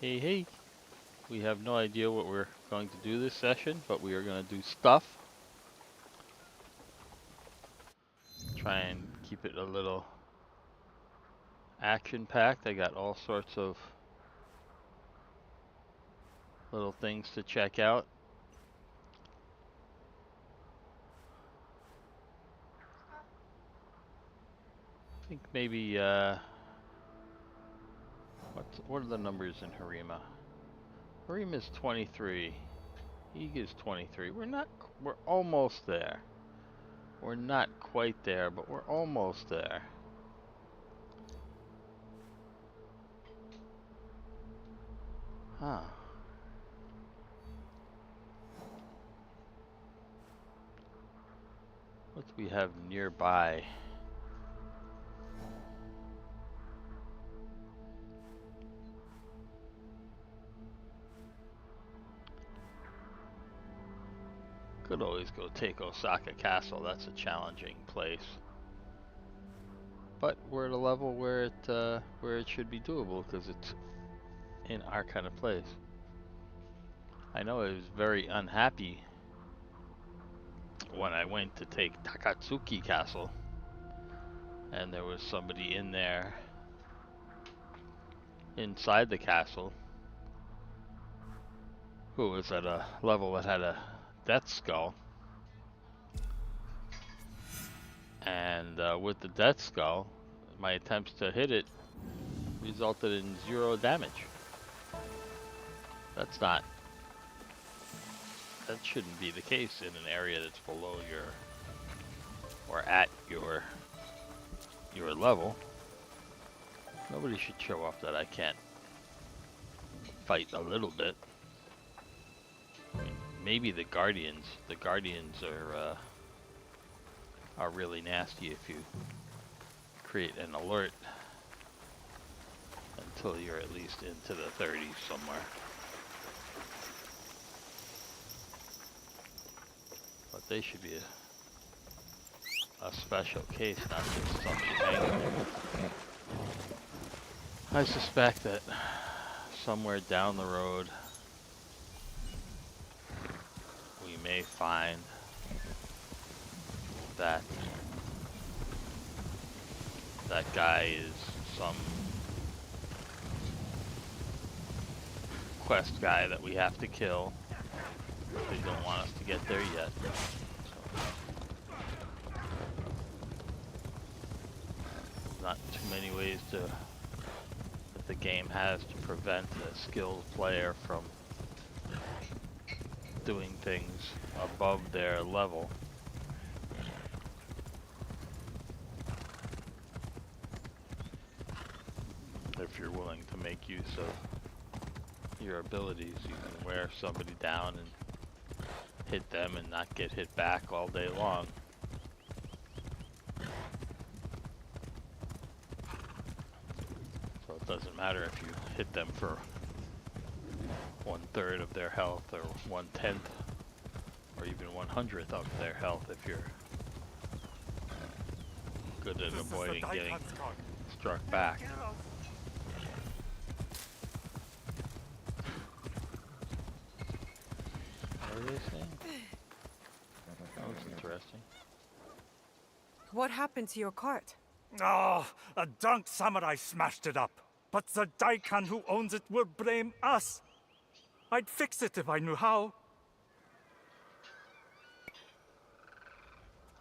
Hey, hey. We have no idea what we're going to do this session, but we are going to do stuff. Try and keep it a little action-packed. I got all sorts of little things to check out. I think maybe, what are the numbers in Harima? Harima's 23. Ig is 23. We're almost there. We're not quite there, but we're almost there. Huh. What do we have nearby? Could always go take Osaka Castle. That's a challenging place. But we're at a level where it should be doable because it's in our kind of place. I know I was very unhappy when I went to take Takatsuki Castle and there was somebody in there inside the castle who was at a level that had a death skull. And with the death skull, my attempts to hit it resulted in 0 damage. That shouldn't be the case in an area that's below your, or at your level. Nobody should show off that I can't fight a little bit. I mean, maybe the guardians are really nasty if you create an alert until you're at least into the 30s somewhere. But they should be a special case, not just something hanging. I suspect that somewhere down the road we may find that that guy is some quest guy that we have to kill. They don't want us to get there yet. So, not too many ways that the game has to prevent a skilled player from doing things above their level. If you're willing to make use of your abilities, you can wear somebody down and hit them and not get hit back all day long. So it doesn't matter if you hit them for 1/3 of their health or 1/10 or even 1/100th of their health if you're good at avoiding getting struck back. What are they saying? That was interesting. What happened to your cart? Oh, a drunk samurai smashed it up. But the Daikan who owns it will blame us. I'd fix it if I knew how.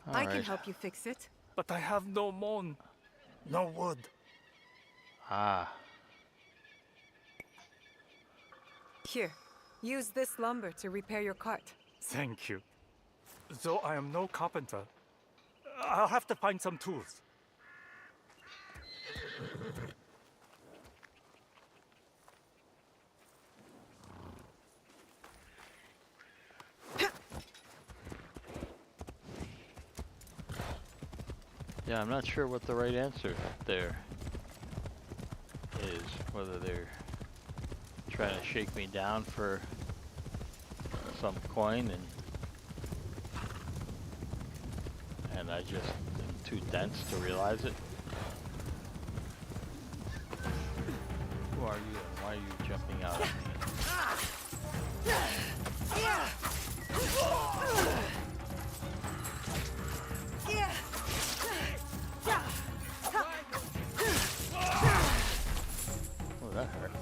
I can help you fix it. But I have no mon. No wood. Ah. Here, use this lumber to repair your cart. Thank you. Though I am no carpenter, I'll have to find some tools. Yeah, I'm not sure what the right answer there is. Whether they're trying to shake me down for some coin and I just am too dense to realize it. Who are you and Why are you jumping out at me? Oh, that hurt.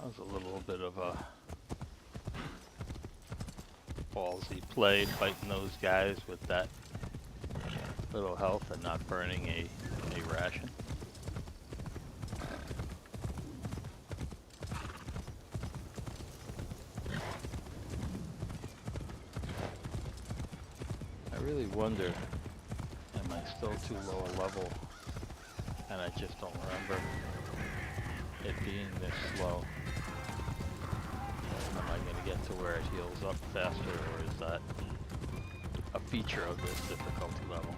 That was a little bit of a ballsy play, fighting those guys with that little health and not burning a ration. I really wonder, am I still too low a level and I just don't remember it being this slow? Am I going to get to where it heals up faster, or is that a feature of this difficulty level?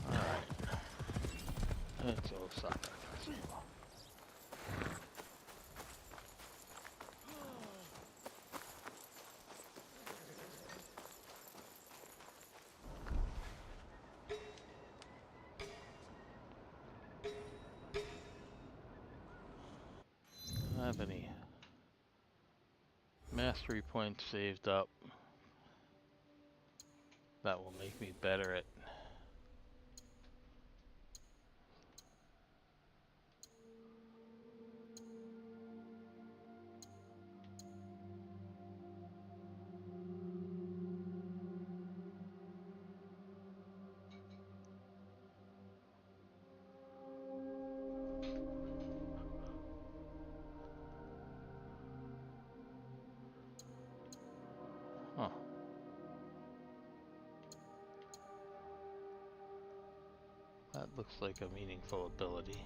Alright. It's Osaka Festival. I don't have any mastery points saved up. That will make me better at huh. That looks like a meaningful ability.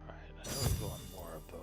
Alright, I know we want more of those.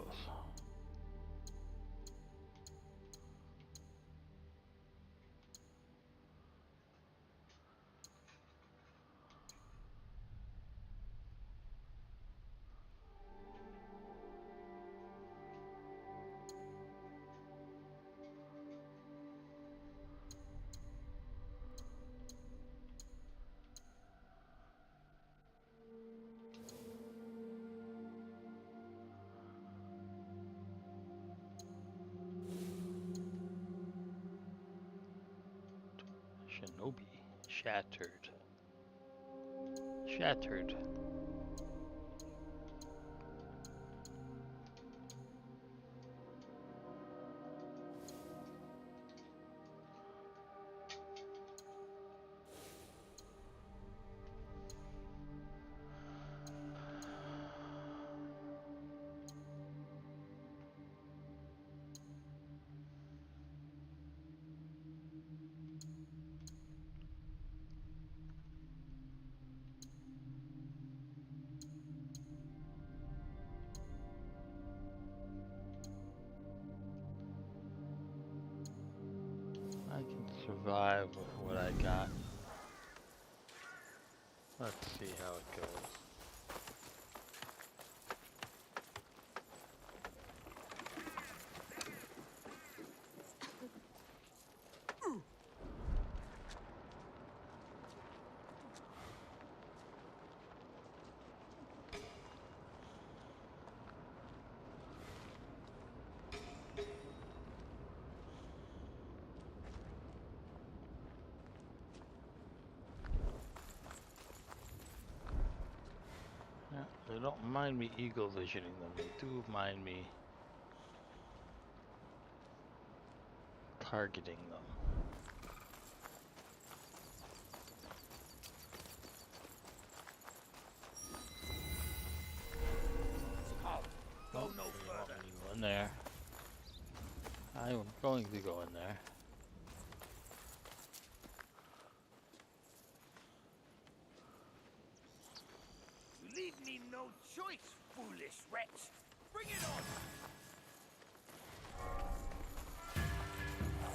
Shinobi. Shattered. Shattered. survive with what I got. Let's see how it goes. Yeah, they don't mind me eagle visioning them. They do mind me targeting them. Go no They want further. me to go in there. I am going to go in there. You leave me no choice, foolish wretch. Bring it on.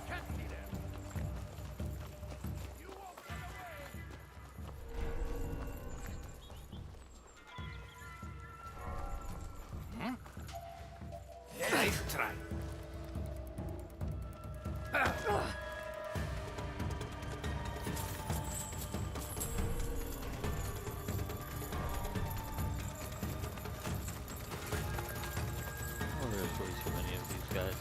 Can't see them. You won't get away. Nice try. Oh, there's way too many of these guys.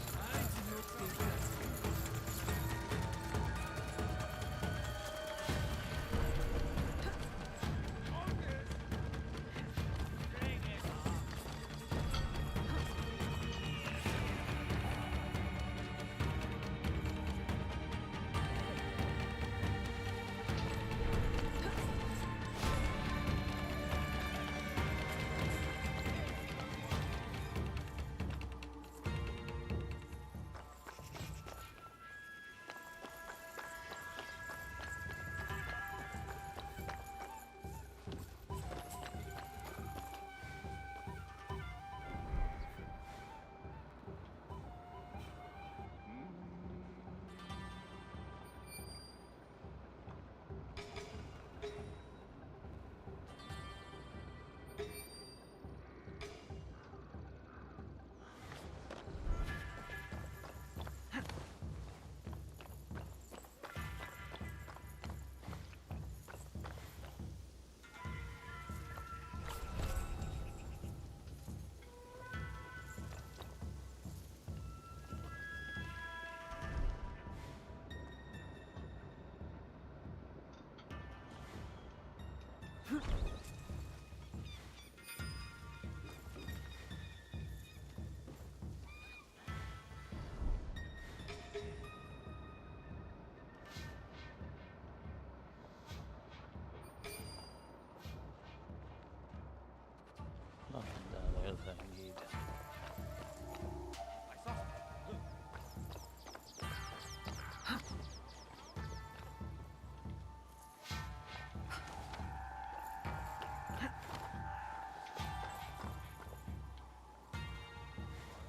Nothing down there that I need.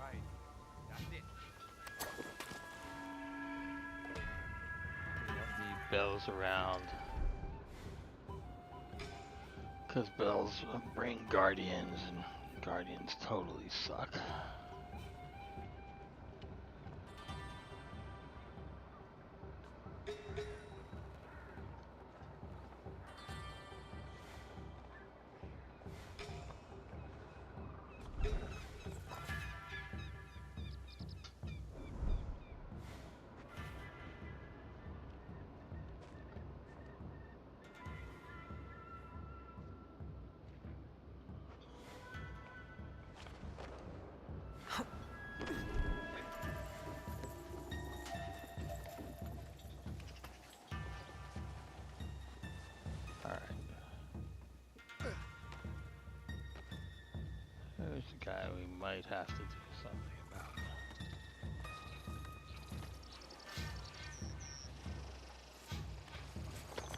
Right. That's it. We don't need bells around. Because bells bring guardians, and guardians totally suck. There's a guy we might have to do something about.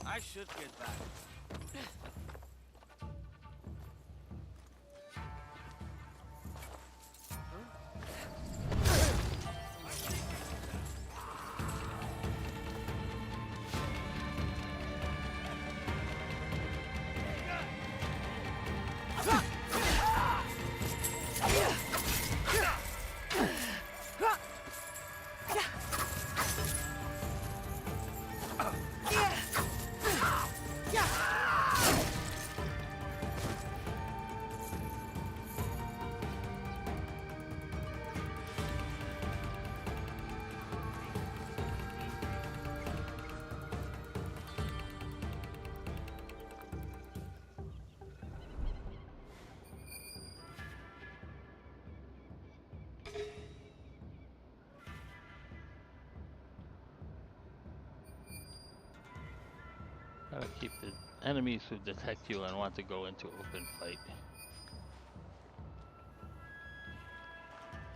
I should get back. Gotta keep the enemies who detect you and want to go into open fight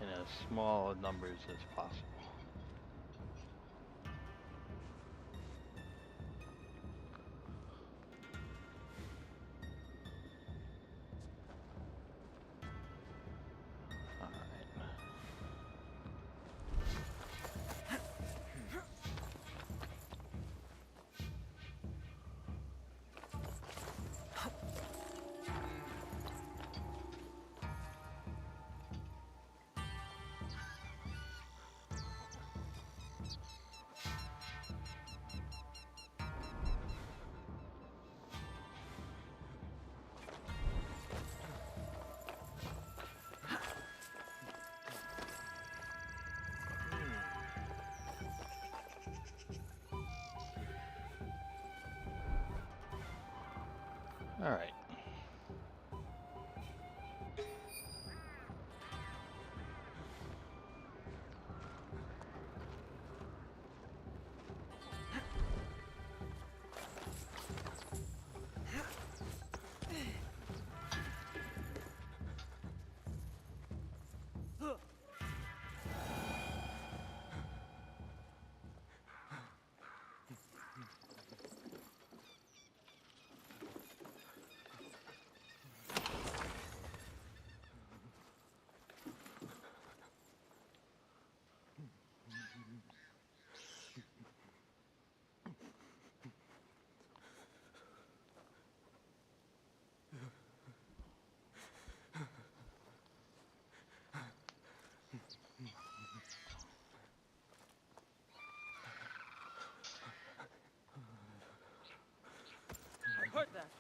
in as small numbers as possible. All right. I heard that.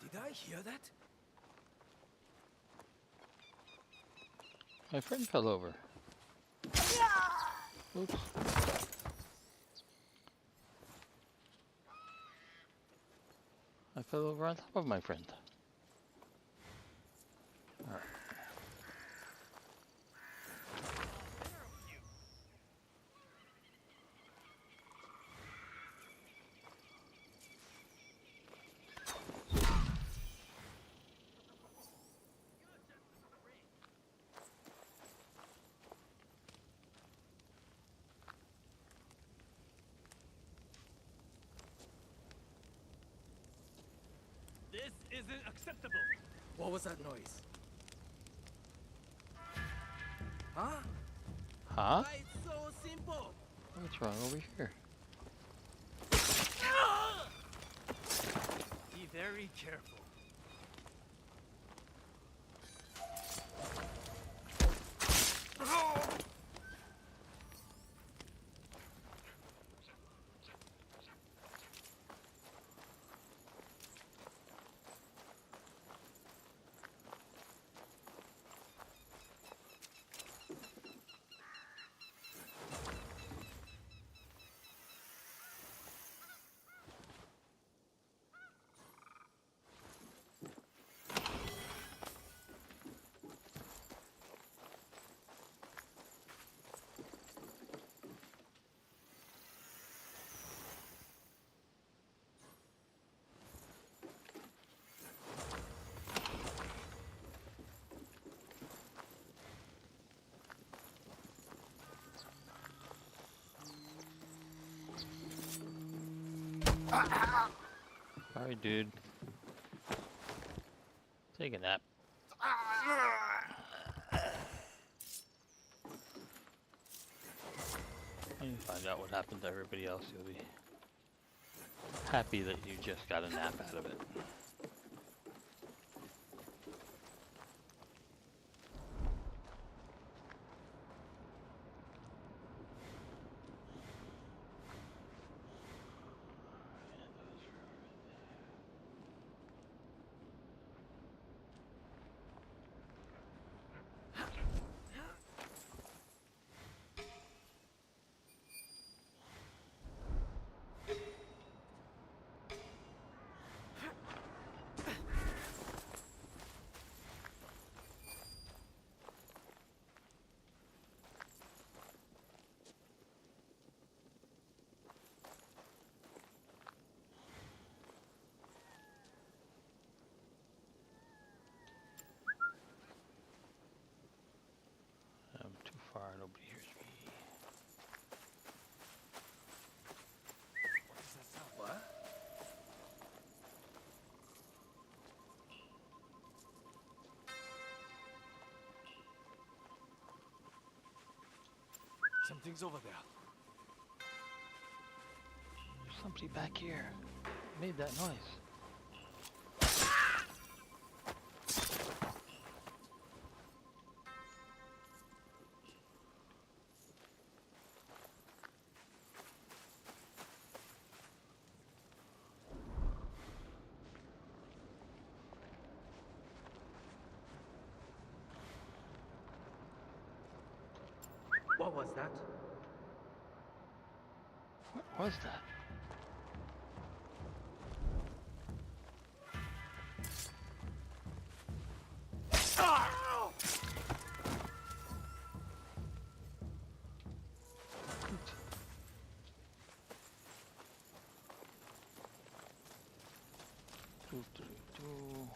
Did I hear that? My friend fell over. Oops. I fell over on top of my friend. All right. This isn't acceptable. What was that noise? Huh? Huh? Why it's so simple? What's wrong over here? Be very careful. Sorry, dude. Take a nap. When you find out what happened to everybody else, you'll be Happy that you just got a nap out of it. I'm too far, nobody hears me. What does that sound? What? Something's over there. There's somebody back here. Made that noise. What was that? What was that? Doo, doo, doo.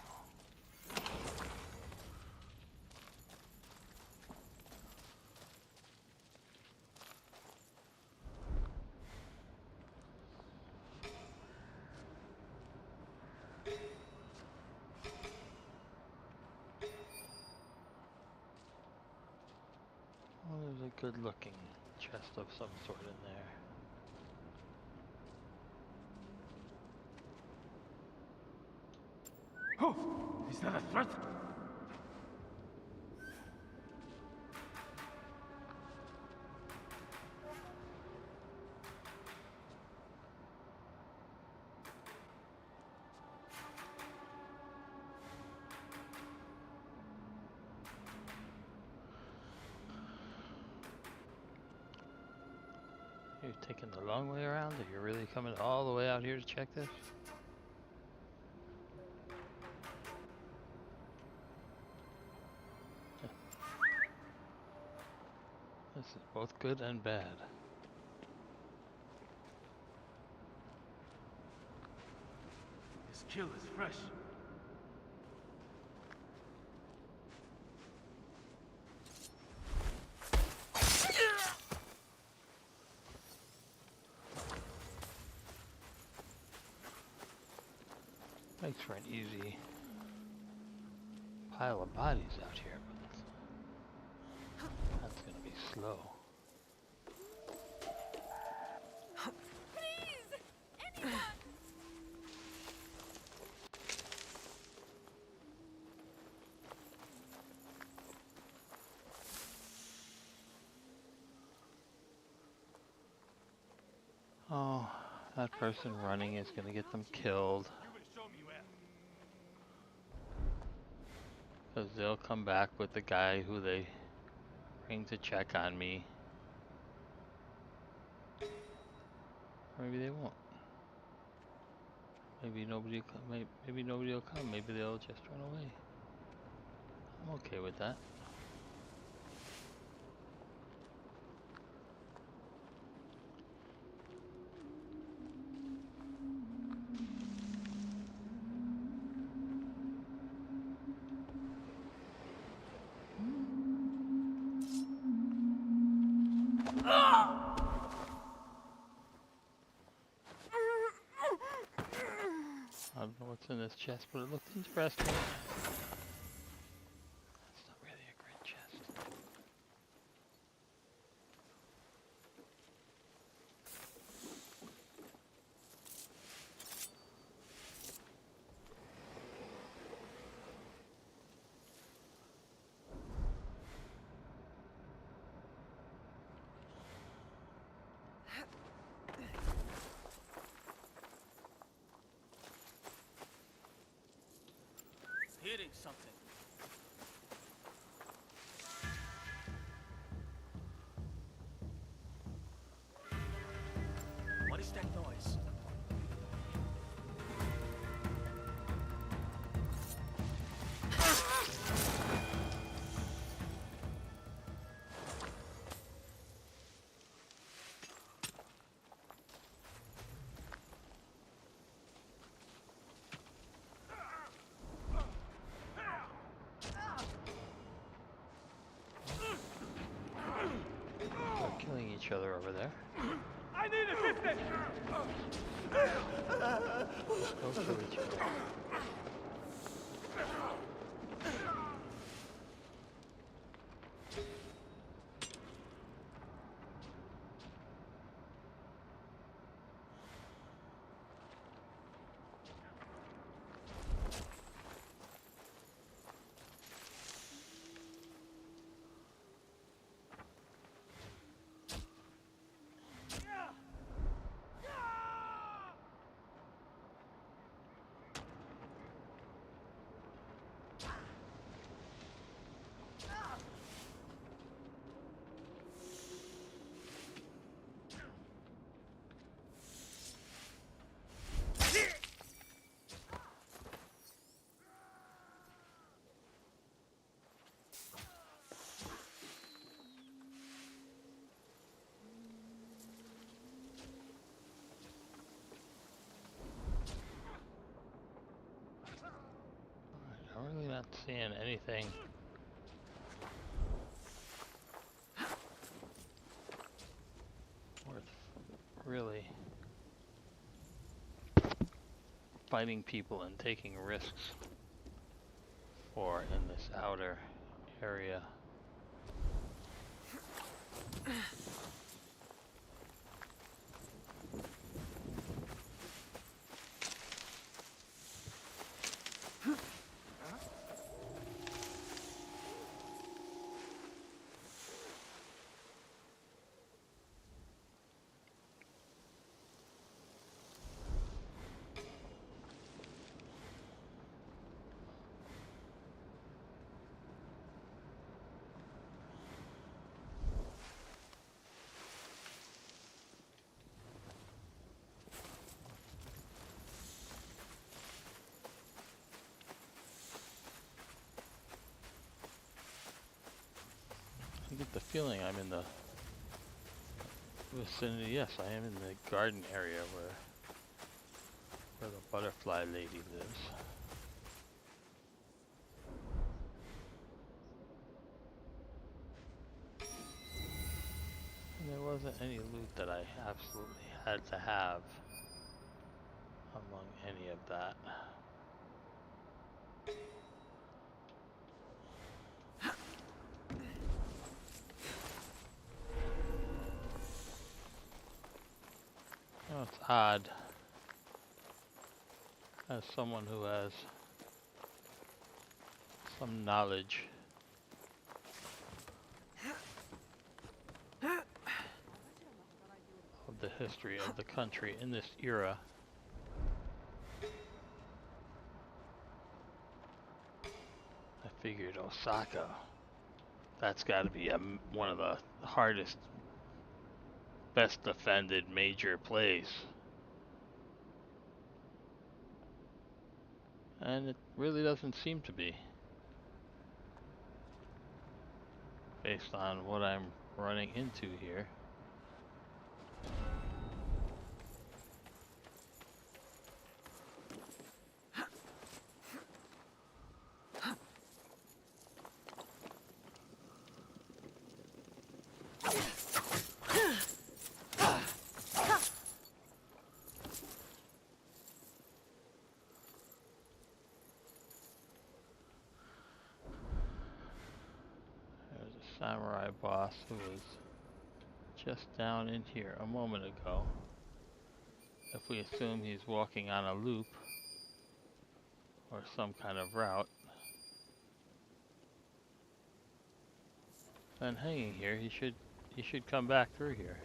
Well, there's a good-looking chest of some sort in there. Oh, is that a threat? You're taking the long way around? Are you really coming all the way out here to check this? This is both good and bad. This kill is fresh. Makes for an easy pile of bodies out here, but that's gonna be slow. Oh, that person running is gonna get them killed. You will show me where. Because they'll come back with the guy who they bring to check on me. Or maybe they won't. Maybe nobody will come. Maybe nobody will come. Maybe they'll just run away. I'm okay with that. I don't know what's in this chest, but it looks interesting. That's not really a great chest. hitting something. What is that noise? They're killing each other over there. I need assistance! Go kill each other. I'm really not seeing anything worth really fighting people and taking risks for in this outer area. I get the feeling I'm in the vicinity. Yes, I am in the garden area where the butterfly lady lives. And there wasn't any loot that I absolutely had to have among any of that. Oh, it's odd. As someone who has some knowledge of the history of the country in this era, I figured Osaka, that's got to be one of the hardest, best defended major plays. And it really doesn't seem to be, based on what I'm running into here. There's a samurai boss who was just down in here a moment ago. If we assume he's walking on a loop or some kind of route, then hanging here, he should come back through here.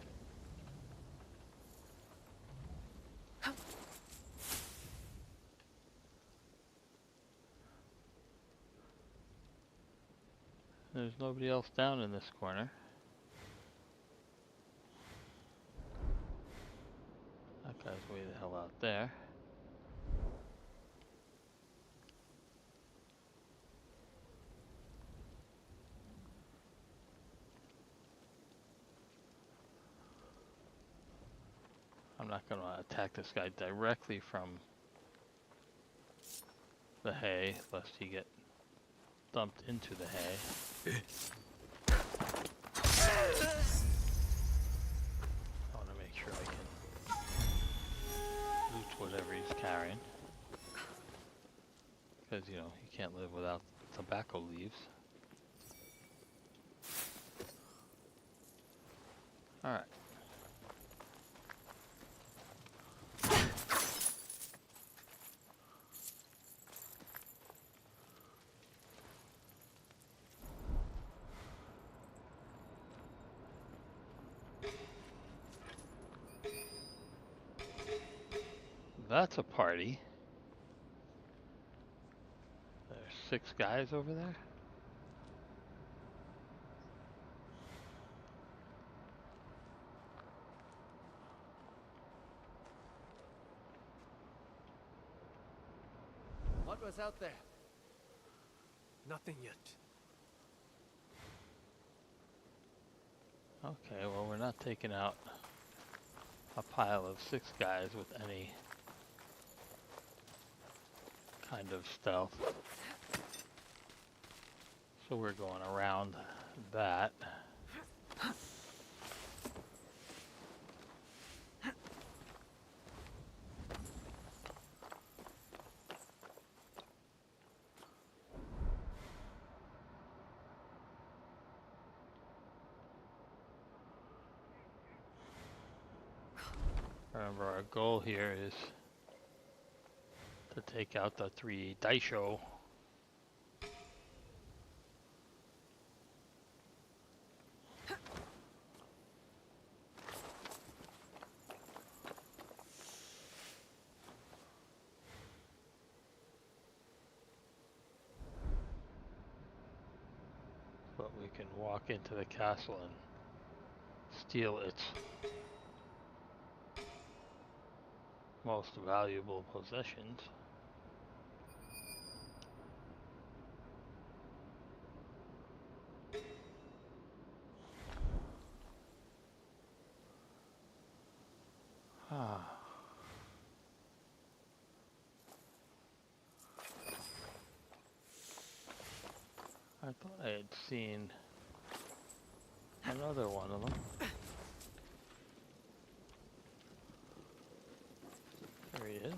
There's nobody else down in this corner. That guy's way the hell out there. I'm not going to attack this guy directly from the hay, lest he get dumped into the hay. I want to make sure I can loot whatever he's carrying. Because, you know, you can't live without tobacco leaves. Alright. That's a party. There's 6 guys over there. What was out there? Nothing yet. Okay, well, we're not taking out a pile of 6 guys with any kind of stealth. So we're going around that. Remember, our goal here is to take out the 3 daisho. But we can walk into the castle and steal its most valuable possessions. Ah. I thought I had seen another one of them. There he is.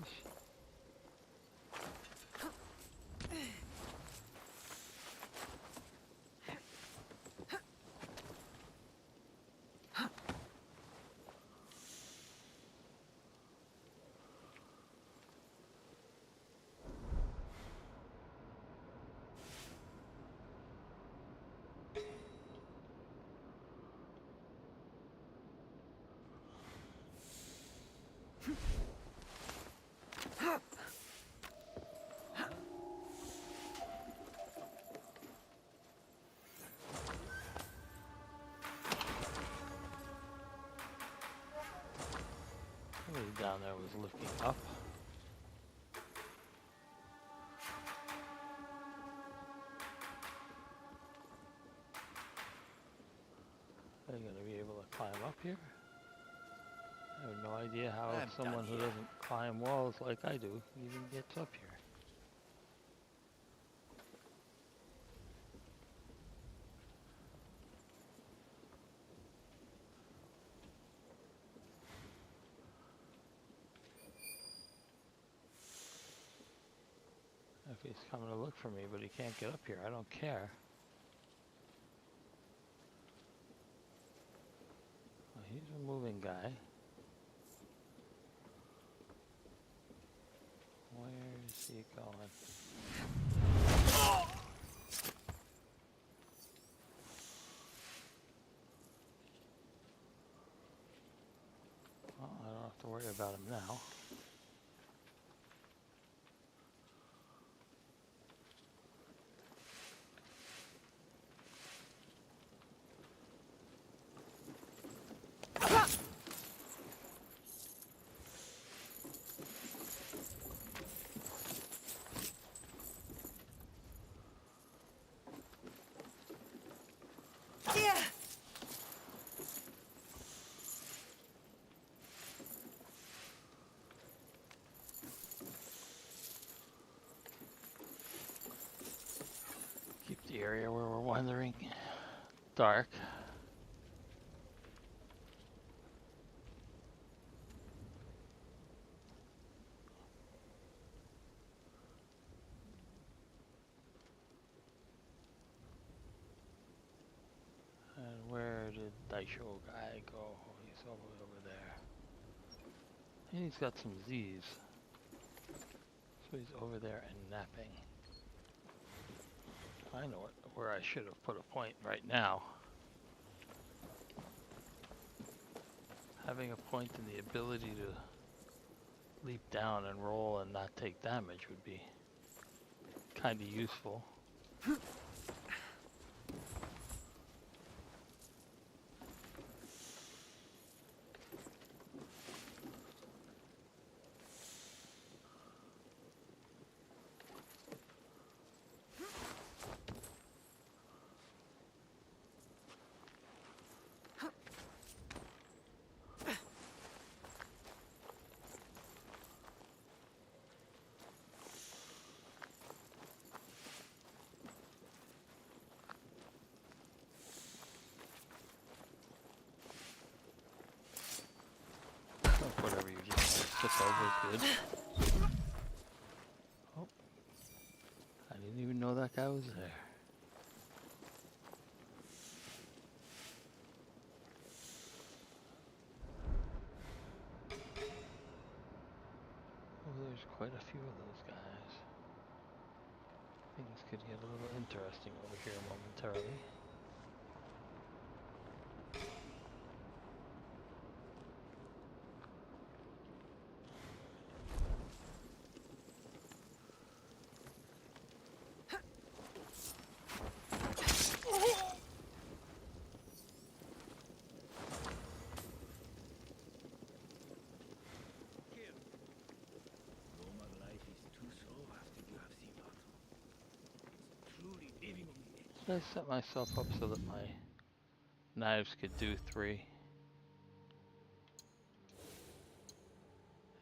Somebody down there was looking up. Are they going to be able to climb up here? I have no idea how someone who doesn't climb walls like I do even gets up here. If he's coming to look for me, but he can't get up here, I don't care. Well, he's a moving guy. Where is he going? Well, I don't have to worry about him now. the area where we're wandering. Dark. And where did Daisho guy go? He's over there. And he's got some Z's. So he's over there and napping. I know where I should have put a point right now. Having a point in the ability to leap down and roll and not take damage would be kind of useful. Whatever you just took over is good. Oh, I didn't even know that guy was there. Oh, there's quite a few of those guys. Things could get a little interesting over here momentarily. I set myself up so that my knives could do 3.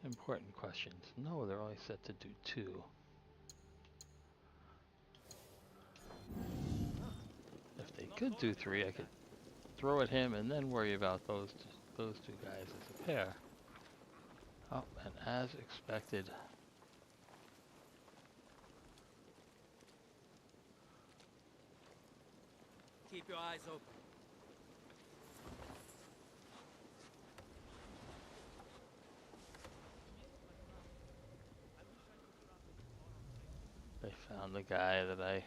Important questions. No, they're only set to do 2. If they could do 3, I could throw at him and then worry about those two guys as a pair. Oh, and as expected. Keep your eyes open. They found the guy that I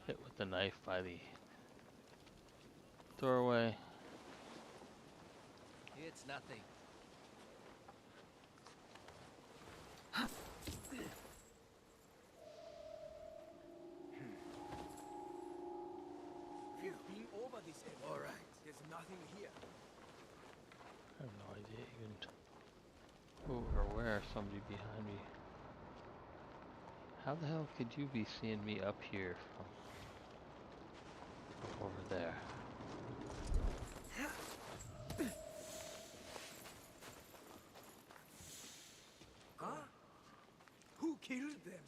hit with the knife by the doorway. It's nothing. You've been over this area. All right. There's nothing here. I have no idea even who or where somebody behind me. How the hell could you be seeing me up here from over there? Huh? Who killed them?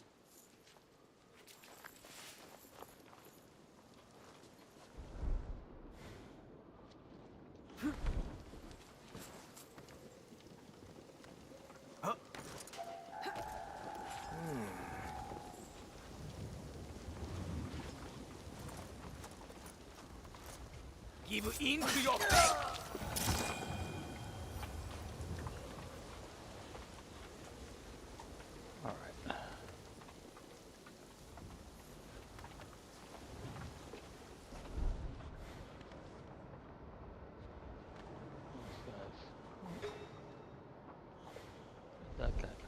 Give in to your fate! Alright. Those guys. Where'd that guy come from?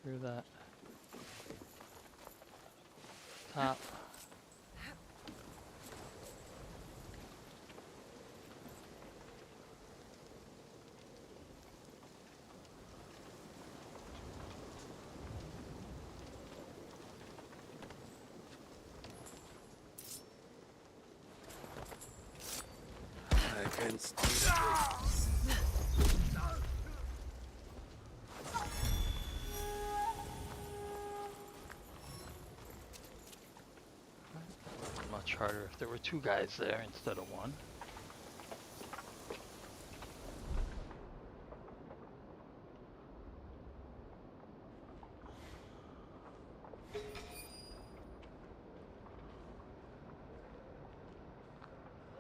through that top. I can still. Much harder if there were two guys there instead of one.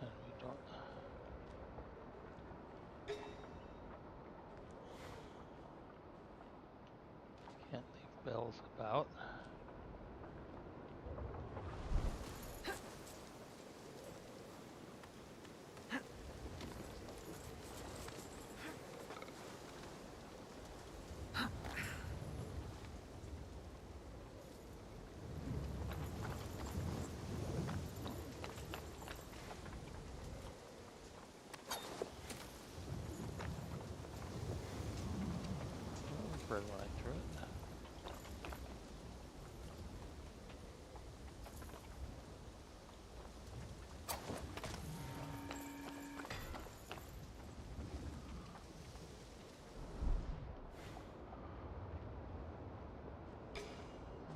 And we don't. Can't leave bells about. Burn right through it.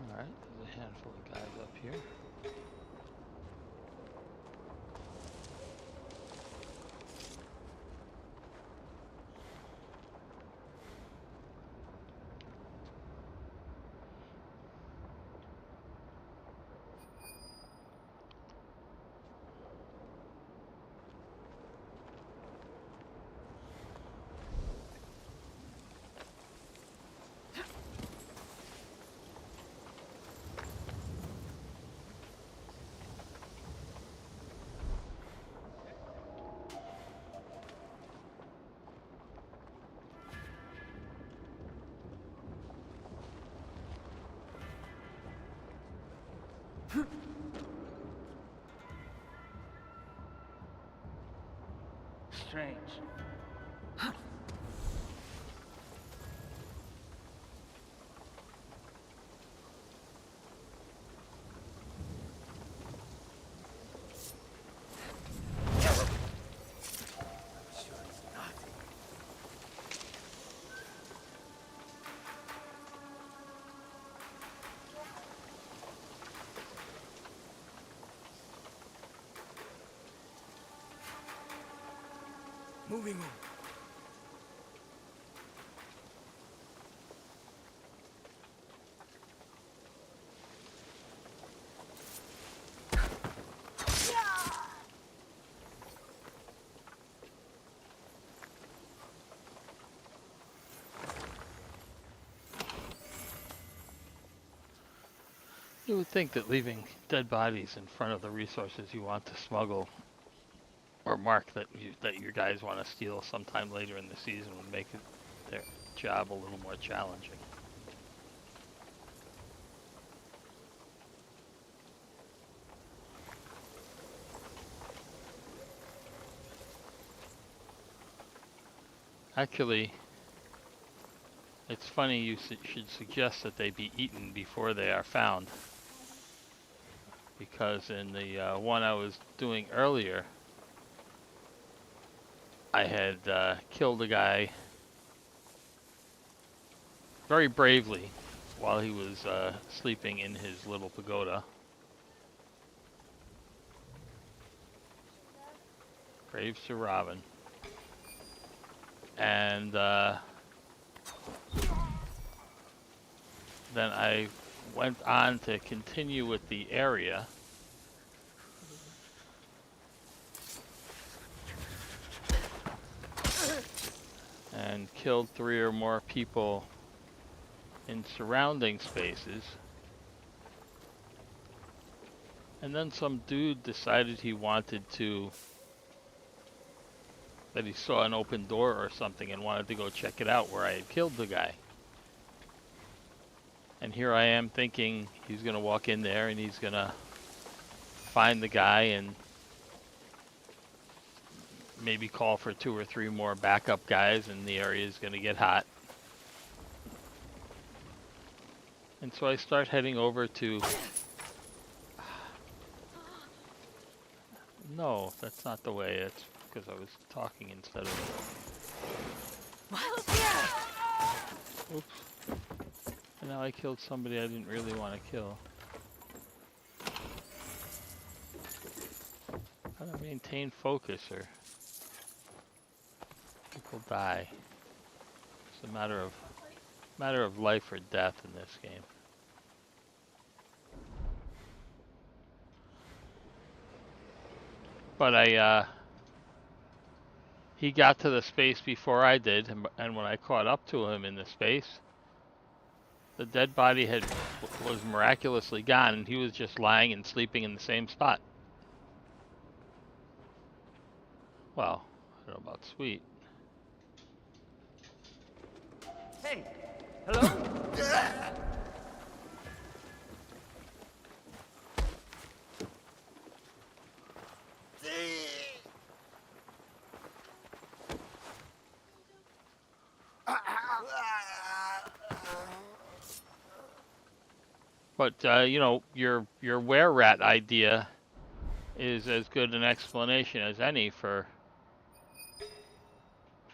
Alright, there's a handful of guys up here. Strange. Moving on. You would think that leaving dead bodies in front of the resources you want to smuggle or mark that your guys want to steal sometime later in the season would make their job a little more challenging. Actually, it's funny you should suggest that they be eaten before they are found, because in the one I was doing earlier, I had killed a guy very bravely while he was sleeping in his little pagoda. Brave Sir Robin. And then I went on to continue with the area. And killed 3 or more people in surrounding spaces. And then some dude decided he wanted to, that he saw an open door or something and wanted to go check it out where I had killed the guy. And here I am thinking he's gonna walk in there and he's gonna find the guy and maybe call for 2 or 3 more backup guys, and the area is gonna get hot. And so I start heading over to... No, that's not the way. It's because I was talking instead of... Oops. And now I killed somebody I didn't really want to kill. How do I maintain focus or people die? It's a matter of life or death in this game. But he got to the space before I did, and when I caught up to him in the space, the dead body was miraculously gone, and he was just lying and sleeping in the same spot. Well, I don't know about sweet. Hey! Hello? But you know, your were-rat idea is as good an explanation as any for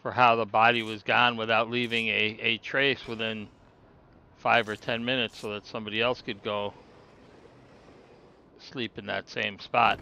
how the body was gone without leaving a trace within 5 or 10 minutes, so that somebody else could go sleep in that same spot.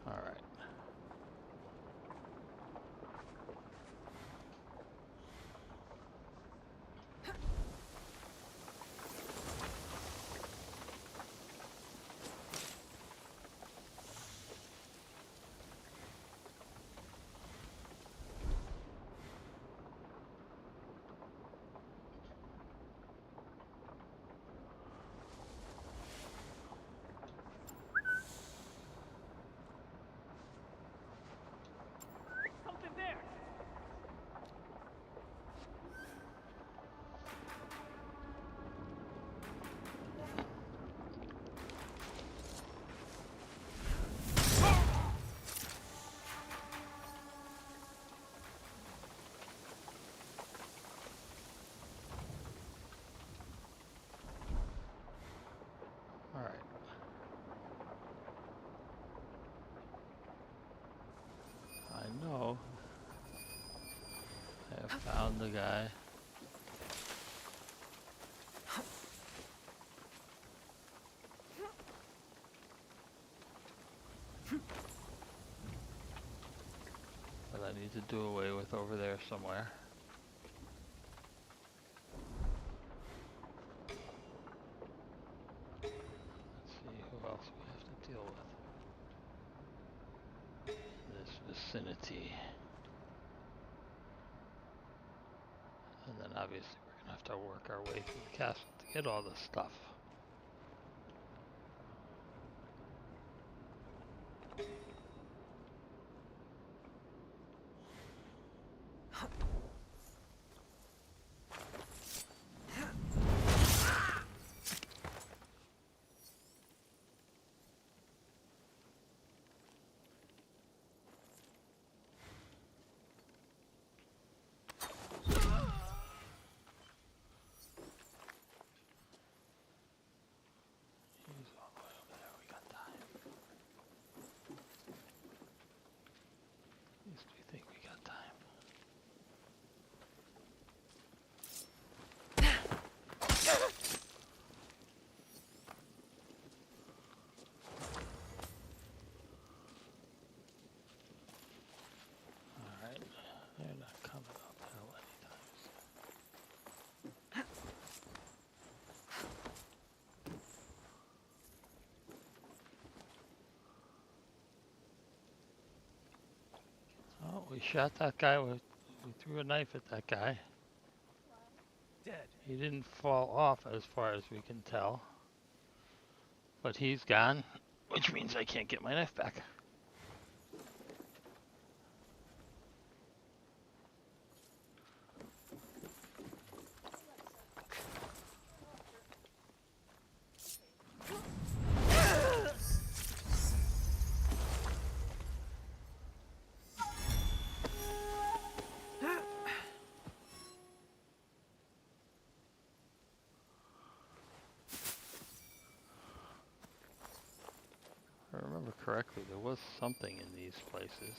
All right. Something there! All right. I know. I have found the guy. That I need to do away with over there somewhere. Let's see who else we have to deal with in this vicinity. And then obviously we're gonna have to work our way through the castle to get all this stuff. shot that guy with. We threw a knife at that guy. Dead. He didn't fall off as far as we can tell. But he's gone, which means I can't get my knife back. If I remember correctly, there was something in these places.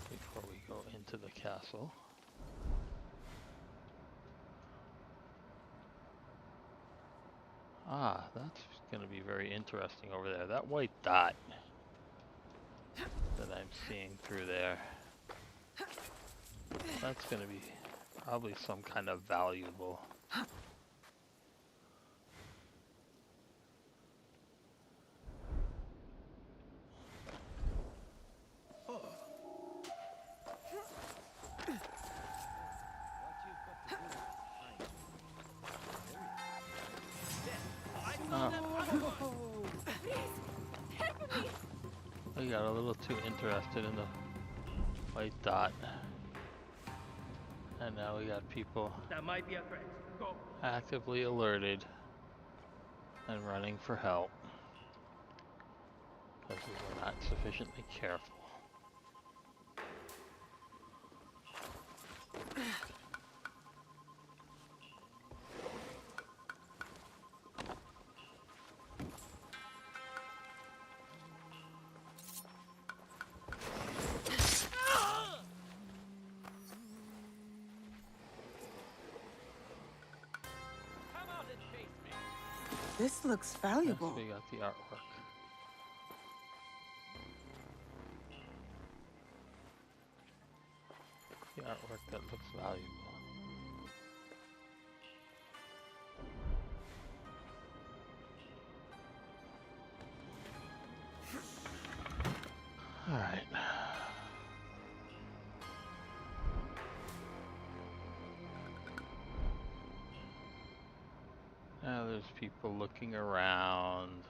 Before we go into the castle. Ah, that's going to be very interesting over there. That white dot that I'm seeing through there, that's going to be probably some kind of valuable. I got a little too interested in the white dot. And now we got people That might be a threat. Go. actively alerted and running for help because we were not sufficiently careful. This looks Yes, valuable. we got the artwork. The artwork that looks valuable. All right. Now there's people looking around.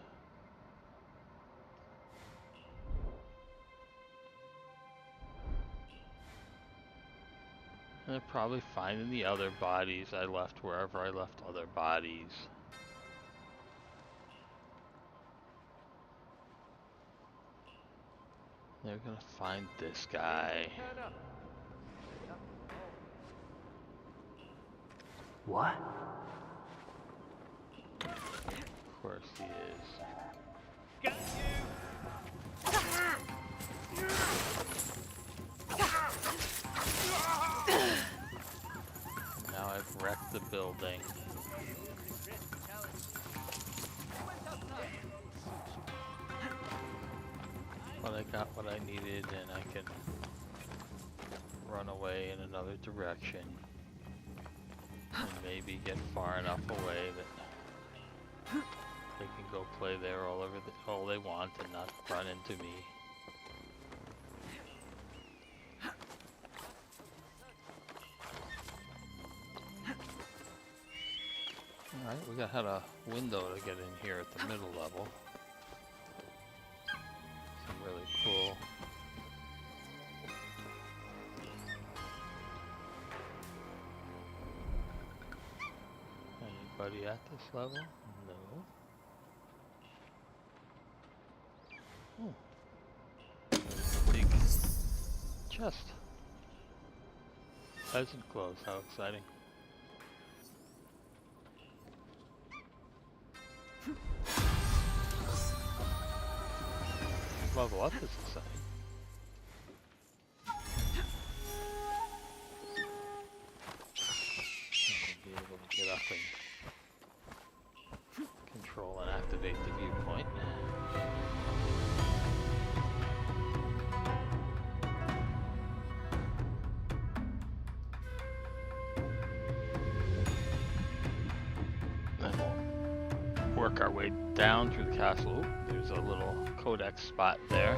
And they're probably finding the other bodies I left wherever I left other bodies. They're gonna find this guy. Turn up. What? Of course he is. Got you. Now I've wrecked the building. But I got what I needed and I can run away in another direction. And maybe get far enough away that they can go play there all they want and not run into me. Alright, we had a window to get in here at the middle level. Some really cool. Anybody at this level? No. Oh. Big chest. Peasant clothes, how exciting. Level up is exciting. Be able to get up and control and activate the viewpoint. work our way down through the castle. Oop, there's a little codex spot there.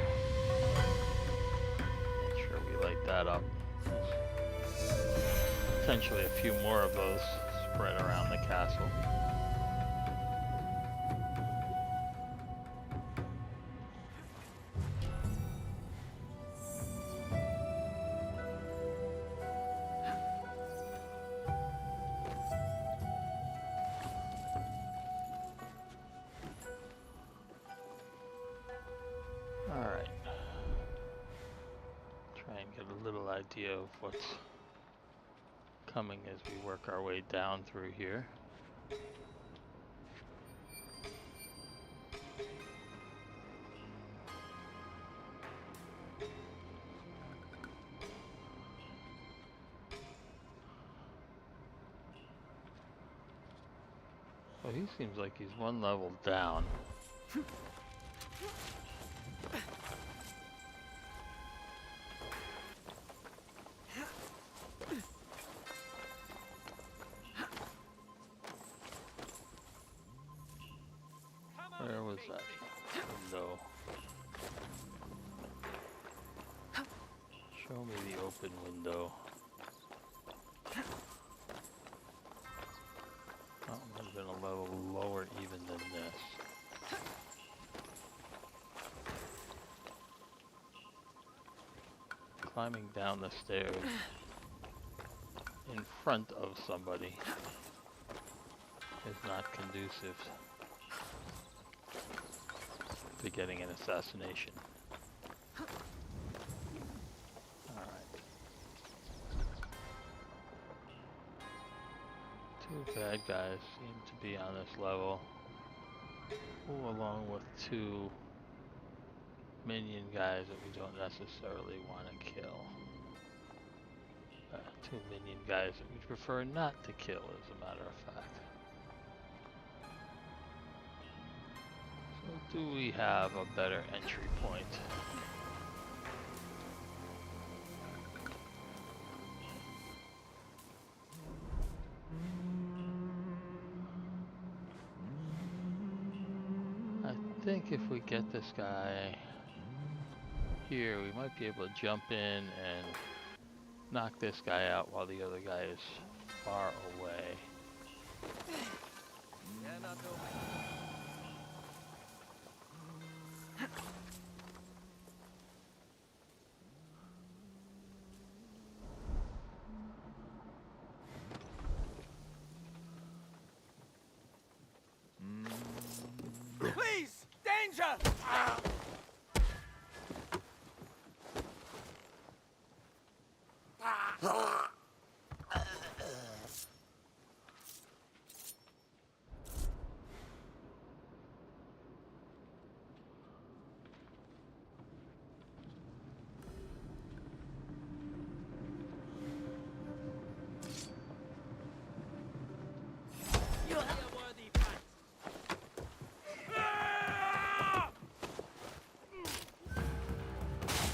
Make sure we light that up. Potentially a few more of those spread around the castle. Alright. Try and get a little idea of what's coming as we work our way down through here. Oh, he seems like he's one level down. Where was that window? Show me the open window. Oh, might have been a level lower even than this. Climbing down the stairs in front of somebody is not conducive to getting an assassination. Alright. Two bad guys seem to be on this level. Along with two minion guys that we don't necessarily want to kill. Two minion guys that we prefer not to kill, as a matter of fact. So do we have a better entry point? I think if we get this guy here, we might be able to jump in and knock this guy out while the other guy is far away. Please! Danger!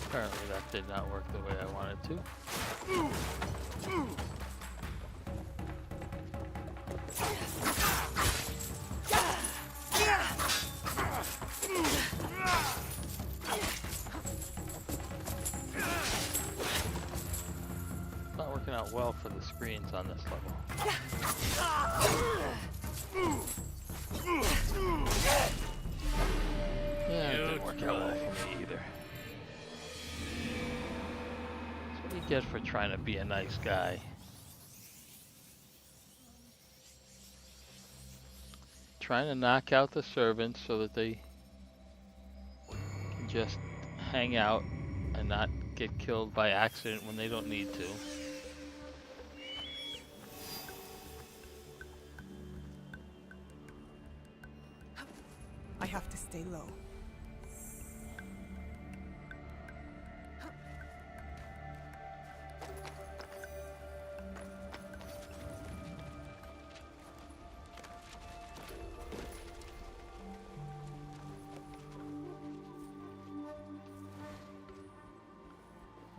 Apparently that did not work the way I wanted to. Not working out well for the screens on this level. Yeah, it didn't work out well for me either. That's what you get for trying to be a nice guy. Trying to knock out the servants so that they can just hang out and not get killed by accident when they don't need to. I have to stay low.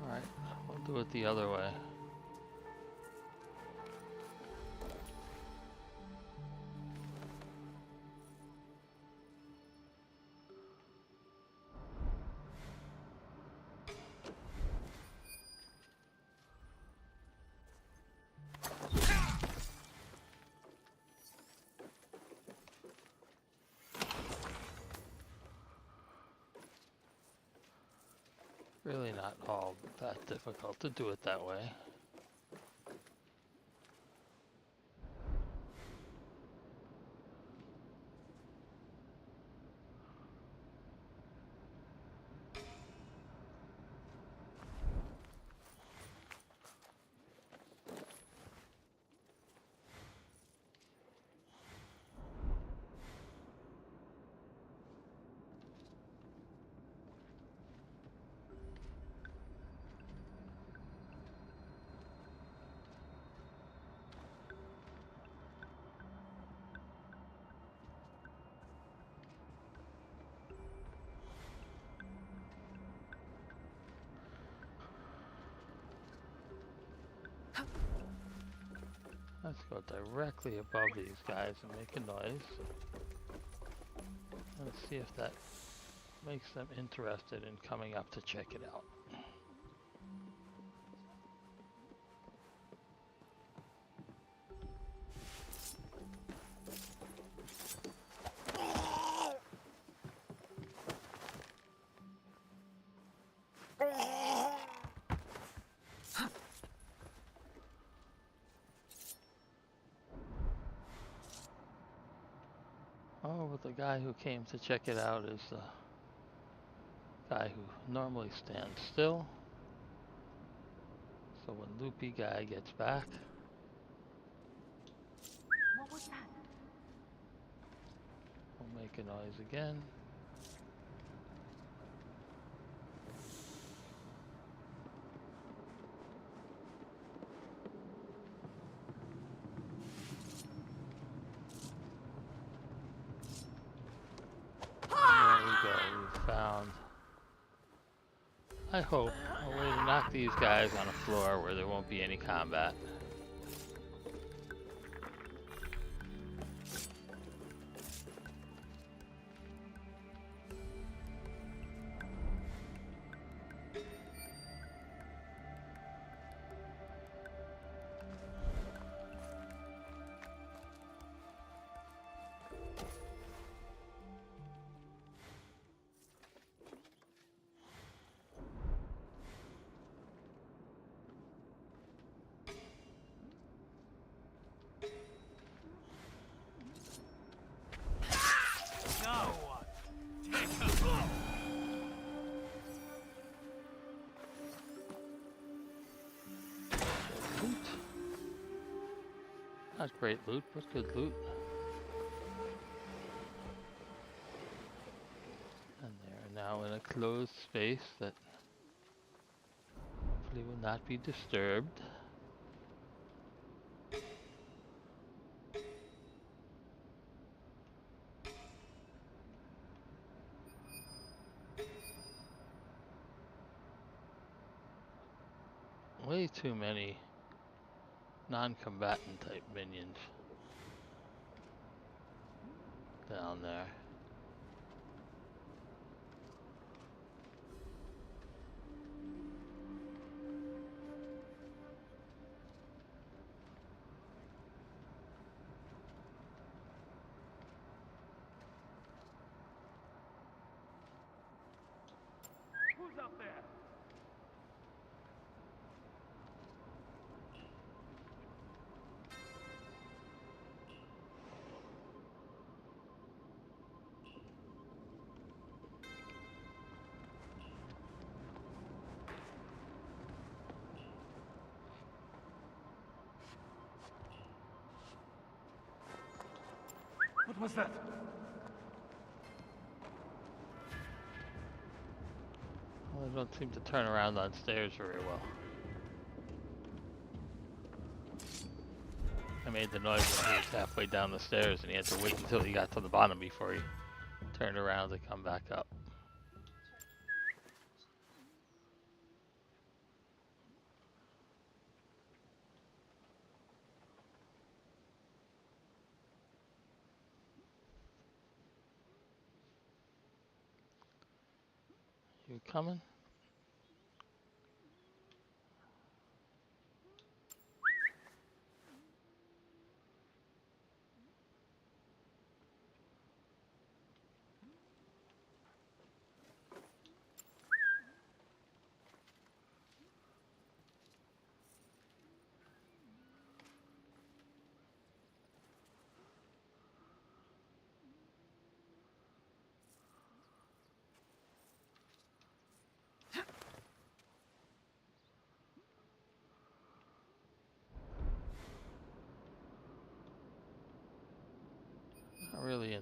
Alright, we'll do it the other way. really not all that difficult to do it that way. Let's go directly above these guys and make a noise. Let's see if that makes them interested in coming up to check it out. Oh, but the guy who came to check it out is the guy who normally stands still. So when Loopy guy gets back, What was that? we'll make a noise again. There we go, we found, I hope, a way to knock these guys on a floor where there won't be any combat. Loot. Not great loot, but good loot. And they're now in a closed space that hopefully will not be disturbed. Way too many non-combatant type minions down there. Who's up there? What was that? Well, they don't seem to turn around on stairs very well. I made the noise when he was halfway down the stairs and he had to wait until he got to the bottom before he turned around to come back up. You coming?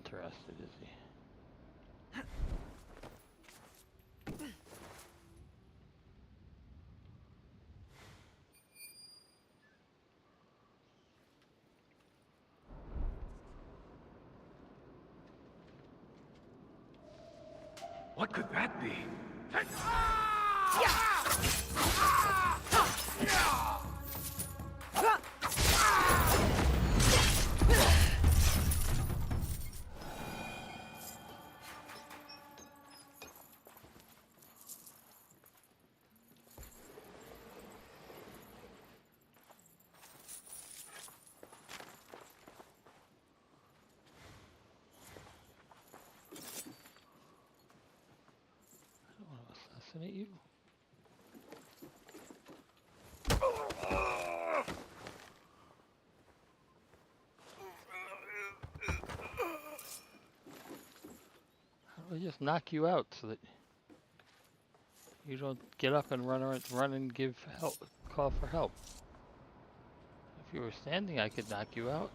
interested, is he? What could that be? I don't want to assassinate you. How do I just knock you out so that you don't get up and run and give help, call for help? If you were standing, I could knock you out.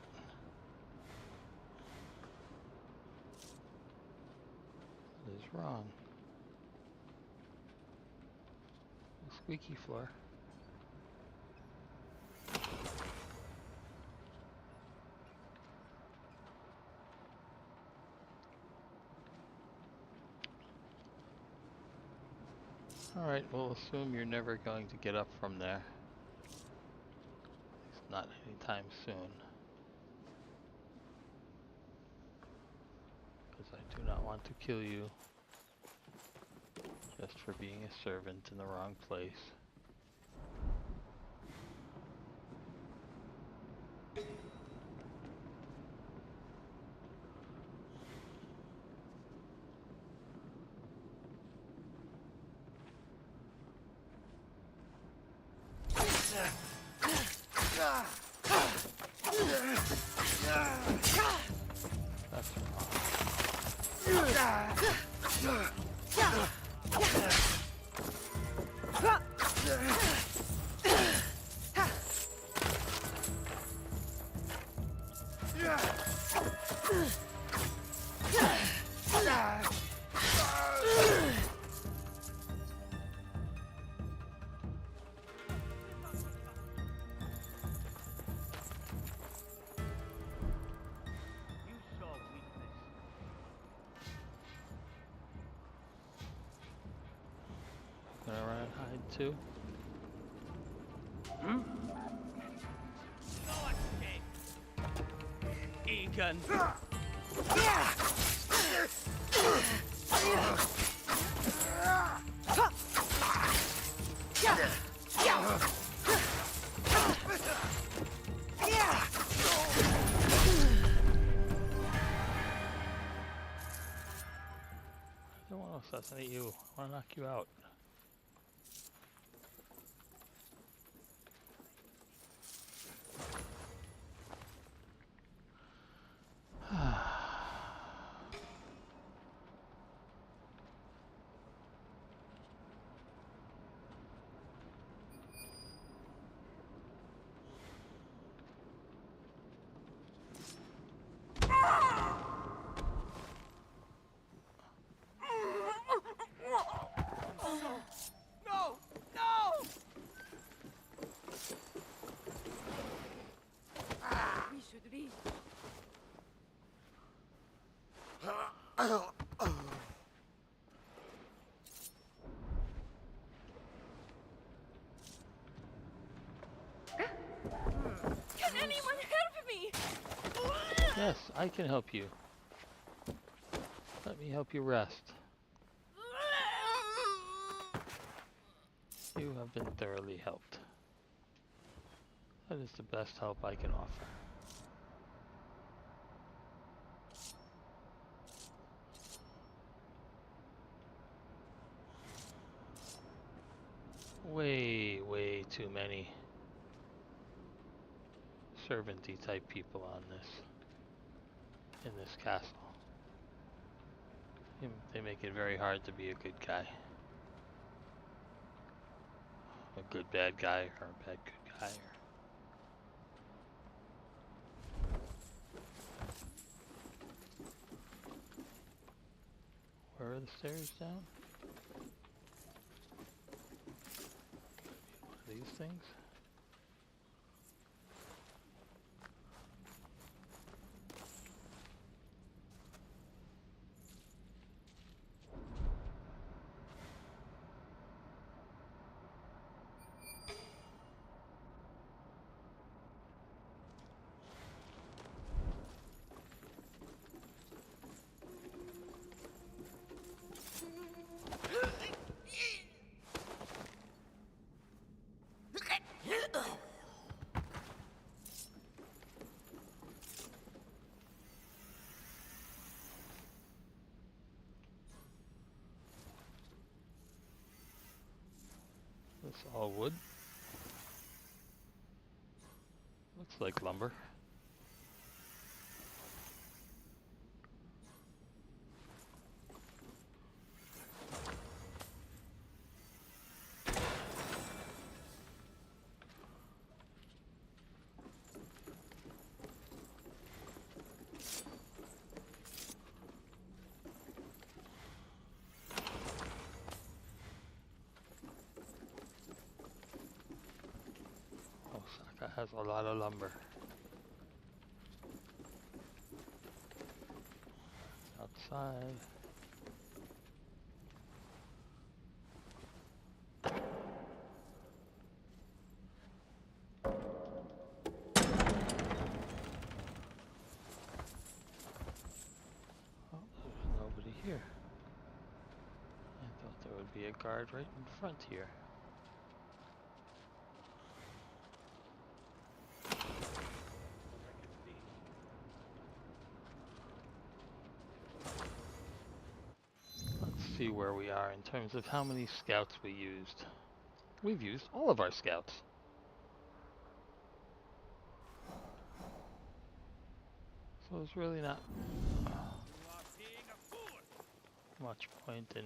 That is wrong. Squeaky floor. Alright, we'll assume you're never going to get up from there. At least not anytime soon. Because I do not want to kill you just for being a servant in the wrong place. That's gonna run and hide too. Egan. I don't want to assassinate you. I want to knock you out. No! No! We should reach. Can anyone help me? Yes, I can help you. Let me help you rest. You have been thoroughly helped. That is the best help I can offer. Way too many servanty type people on this, in this castle. They make it very hard to be a good guy. A good bad guy or a bad good guy. Where are the stairs down? One of these things? This all wood. Looks like lumber. Osaka has a lot of lumber. Outside. Oh, there's nobody here. I thought there would be a guard right in front here. Let's see where we are in terms of how many scouts we used. We've used all of our scouts. So there's really not much point in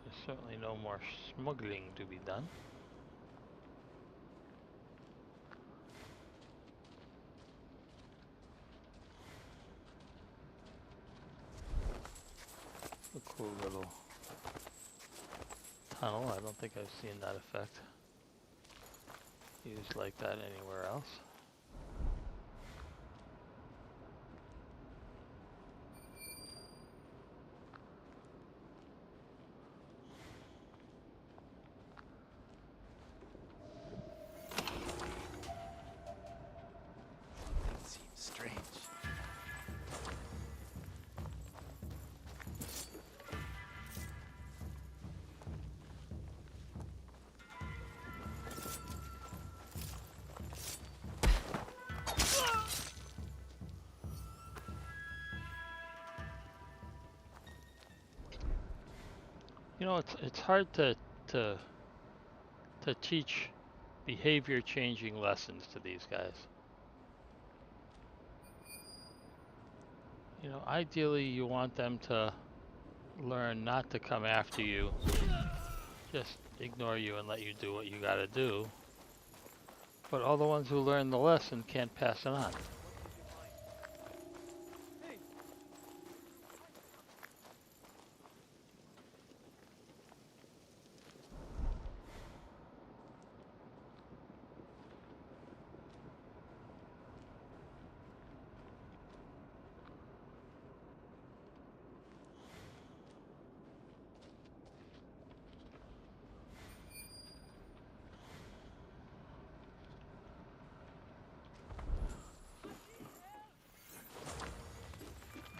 there's certainly no more smuggling to be done. A cool little tunnel. I don't think I've seen that effect used like that anywhere else. Seems strange. You know, it's hard to teach behavior changing lessons to these guys. You know, ideally you want them to learn not to come after you, just ignore you and let you do what you gotta do. But all the ones who learn the lesson can't pass it on.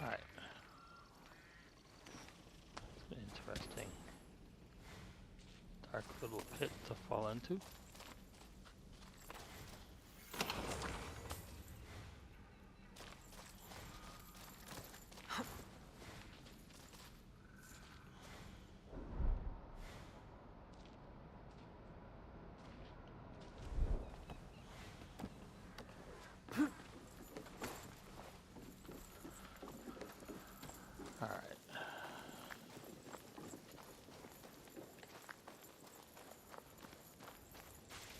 Alright. It's an interesting dark little pit to fall into. Alright.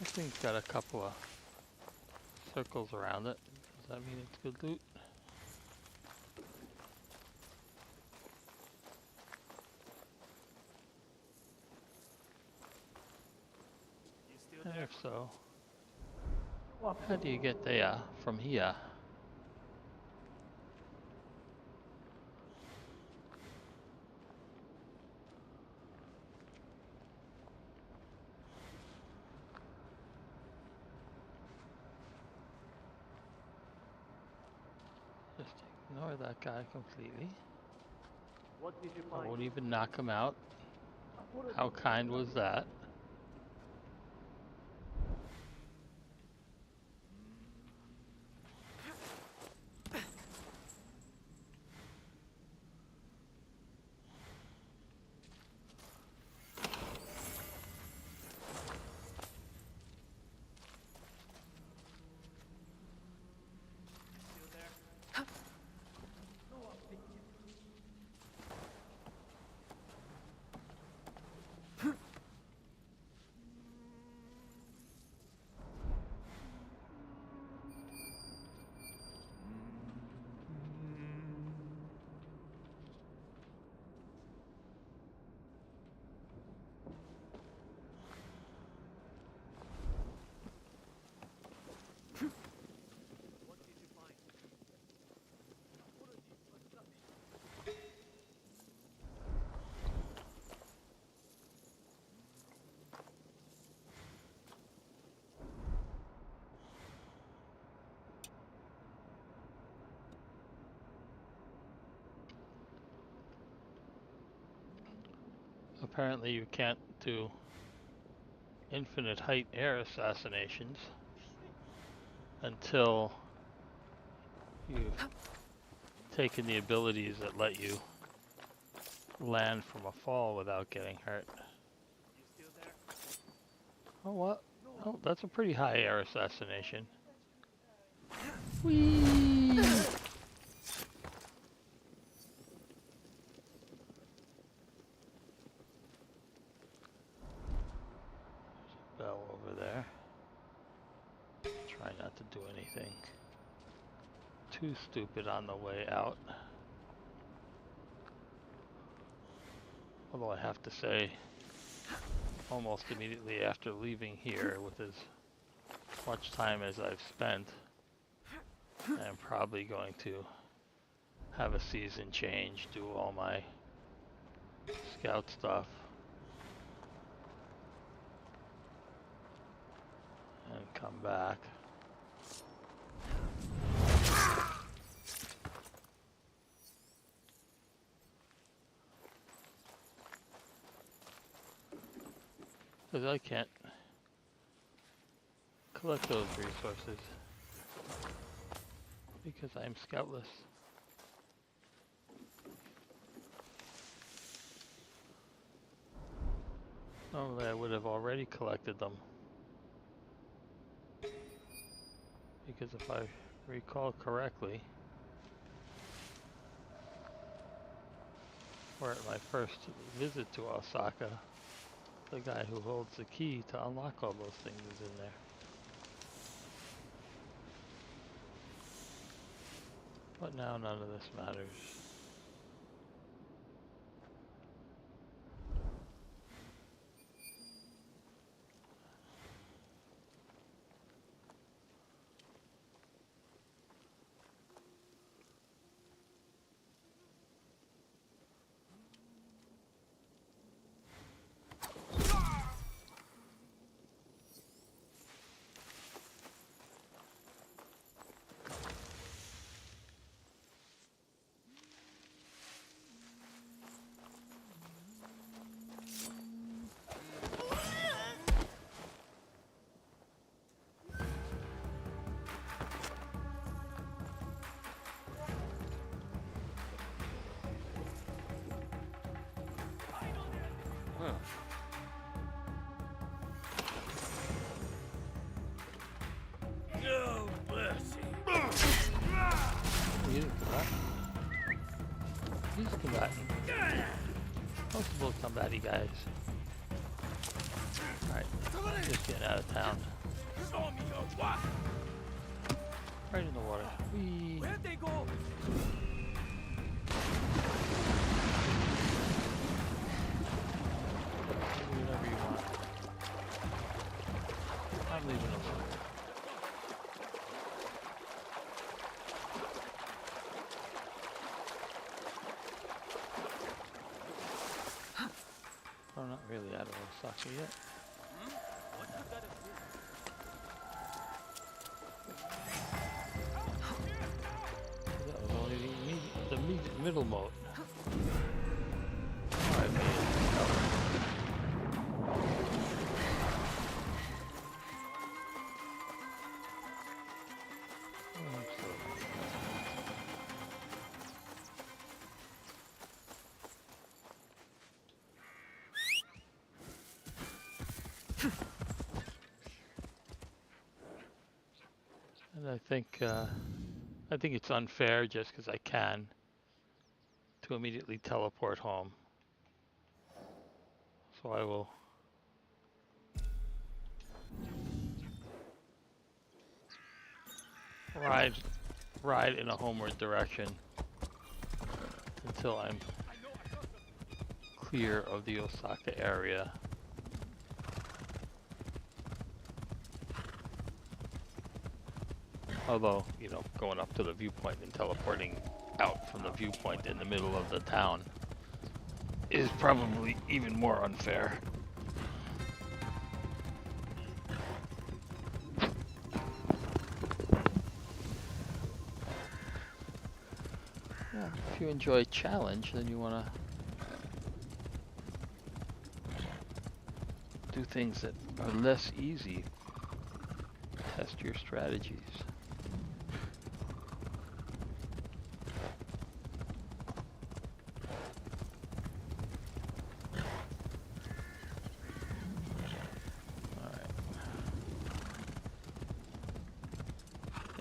This thing's got a couple of circles around it. that mean it's good loot? And if so, how do you get there from here? Just ignore that guy completely. I won't even knock him out. How kind was that? Apparently you can't do infinite height air assassinations until you've taken the abilities that let you land from a fall without getting hurt. Oh, what? Oh, that's a pretty high air assassination. Whee! Bell over there. Try not to do anything too stupid on the way out. Although I have to say, almost immediately after leaving here, with as much time as I've spent, I'm probably going to have a season change, do all my scout stuff, and come back. Because I can't collect those resources because I'm scoutless. Normally I would have already collected them. Because if I recall correctly, or at my first visit to Osaka, the guy who holds the key to unlock all those things is in there. But now none of this matters. Huh. No mercy. You didn't come back. He's a combatant. Most of those combatant guys. Alright, just getting out of town. Show me your what? Right in the water. Whee! Where'd they go? Do whatever you want. I'm leaving alone. Oh, not really out of Osaka yet. What could that have been? That was only the middle moat. Alright, man. And I think it's unfair just because I can to immediately teleport home. So I will ride in a homeward direction until I'm clear of the Osaka area. Although, you know, going up to the viewpoint and teleporting out from the viewpoint in the middle of the town is probably even more unfair. Yeah, if you enjoy challenge, then you want to do things that are less easy. Test your strategies.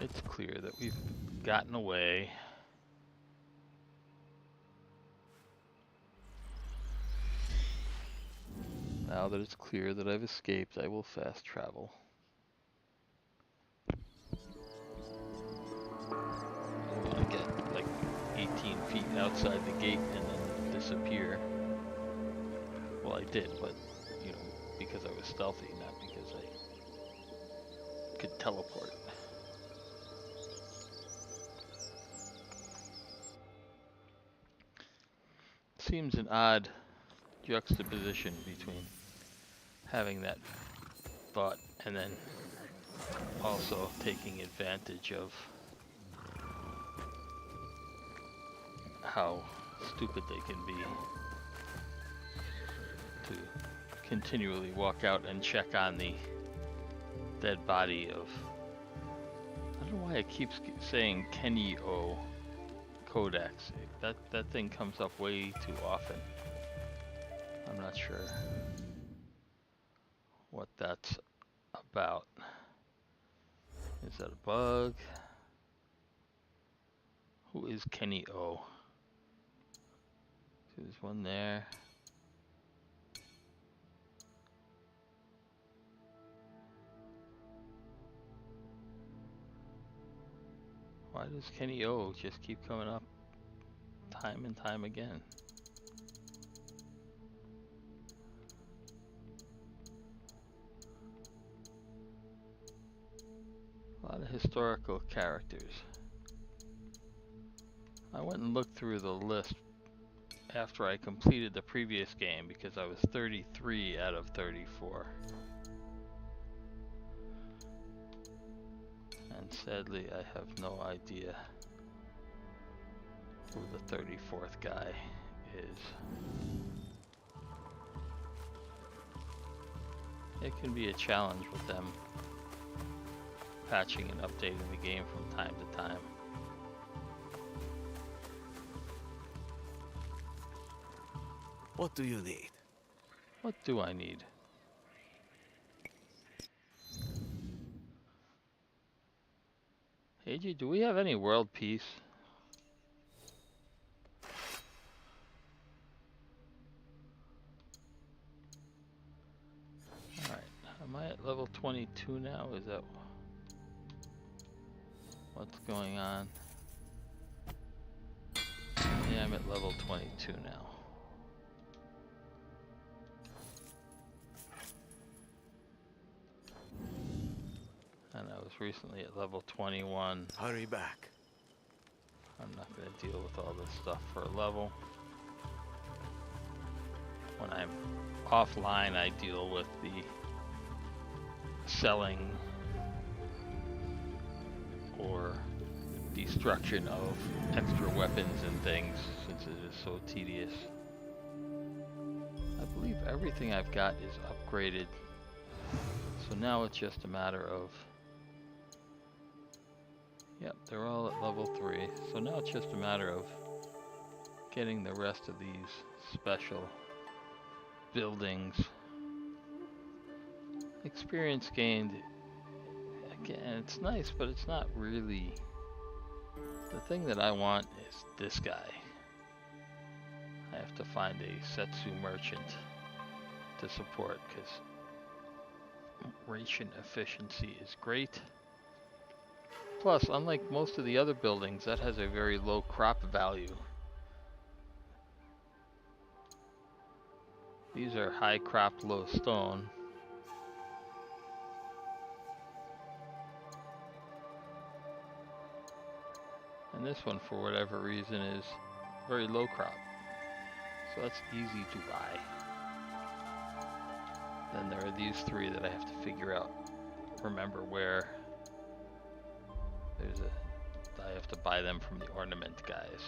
It's clear that we've gotten away. Now that it's clear that I've escaped, I will fast travel. I don't want to get like 18 feet outside the gate and then disappear. Well, I did, but you know, because I was stealthy, not because I could teleport. Seems an odd juxtaposition between having that thought and then also taking advantage of how stupid they can be to continually walk out and check on the dead body of, I don't know why it keeps saying Kenny-O Codex. That thing comes up way too often. I'm not sure what that's about. Is that a bug? Who is Kenny-O? See, there's one there. Why does Kenny-O just keep coming up time and time again? A lot of historical characters. I went and looked through the list after I completed the previous game because I was 33 out of 34. And sadly, I have no idea who the 34th guy is. It can be a challenge with them patching and updating the game from time to time. What do you need? What do I need? Heiji, do we have any world peace? Alright, am I at level 22 now? Is that What's going on? Yeah, I'm at level 22 now. And I was recently at level 21. Hurry back. I'm not going to deal with all this stuff for a level. When I'm offline, I deal with the selling or destruction of extra weapons and things, since it is so tedious. I believe everything I've got is upgraded, so now it's just a matter of... Yep, they're all at level 3, so now it's just a matter of getting the rest of these special buildings. Experience gained, again, it's nice, but it's not really... The thing that I want is this guy. I have to find a Setsu merchant to support, because ration efficiency is great. Plus, unlike most of the other buildings, that has a very low crop value. These are high crop, low stone. And this one, for whatever reason, is very low crop. So that's easy to buy. Then there are these 3 that I have to figure out. Remember where there's a... I have to buy them from the ornament guys.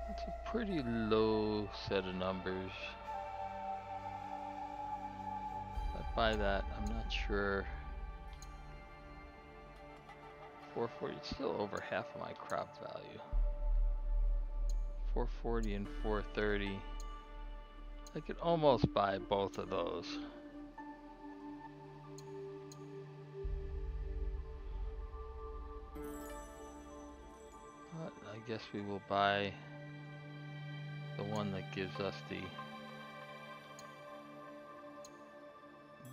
That's a pretty low set of numbers. If I buy that, I'm not sure. 440, it's still over half of my crop value. 440 and 430. I could almost buy both of those. But I guess we will buy the one that gives us the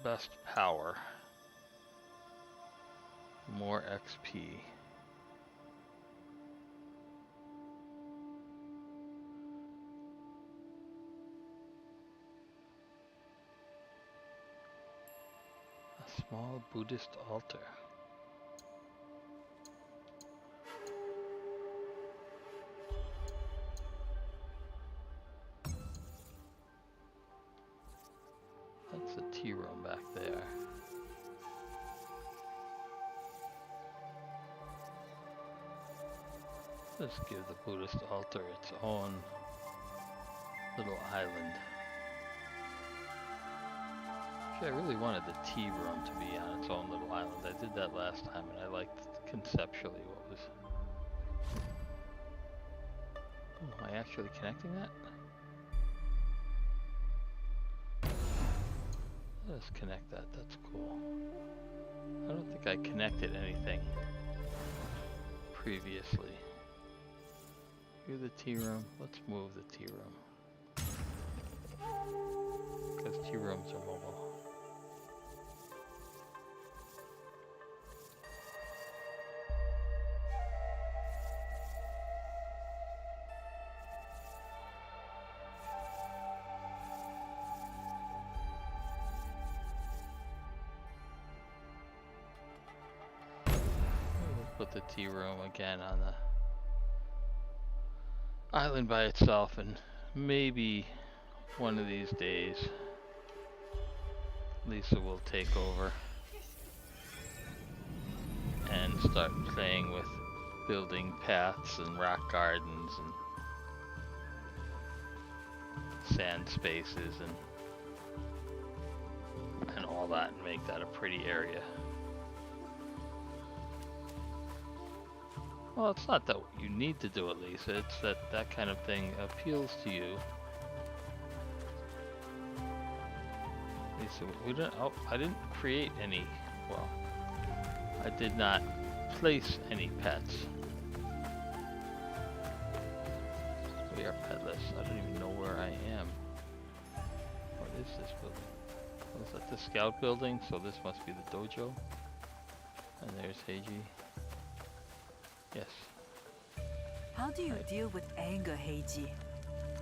best power. More XP. A small Buddhist altar. That's the tea room back there. Let's give the Buddhist altar its own little island. Actually, I really wanted the tea room to be on its own little island. I did that last time and I liked conceptually what was... Oh, am I actually connecting that? Let's connect that, that's cool. I don't think I connected anything previously. Here's the tea room. Let's move the tea room. Because tea rooms are mobile. We'll put the tea room again on the island by itself, and maybe one of these days Lisa will take over and start playing with building paths and rock gardens and sand spaces and all that, and make that a pretty area. Well, it's not that you need to do it, Lisa. It's that that kind of thing appeals to you. Lisa, we didn't. Oh, I didn't create any. Well, I did not place any pets. We are petless. I don't even know where I am. What is this building? Was that the scout building? So this must be the dojo. And there's Heiji. Yes. How do you deal with anger, Heiji?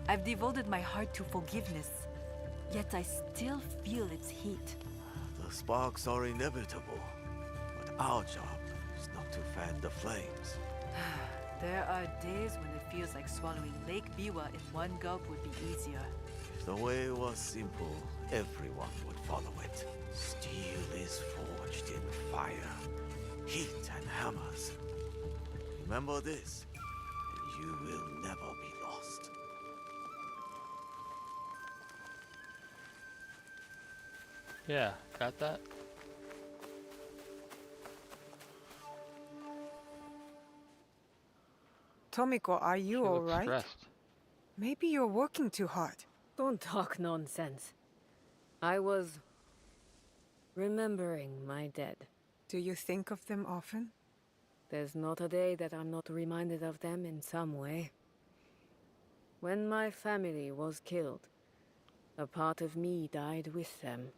I've devoted my heart to forgiveness, yet I still feel its heat. The sparks are inevitable, but our job is not to fan the flames. There are days when it feels like swallowing Lake Biwa in one gulp would be easier. If the way was simple, everyone would follow it. Steel is forged in fire, heat and hammers. Remember this, and you will never be lost. Yeah, got that? Tomiko, are you She all looks right? stressed. Maybe you're working too hard. Don't talk nonsense. I was remembering my dead. Do you think of them often? There's not a day that I'm not reminded of them in some way. When my family was killed, a part of me died with them.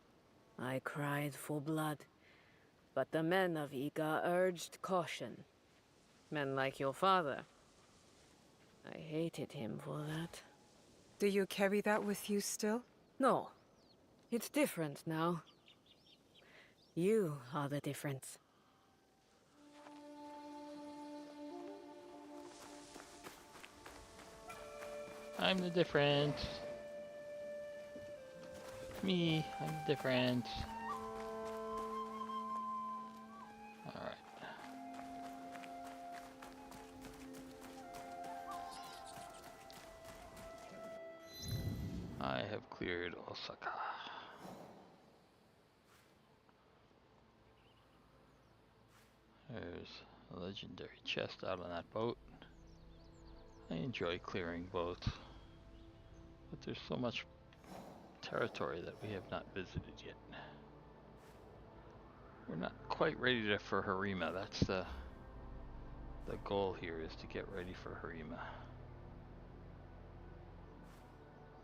I cried for blood, but the men of Iga urged caution. Men like your father. I hated him for that. Do you carry that with you still? No, it's different now. You are the difference. I'm the difference. Me, I'm the difference. Alright. I have cleared Osaka. There's a legendary chest out on that boat. I enjoy clearing boats, but there's so much territory that we have not visited yet. We're not quite ready for Harima. That's the goal here, is to get ready for Harima.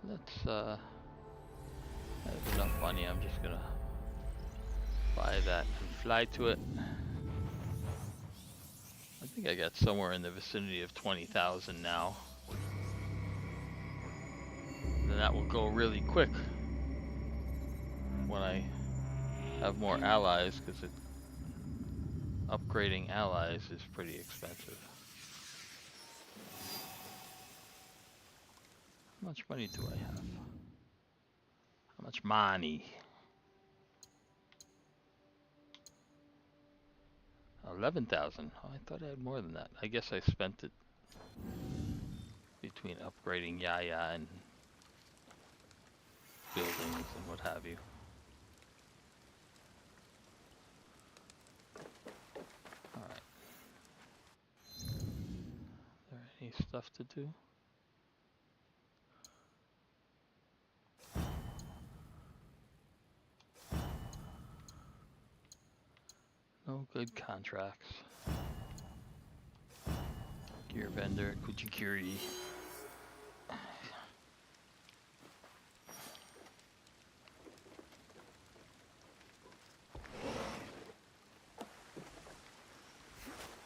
Let's I have enough money. I'm just gonna buy that and fly to it. I think I got somewhere in the vicinity of 20,000 now. Then that will go really quick when I have more allies, because upgrading allies is pretty expensive. How much money do I have? How much money? 11,000. Oh, I thought I had more than that. I guess I spent it between upgrading Yaya and buildings and what have you. Alright. Is there any stuff to do? No good contracts. Gear vendor, Kujikiri.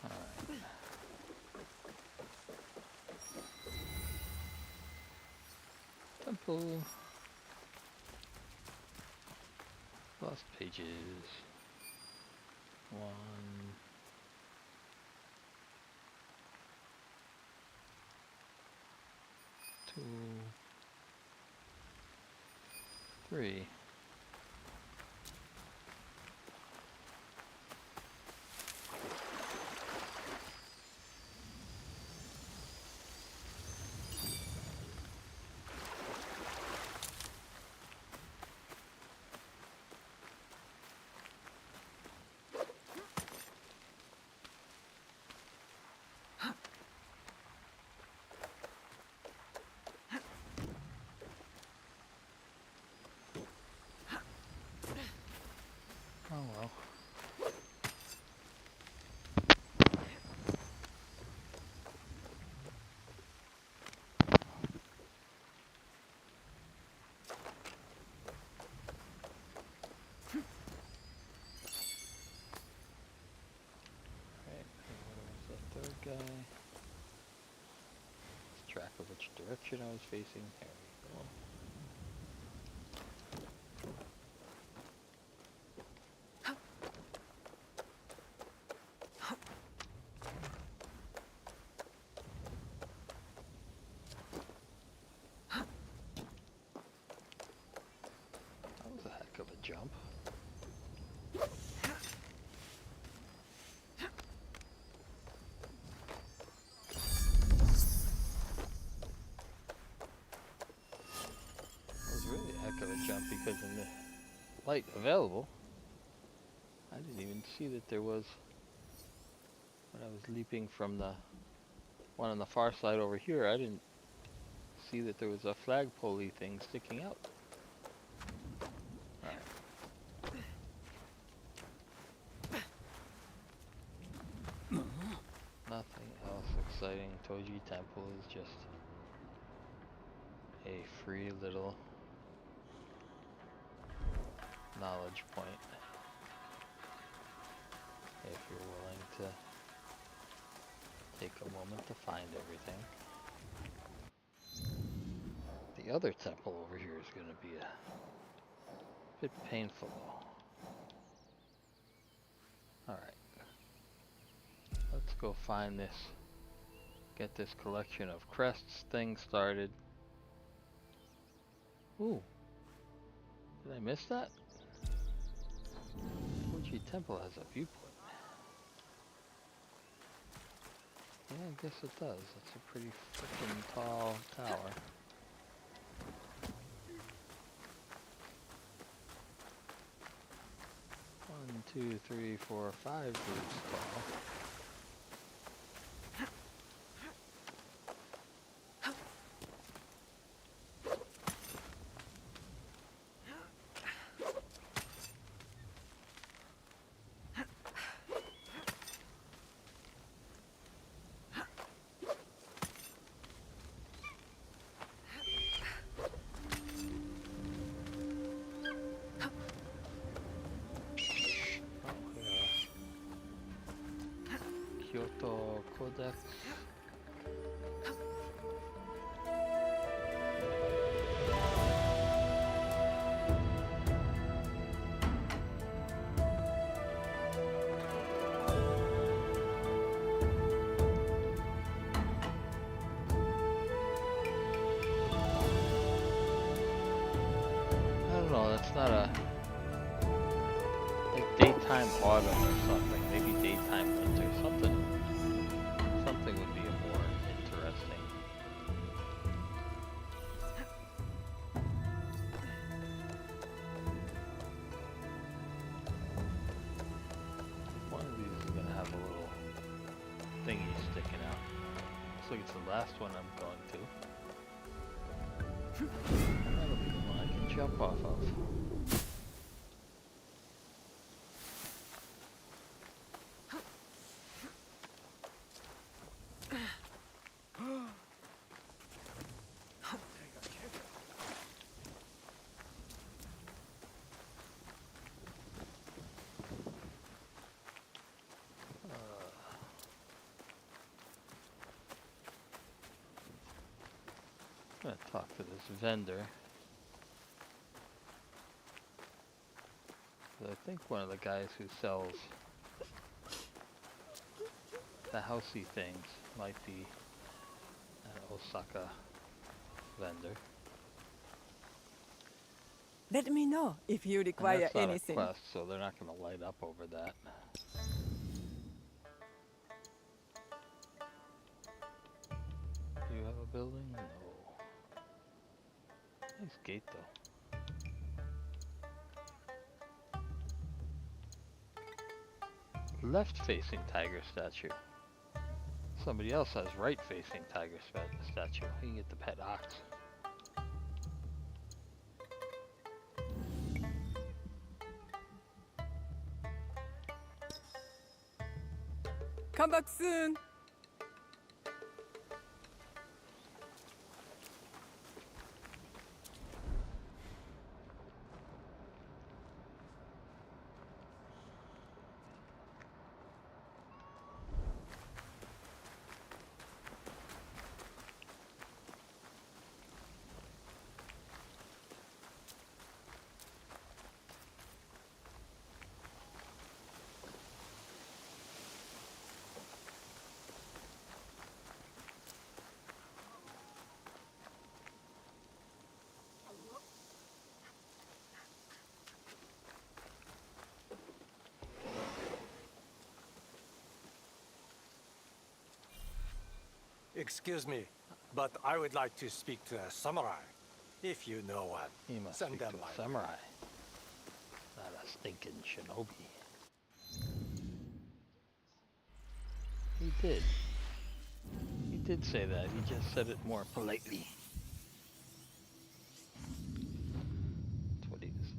Alright. Temple. Lost pages. 1, 2, 3. guy. Lost track of which direction I was facing. There we go. That was a heck of a jump. Of a jump because in the light available I didn't even see that there was, when I was leaping from the one on the far side over here, I didn't see that there was a flagpole-y thing sticking out. Alright. Nothing else exciting. Toji Temple is just a free little knowledge point if you're willing to take a moment to find everything. The other temple over here is going to be a bit painful. Alright, let's go find this, get this collection of crests thing started. Ooh, did I miss that? Fuji Temple has a viewpoint. Yeah, I guess it does. It's a pretty freaking tall tower. One, two, three, four, 5 groups tall. Kyoto Codex. I don't know, that's not a like daytime autumn or something, maybe daytime winter, something would be more interesting. One of these is gonna have a little thingy sticking out. Looks like it's the last one I'm going to. That'll be the one I can jump off of. I'm gonna talk to this vendor. I think one of the guys who sells the housey things might be an Osaka vendor. Let me know if you And require that's not anything. a quest, so they're not gonna light up over that. Do you have a building? No. Nice gate though. Left-facing tiger statue. Somebody else has right-facing tiger statue. You can get the pet ox. Come back soon. Excuse me, but I would like to speak to a samurai. If you know one, He must send speak them to my a samurai, not a stinking shinobi. He did. He did say that. He just said it more politely. That's what he is.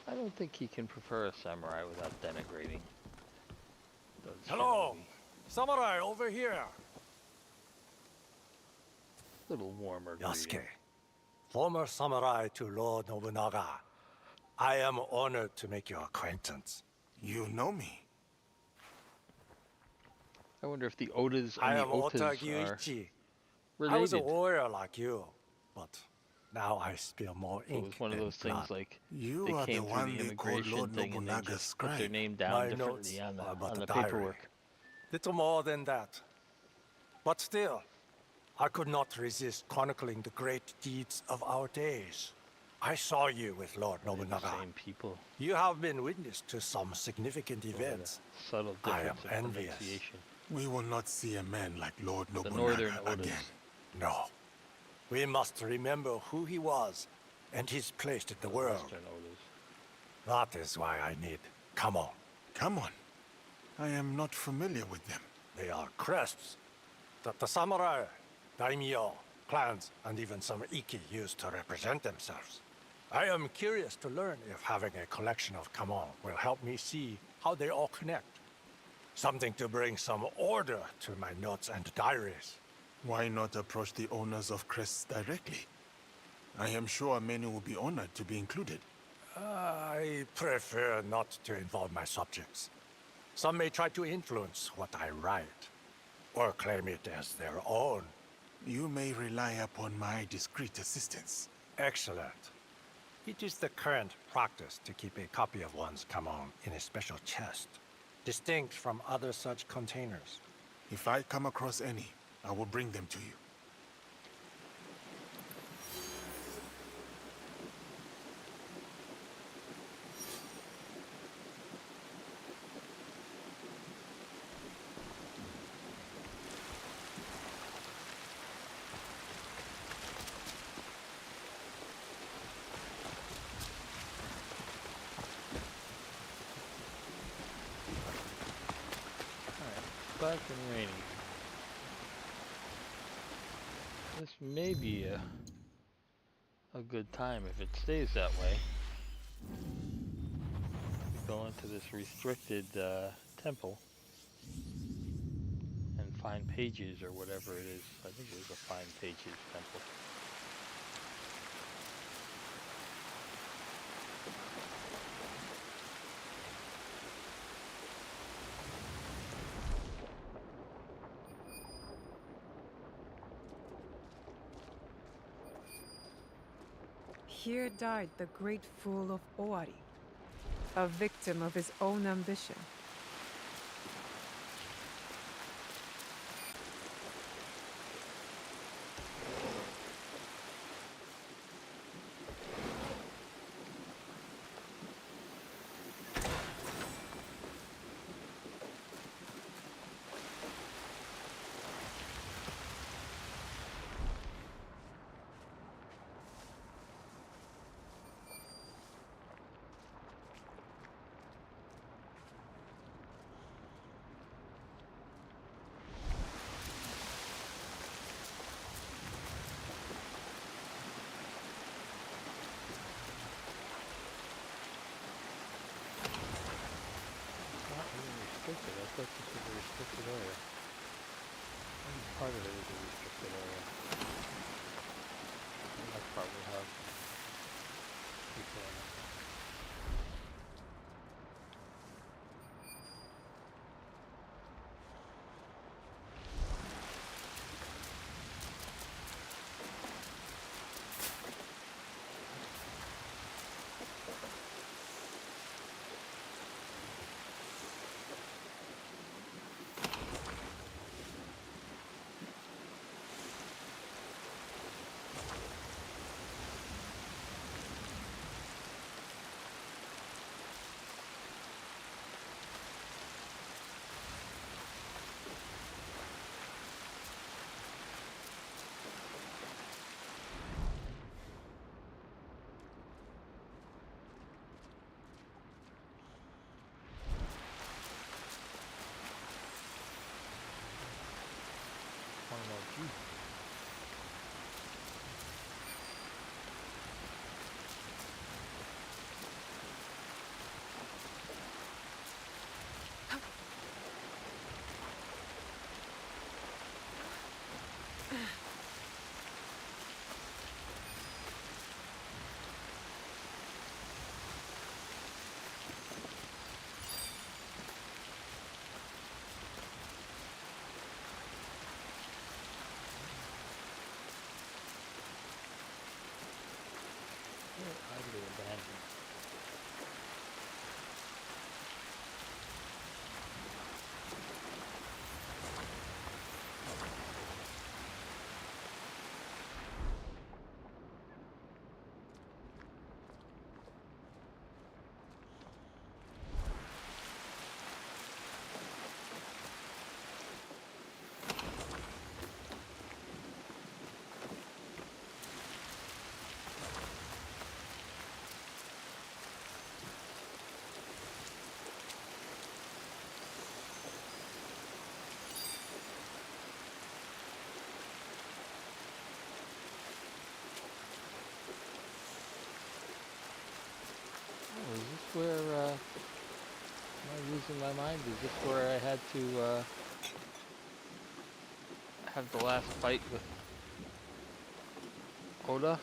I don't think he can prefer a samurai without denigrating those Hello, shinobi. samurai over here. Little warmer Yasuke, greeting. former samurai to Lord Nobunaga. I am honored to make your acquaintance. You know me. I wonder if the Odas I and the am Ota Otas are Gyuichi. I was a related. warrior like you, but now I spill more So it ink was one of than those blood. things like You they are the came through one the they call immigration Lord thing and they Nobunaga's just put their scribe. name down My differently notes on are but the a diary. paperwork. Little more than that. But still, I could not resist chronicling the great deeds of our days. I saw you with Lord They're the Nobunaga. same people. You have been witness to some significant With events. a subtle I am difference in envious. pronunciation. We will not see a man like Lord The northern Nobunaga Odas. again. No. We must remember who he was and his place in the The world. western Odas. That is why I need. Come on. Come on. I am not familiar with them. They are crests that the samurai, daimyo, clans, and even some iki use to represent themselves. I am curious to learn if having a collection of kamon will help me see how they all connect. Something to bring some order to my notes and diaries. Why not approach the owners of crests directly? I am sure many will be honored to be included. I prefer not to involve my subjects. Some may try to influence what I write, or claim it as their own. You may rely upon my discreet assistance. Excellent. It is the current practice to keep a copy of one's kamon in a special chest, distinct from other such containers. If I come across any, I will bring them to you. Black and rainy. This may be a good time if it stays that way. We go into this restricted temple and find pages or whatever it is. I think it was a find pages temple. Here died the great fool of Owari, a victim of his own ambition. Not really restricted. I thought this was a restricted area. Only part of it is a restricted area. And that's probably how people are. Gee. Highly abandoned. Oh, is this where, am I losing my mind? Is this where I had to, have the last fight with Oda?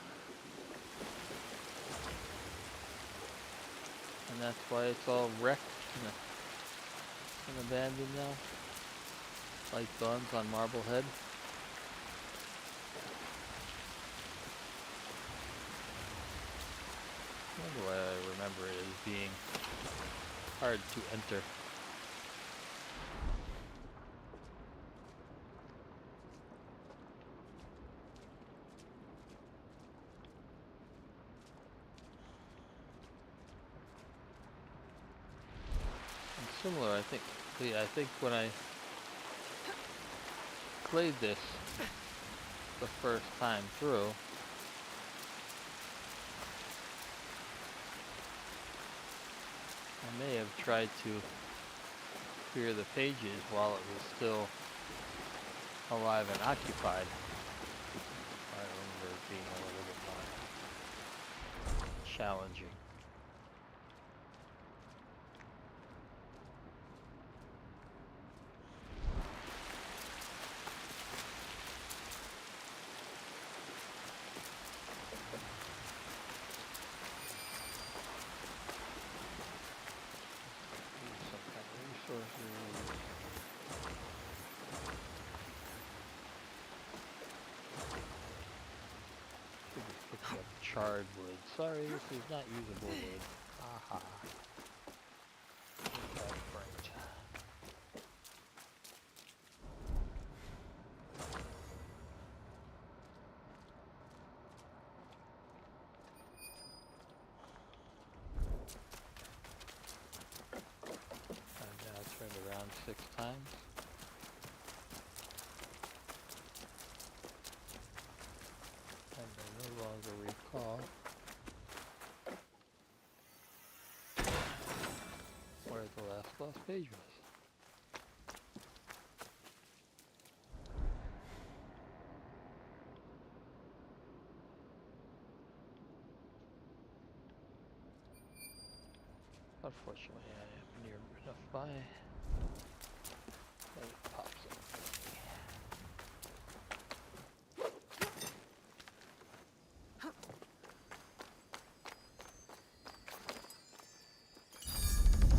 And that's why it's all wrecked and abandoned now? Like guns on Marblehead? The way I remember it as being hard to enter. And similar, I think. Yeah, I think when I played this the first time through, I may have tried to clear the pages while it was still alive and occupied. I remember it being a little bit more challenging. Some kind of resources. Should be picking up charred wood. Sorry, this is not usable wood. Aha. That's right. I've now turned around 6 times. And I no longer recall where the last lost page was. Unfortunately, I am near enough by that it pops up.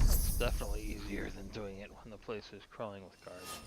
It's definitely easier than doing it when the place is crawling with guards.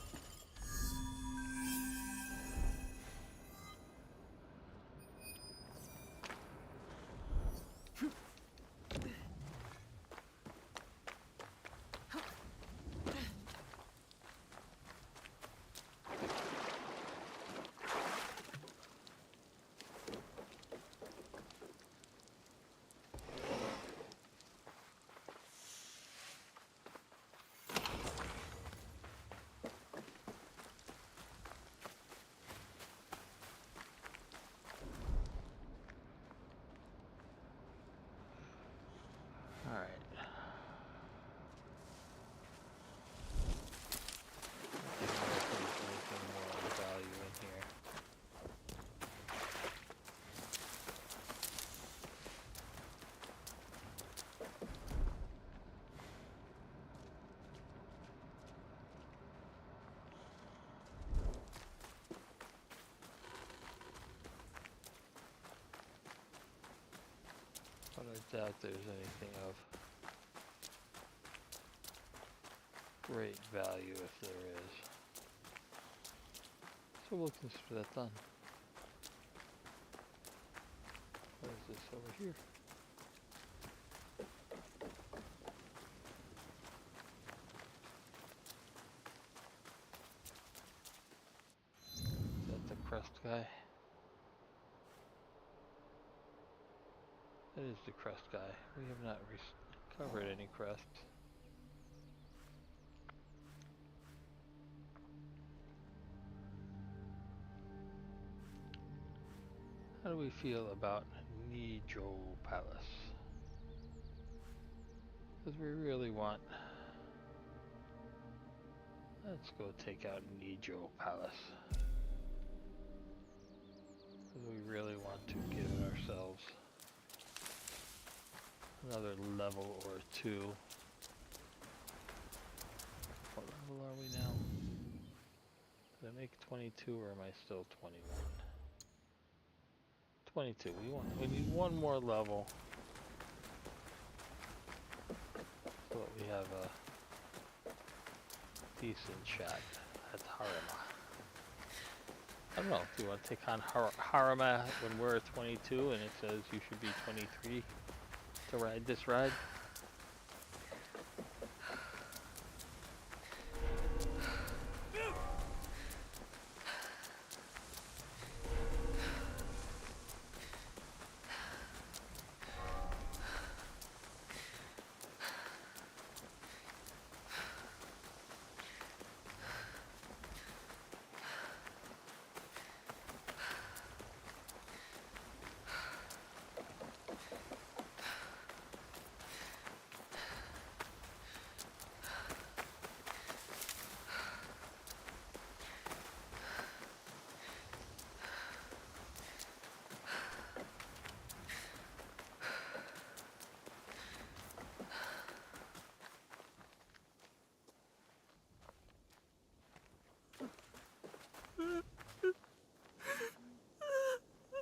doubt there's anything of great value if there is. So we'll consider that done. What is this over here? Is that the crest guy? That is the crest guy. We have not recovered any crests. How do we feel about Nijo Palace? Because we really want... Let's go take out Nijo Palace. Because we really want to give ourselves another level or two. What level are we now? Did I make 22 or am I still 21? 22. We need one more level so that we have a decent shot at Harima. I don't know, do you want to take on Harima when we're 22 and it says you should be 23 to ride this ride?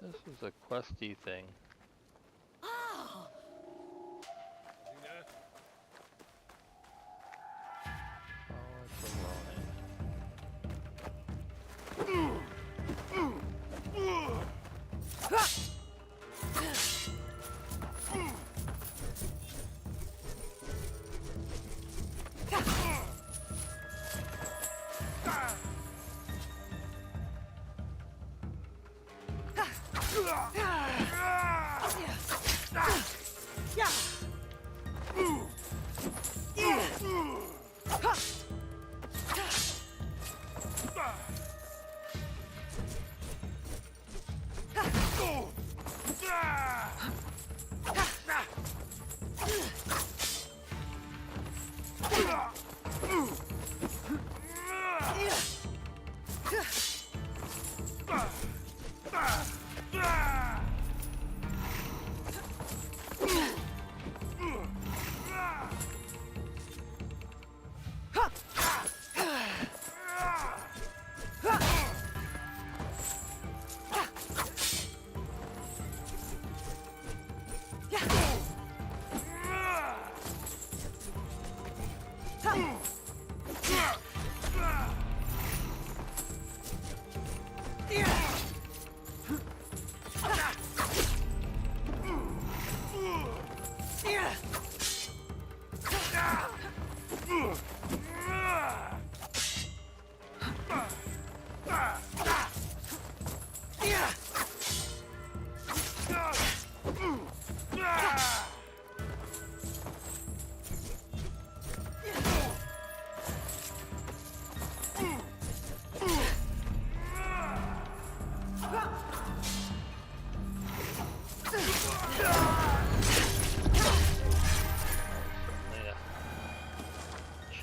This is a questy thing. Oh, it's a Ronin.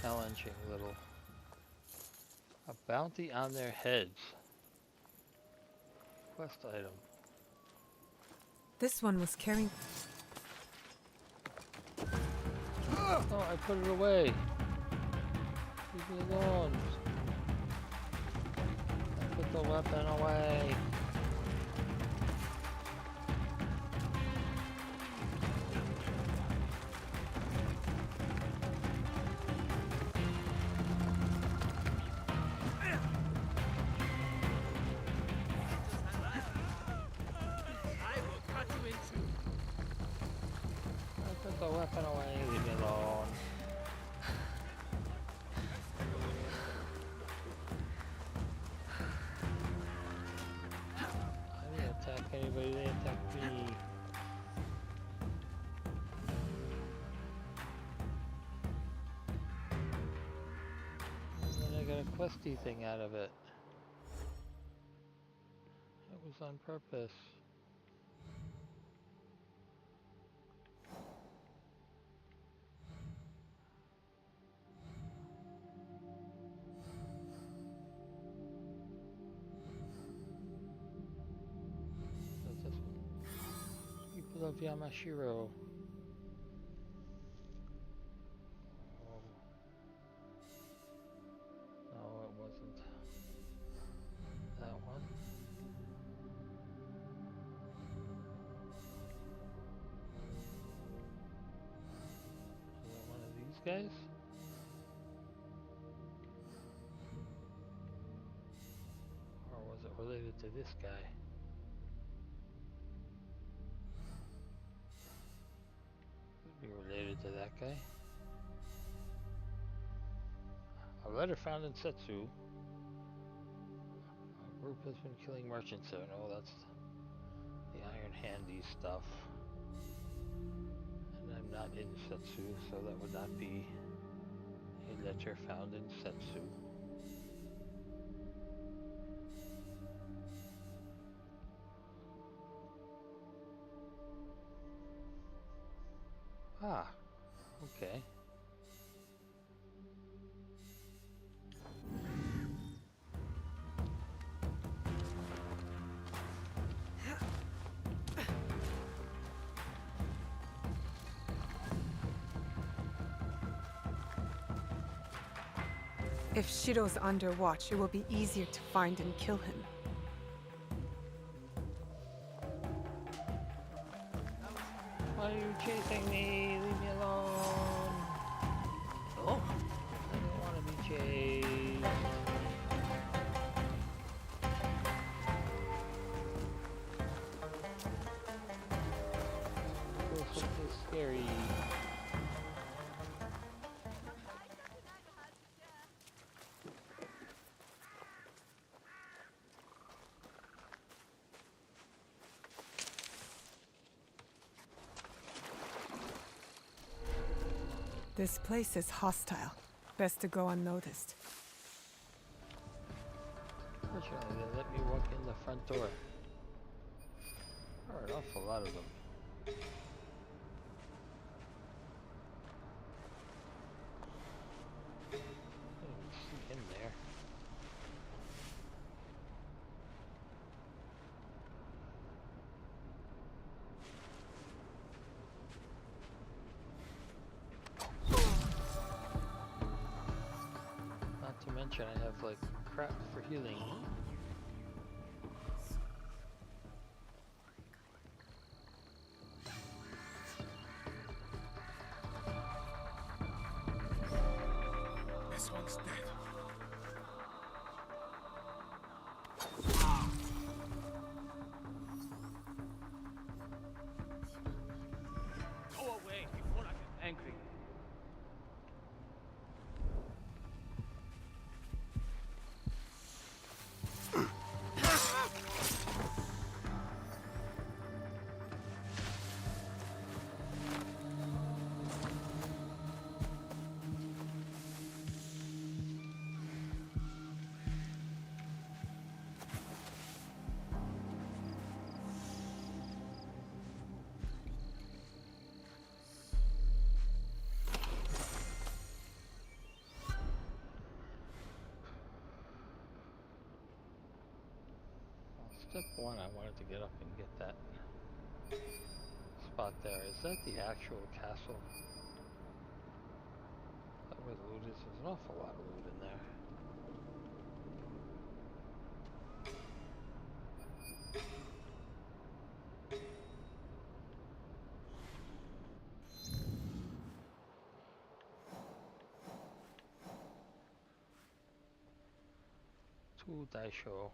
Challenging little... A bounty on their heads. Quest item. This one was carrying... Oh, I put it away. Leave me alone. I put the weapon away. weapon away, leave me alone. I didn't attack anybody, they attacked me. And then I got a questy thing out of it. It was on purpose. That's this one. People of Yamashiro. Oh. No, it wasn't. That one. Is that one of these guys? Or was it related to this guy? Could be related to that guy. A letter found in Setsu. A group has been killing merchants there. No, that's the Iron Handy stuff. And I'm not in Setsu, so that would not be a letter found in Setsu. Ah, okay. If Shiro's under watch, it will be easier to find and kill him. Why are you chasing me? Leave me alone. Oh, I don't want to be chased. This is scary. This place is hostile. Best to go unnoticed. Fortunately, they let me walk in the front door. There are an awful lot of them. I didn't see him there. Not to mention I have like crap for healing. This one's dead. Go away before I get angry. Step one, I wanted to get up and get that spot there. Is that the actual castle? Is that where the loot is? There's an awful lot of loot in there. Two daisho.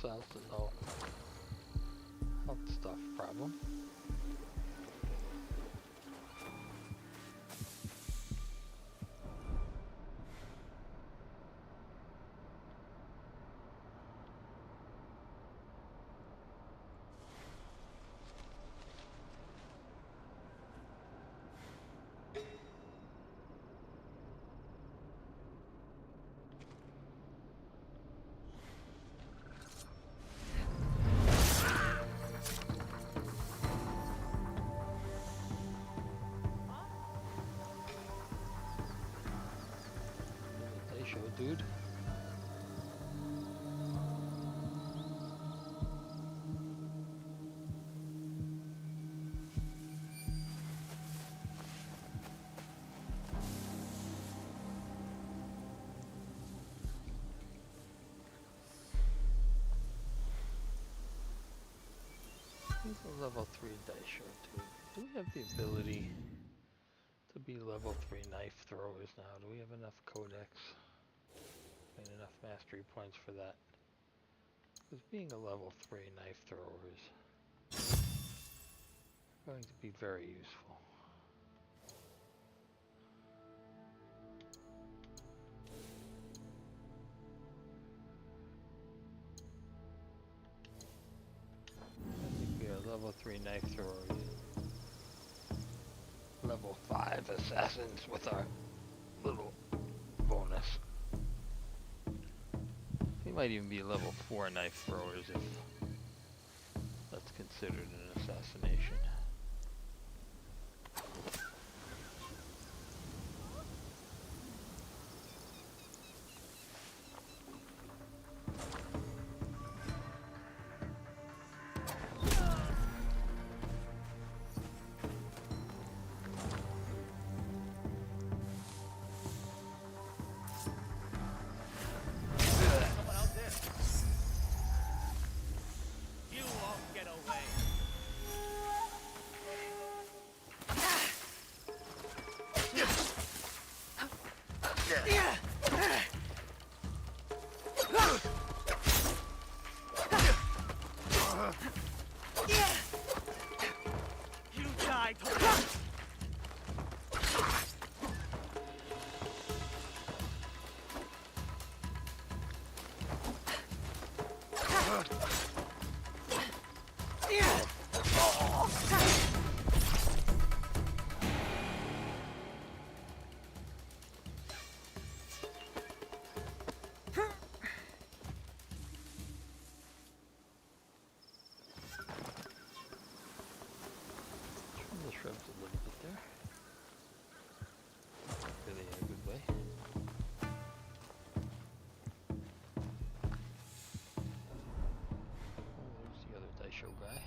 solves the no health stuff problem. Dude. He's a level 3 Daisho dude. Do we have the ability to be level 3 knife throwers now? Do we have enough codex and enough mastery points for that? Because being a level 3 knife thrower is going to be very useful. I think we are level 3 knife throwers. Level 5 assassins with our little bonus. We might even be level 4 knife throwers if that's considered an assassination. Shrubs a little bit there. Really in a good way. Oh, there's the other Daisho guy.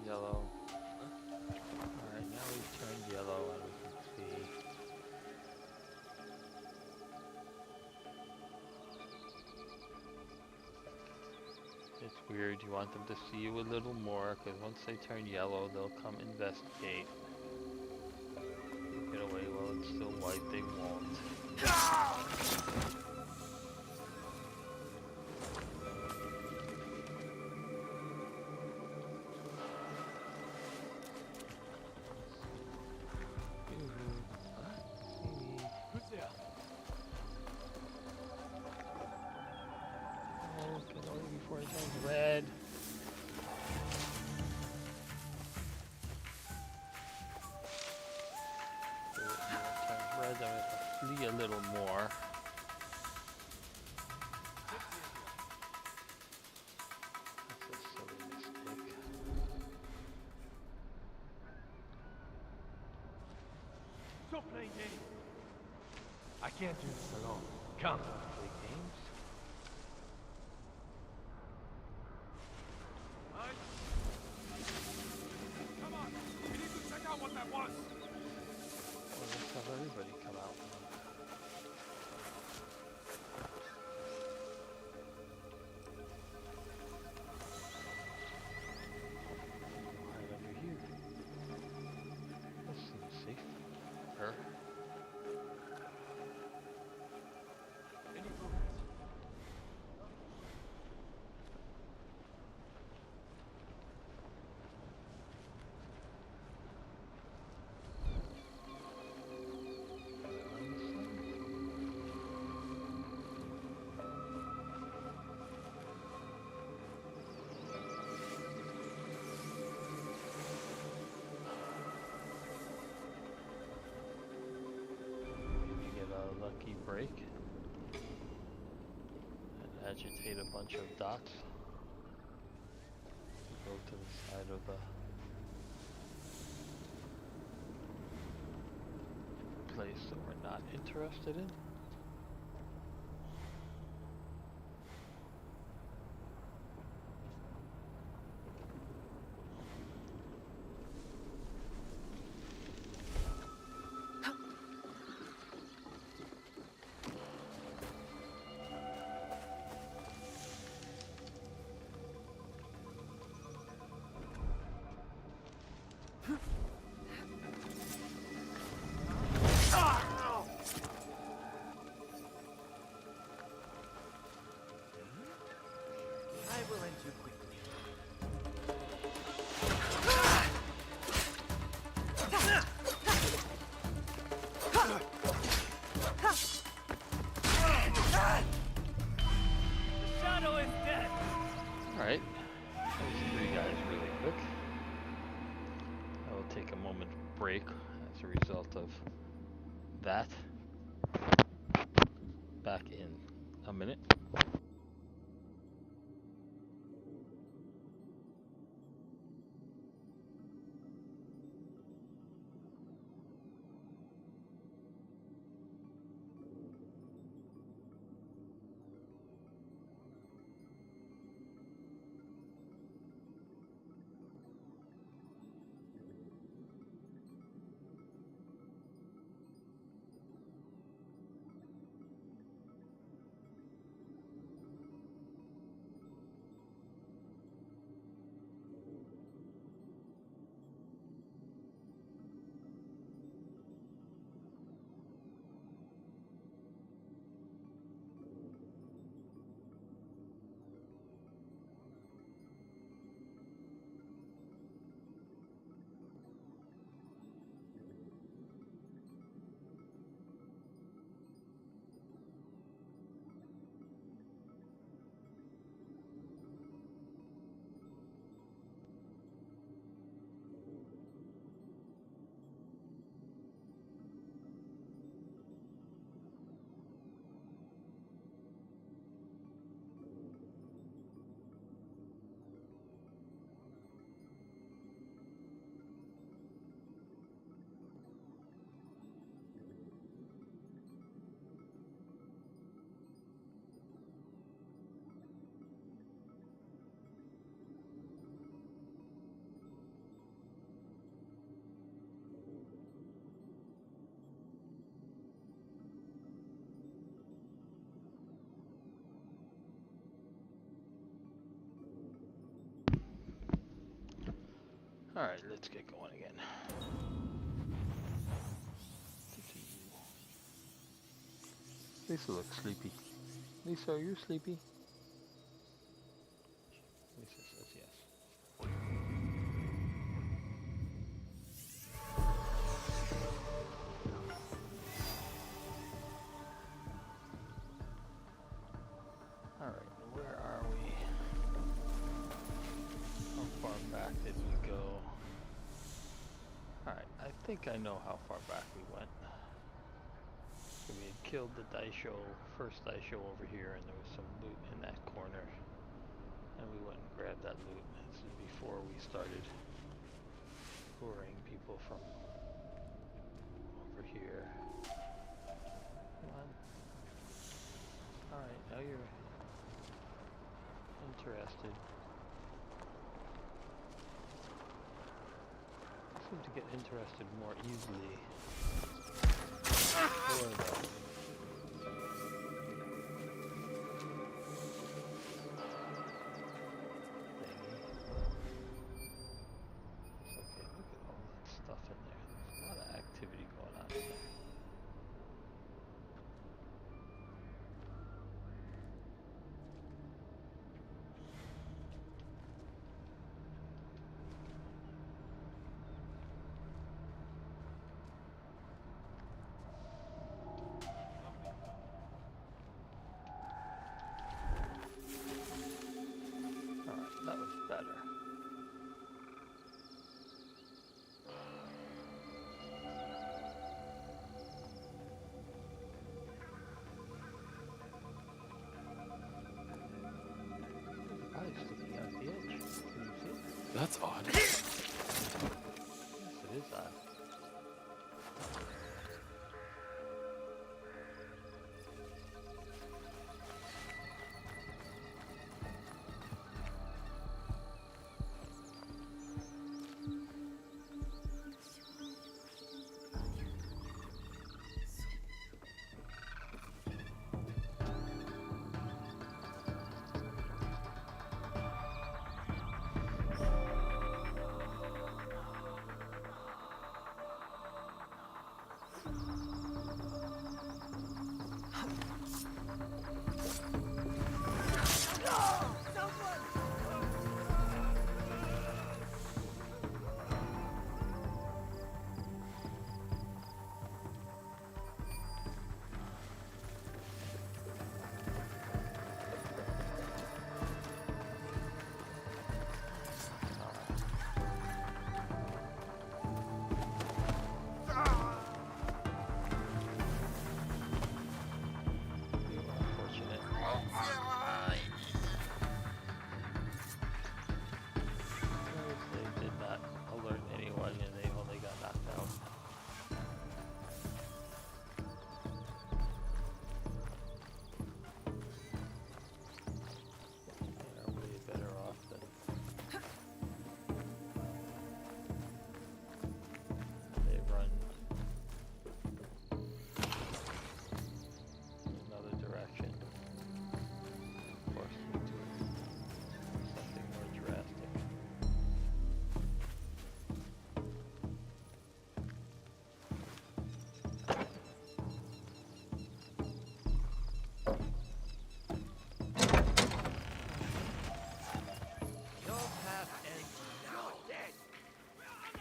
Yellow. Alright, now we've turned yellow and we can see. It's weird, you want them to see you a little more, because once they turn yellow, they'll come investigate. You get away while it's still white, they won't. Before it turns red. maybe a little more. That's a silly mistake. Stop playing games. I can't do this alone. Come, play games. Come on, we need to check out what that was. Well, let's have everybody come out. Right over here. This seems safe. Her. Any progress? You get a lucky break and agitate a bunch of dots. Go to the side of the place that we're not interested in. I will end you quickly. The shadow is dead. Alright, those three guys really quick. I will take a moment break as a result of that. Back in a minute. Alright, let's get going again. Lisa looks sleepy. Lisa, are you sleepy? Lisa says yes. Alright, where are we? How far back did we go? Alright, I think I know how far back we went. So we had killed the Daisho, first Daisho over here, and there was some loot in that corner. And we went and grabbed that loot. This is before we started luring people from over here. Come on. Alright, now you're interested. I seem to get interested more easily. Before though. That was better. Probably sticking out the edge. Can you see it? That's odd. Yes, it is odd.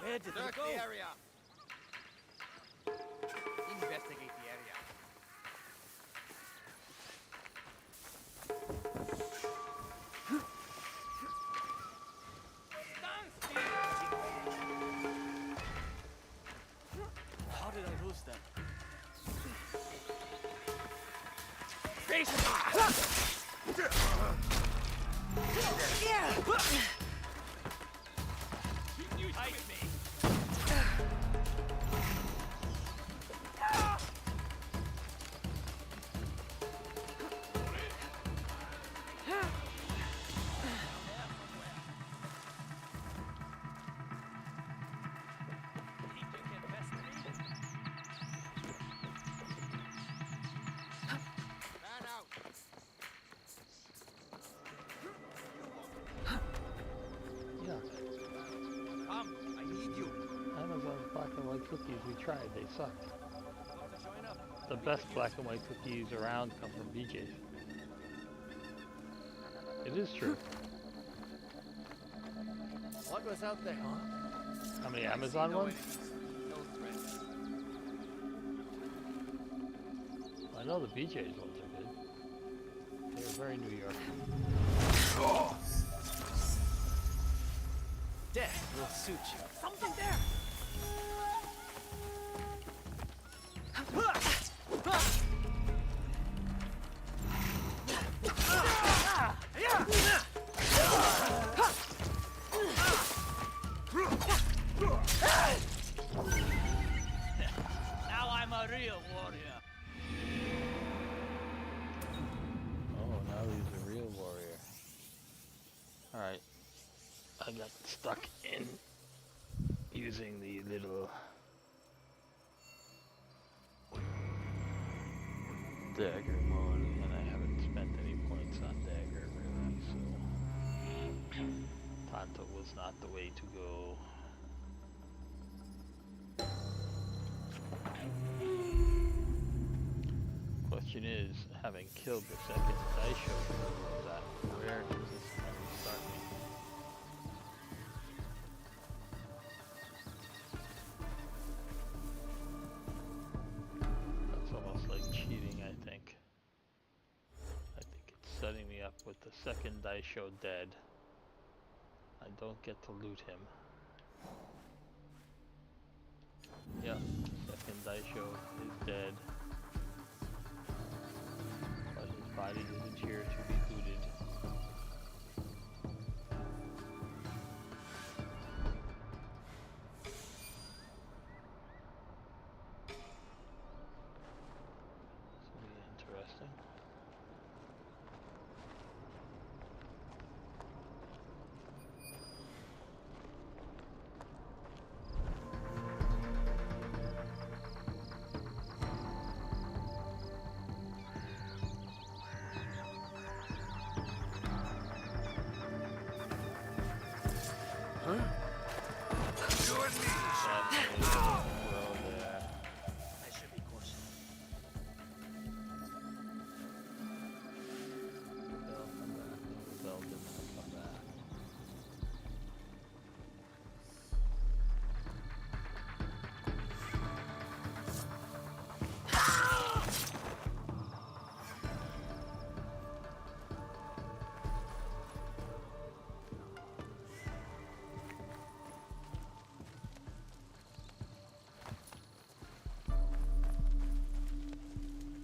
Where did they go? The area. Investigate the area. How did I lose them? Fight me. Cookies we tried, they sucked. The best black and white cookies around come from BJ's. It is true. What was out there? How many Amazon ones? No threat. I know the BJ's ones are good. They're very New York. Death will suit you. Something there. a real warrior. Oh, now he's a real warrior. Alright. I got stuck in using the little dagger mode, and I haven't spent any points on dagger really, so Tanto was not the way to go. Question is, having killed the second Daisho, where does this only start me? That's almost like cheating, I think. I think it's setting me up with the second Daisho dead. I don't get to loot him. Yep, second Daisho is dead. But his body isn't here to be looted. This will be interesting. I should be cautious. Bell come back. No, Bell did not come back.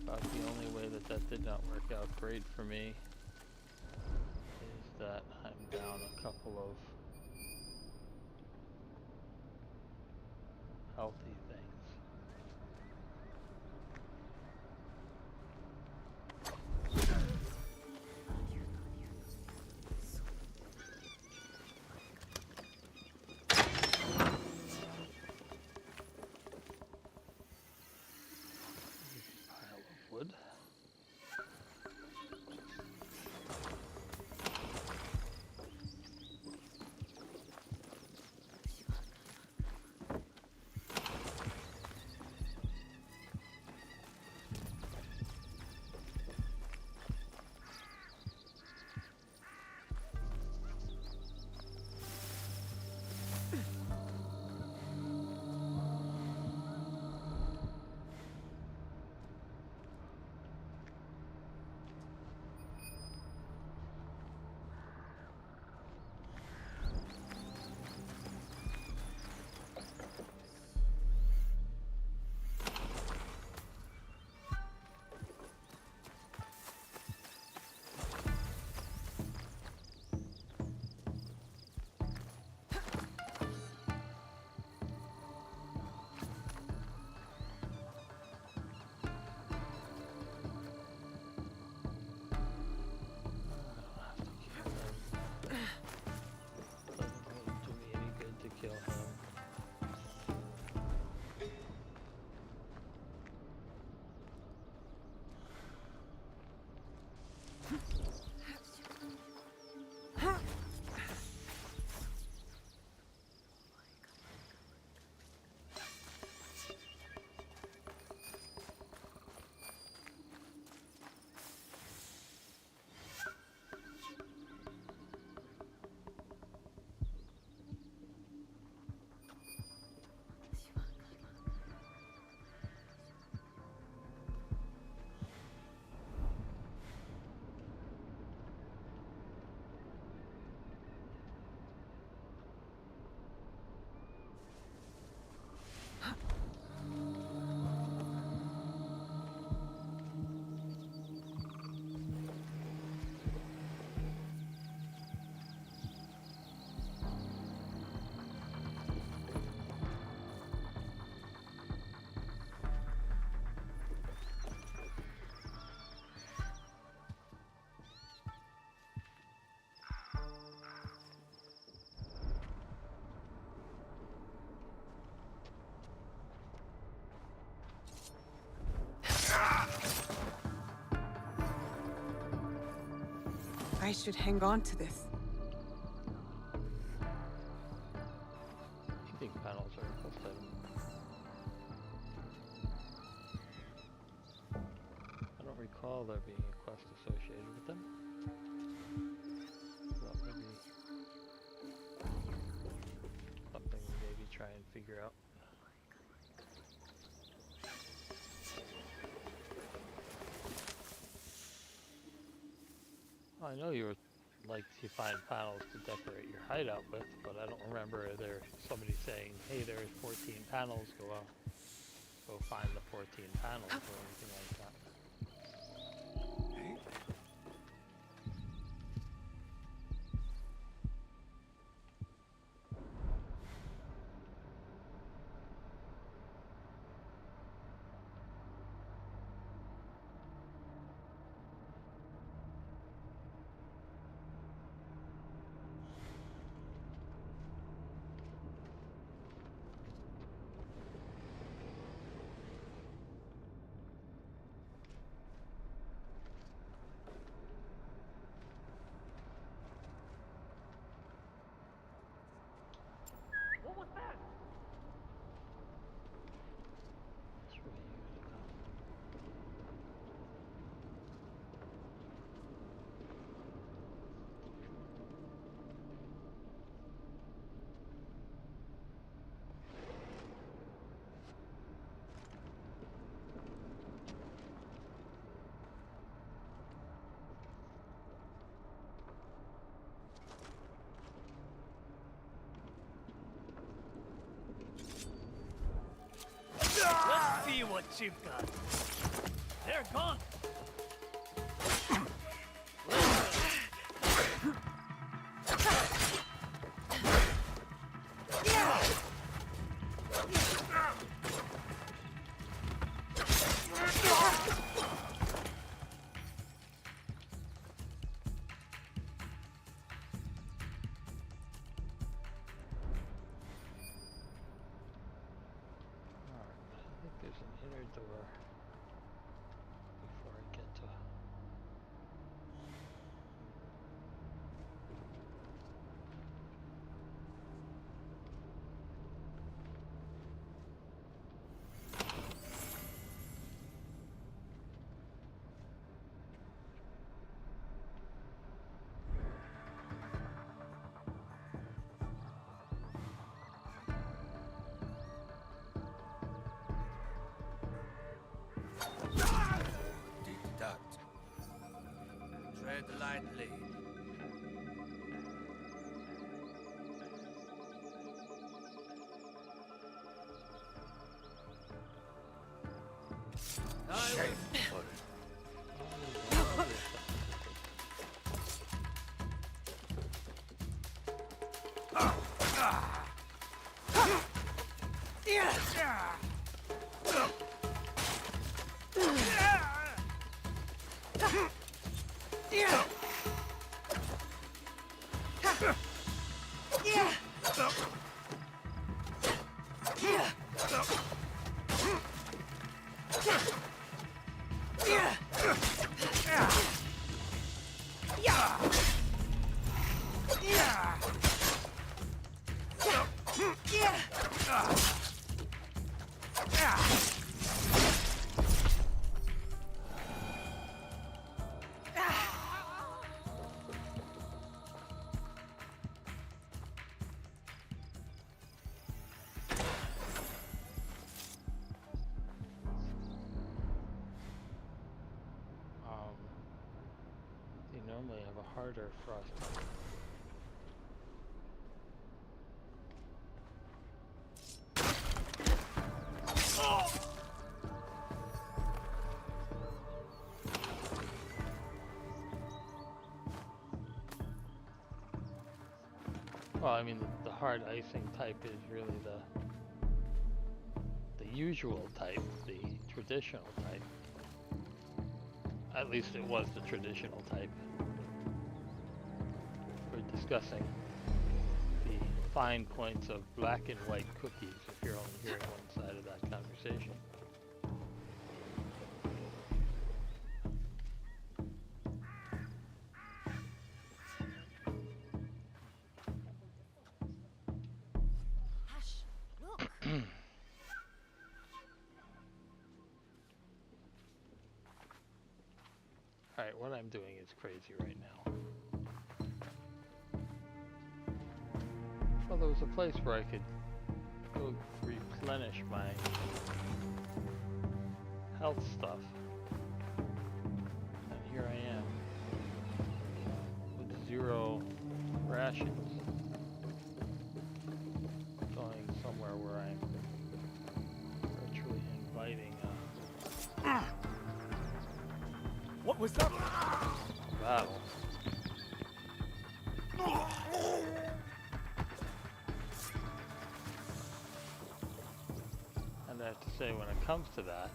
About the only way that did not work out great for me is that I'm down a couple of healthy things. Pile of wood. I should hang on to this. Heating panels are a quest item. I don't recall there being a quest associated with them. That would be something to maybe try and figure out. I know you would like to find panels to decorate your hideout with, but I don't remember there somebody saying, hey, there's 14 panels, go find the 14 panels or anything like that. What was that? That's where you gotta go. Let's see what you've got. They're gone. Alright, I think there's an inner door before I get to. Deduct. Tread lightly. They normally have a harder frost type. Well, I mean, the hard icing type is really the usual type, the traditional type. At least it was the traditional type. We're discussing the fine points of black and white cookies if you're only hearing one side of that conversation. Alright, what I'm doing is crazy right now. Well, there was a place where I could go replenish my health stuff. And here I am with 0 rations. Going somewhere where I'm virtually inviting What was that? a battle. And I have to say, when it comes to that,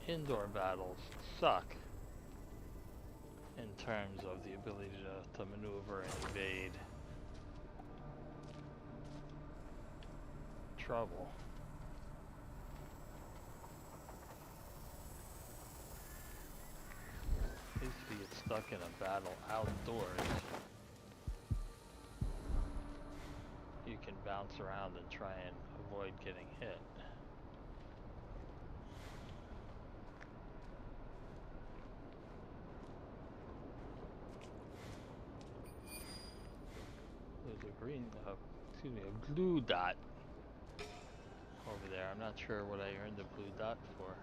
indoor battles suck in terms of the ability to maneuver and evade trouble. At least if you get stuck in a battle outdoors, you can bounce around and try and avoid getting hit. There's a green, excuse me, a blue dot over there. I'm not sure what I earned the blue dot for.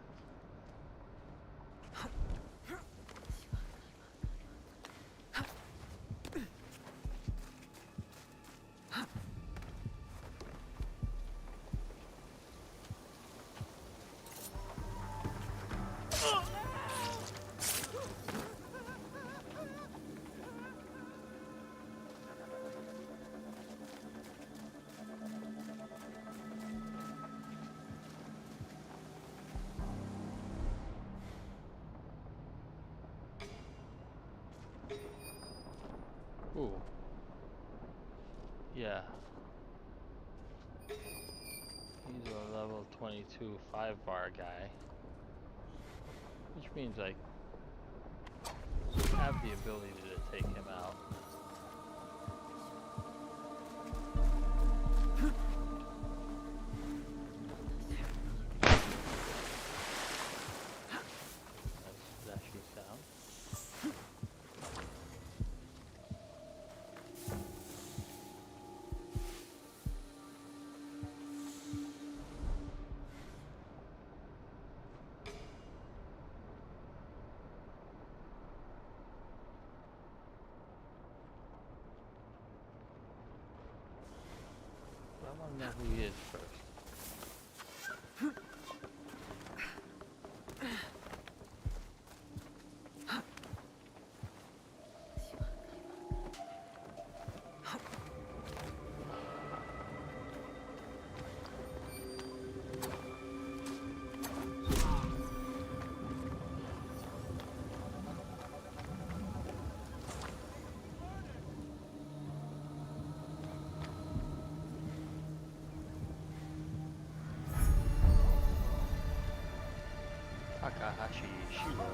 Ooh. Yeah. He's a level 22 5-bar guy. Which means I have the ability to take him out. That's dashy sound. I want to know who he is first. Takahashi Shiro.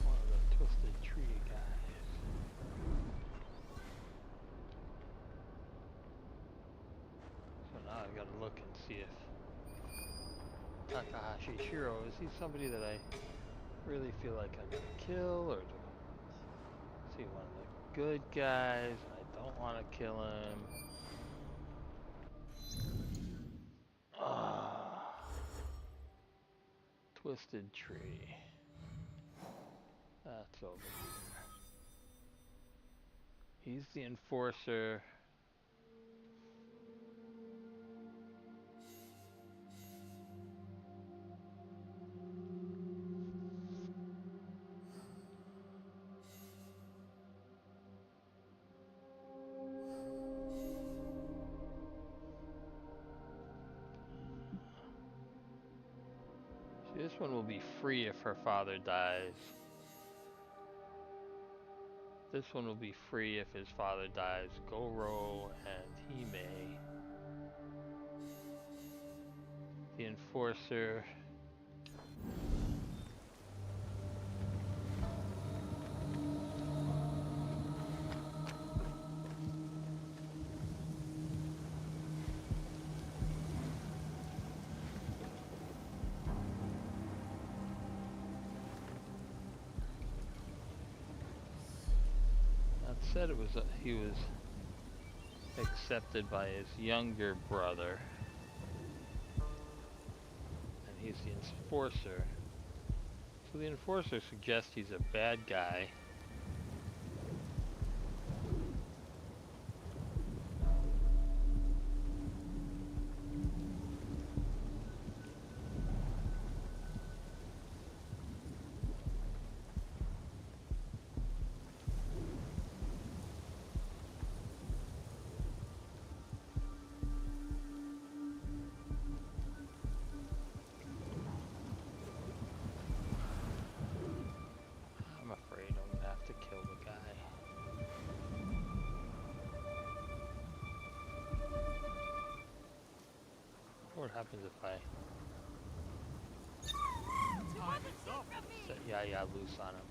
One of the Twisted Tree guys. So now I've got to look and see if Takahashi Shiro, is he somebody that I really feel like I'm gonna kill, or is he one of the good guys and I don't want to kill him? Twisted Tree. That's over here. He's the enforcer. See, this one will be free if her father dies. This one will be free if his father dies. Goro and Hime. The enforcer. said it was he was accepted by his younger brother, and he's the enforcer. So the enforcer suggests he's a bad guy. I'm afraid I'm gonna have to kill the guy. What happens if I set Yaya loose on him?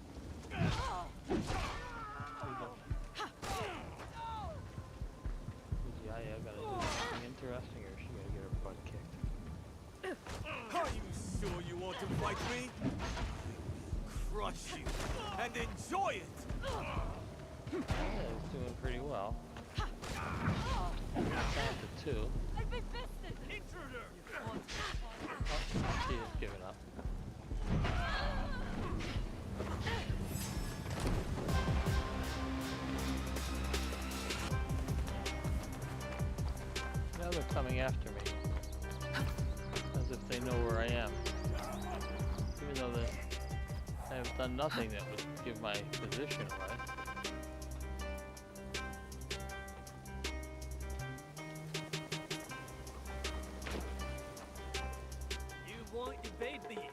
Is Yaya gonna do something interesting, or is she gonna get her butt kicked? Are you sure you want to fight me? Crush you and enjoy it! Yeah, he's doing pretty well. Down to 2. I've been bested! Intruder! Oh, she has given up. Now they're coming after me. As if they know where I am. Even though I have done nothing that would give my position away. You won't evade me!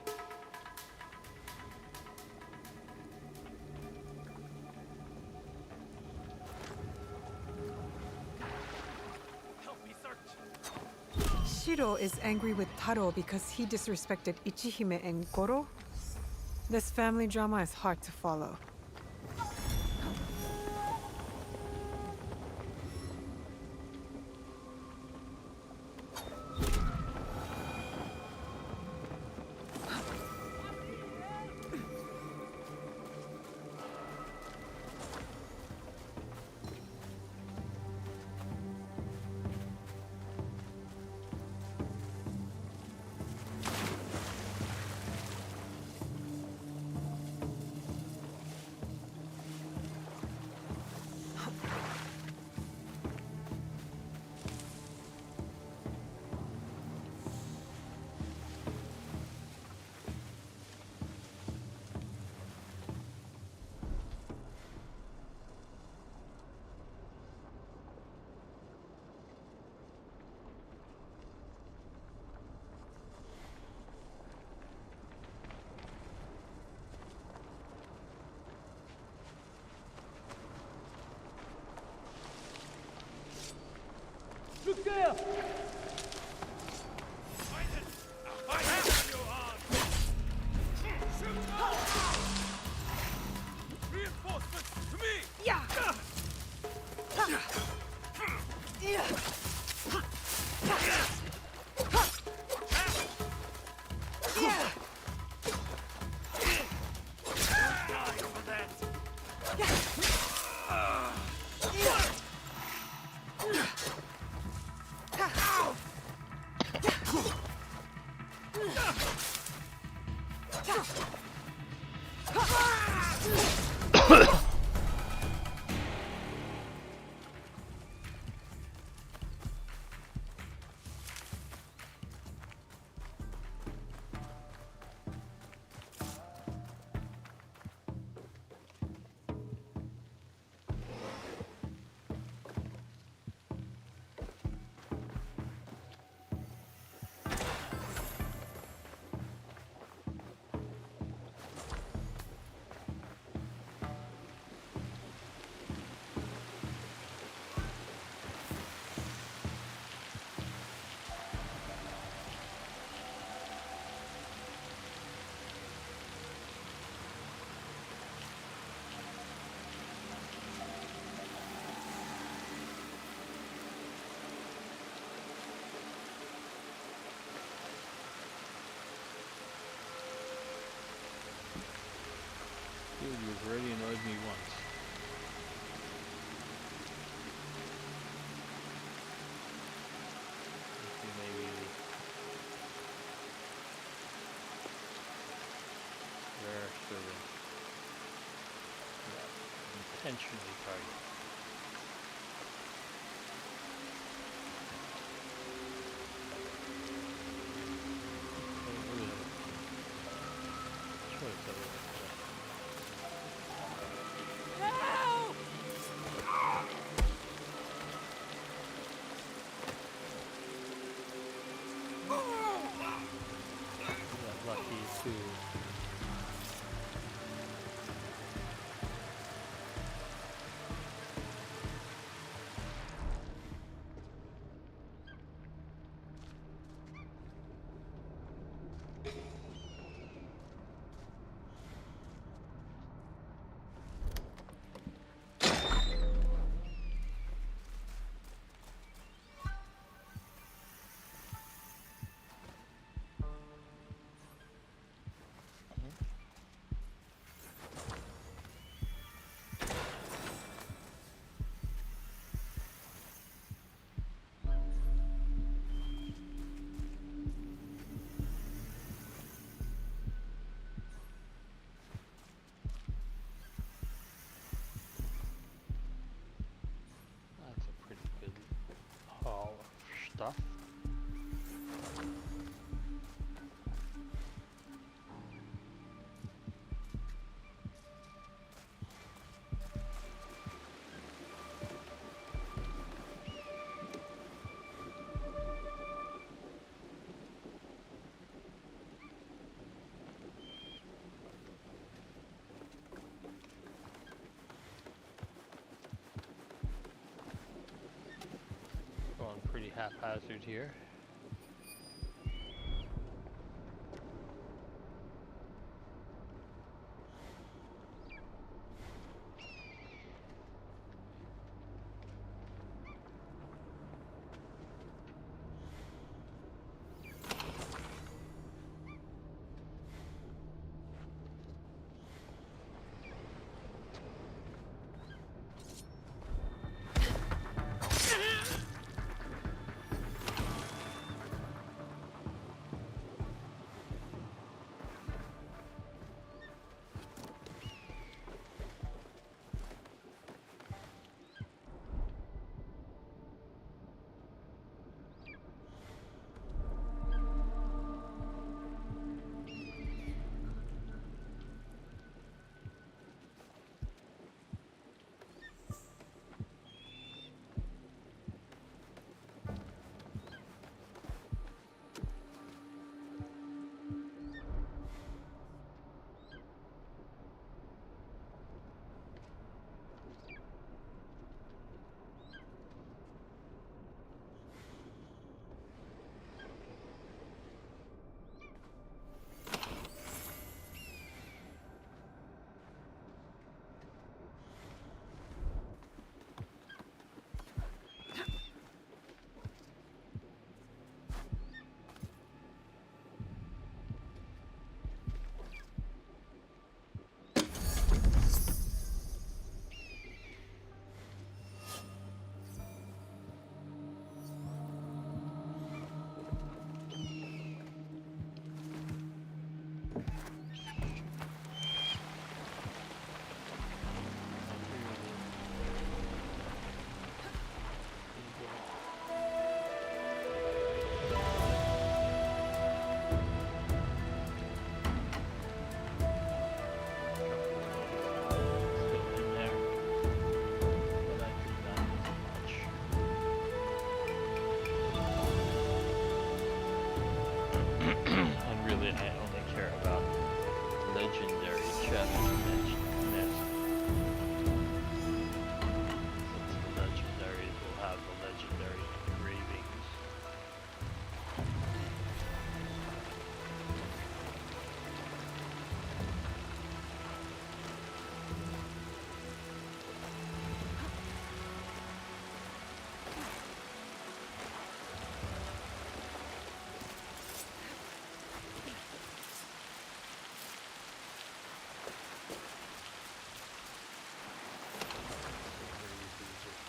Help me search! Shiro is angry with Taro because he disrespected Ichihime and Goro. This family drama is hard to follow. Look there! Reinforcements to me! Yeah! Dude, you've already annoyed me once. intentionally target. Look at him. Choice other than he got lucky too. That's a pretty good haul of stuff. Going pretty haphazard here.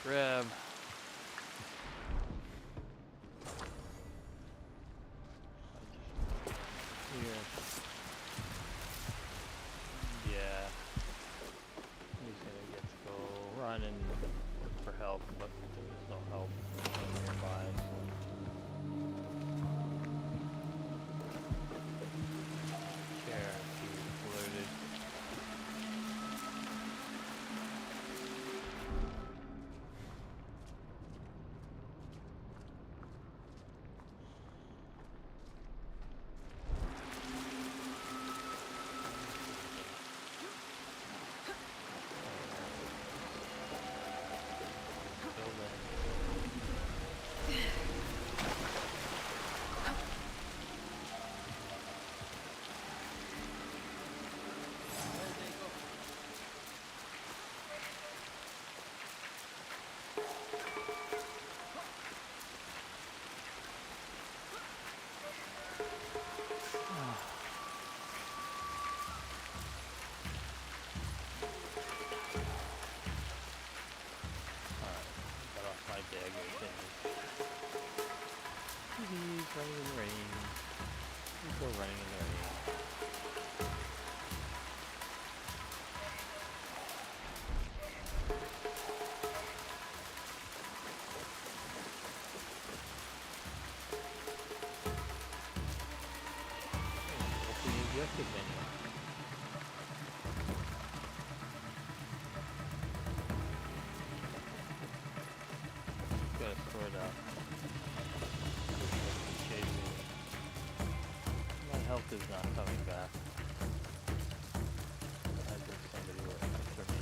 Grab. Here. Yeah. He's gonna get gold. run and look for help, but there's no help nearby. Chair polluted. Running in the rain. You go running in the rain. Open the objective menu. Gotta sort out. My health is not coming back. I think somebody will after me.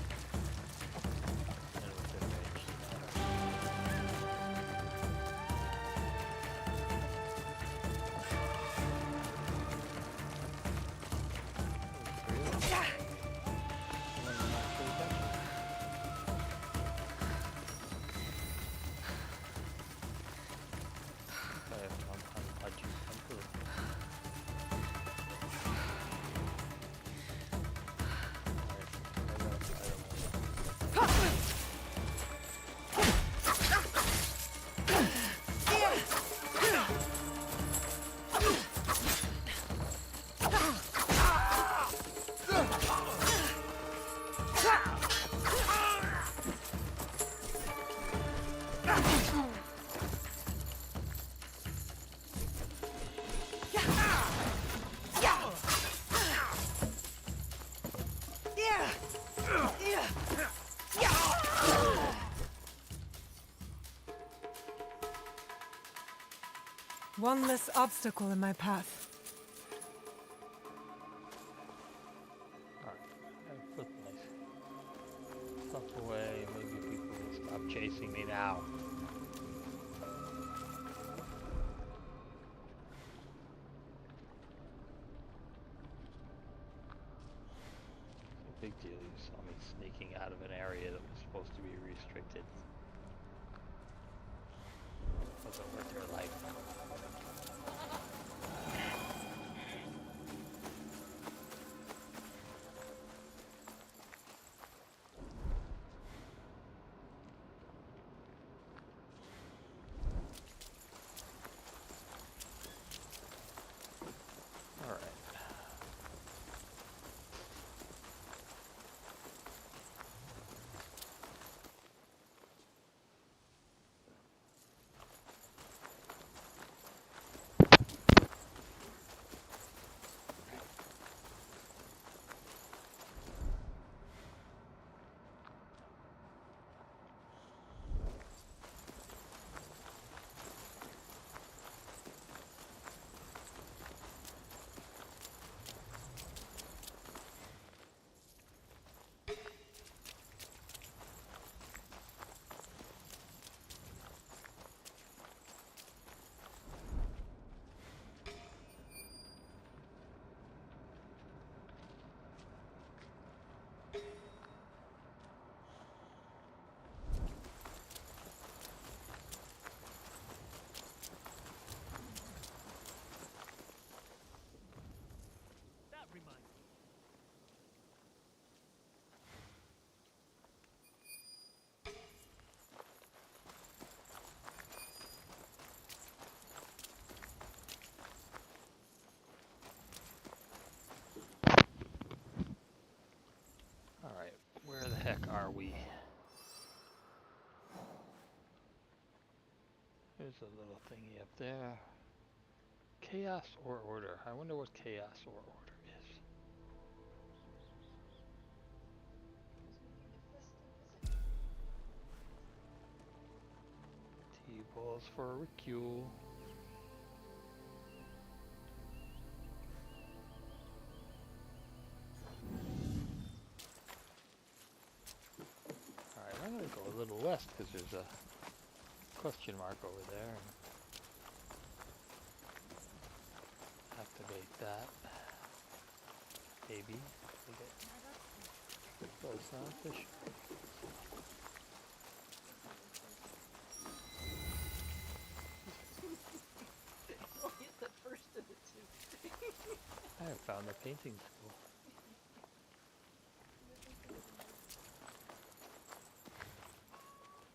And within range. One less obstacle in my path. Alright, put my stuff away. Maybe people will stop chasing me now. It's a big deal. You saw me sneaking out of an area that was supposed to be restricted. Wasn't worth your life. Where the heck are we? There's a little thingy up there. Chaos or order? I wonder what chaos or order is. T-balls for Ricule. Alright, I'm gonna go a little west because there's a question mark over there. And activate that. Maybe. Those fish. I have found a painting school.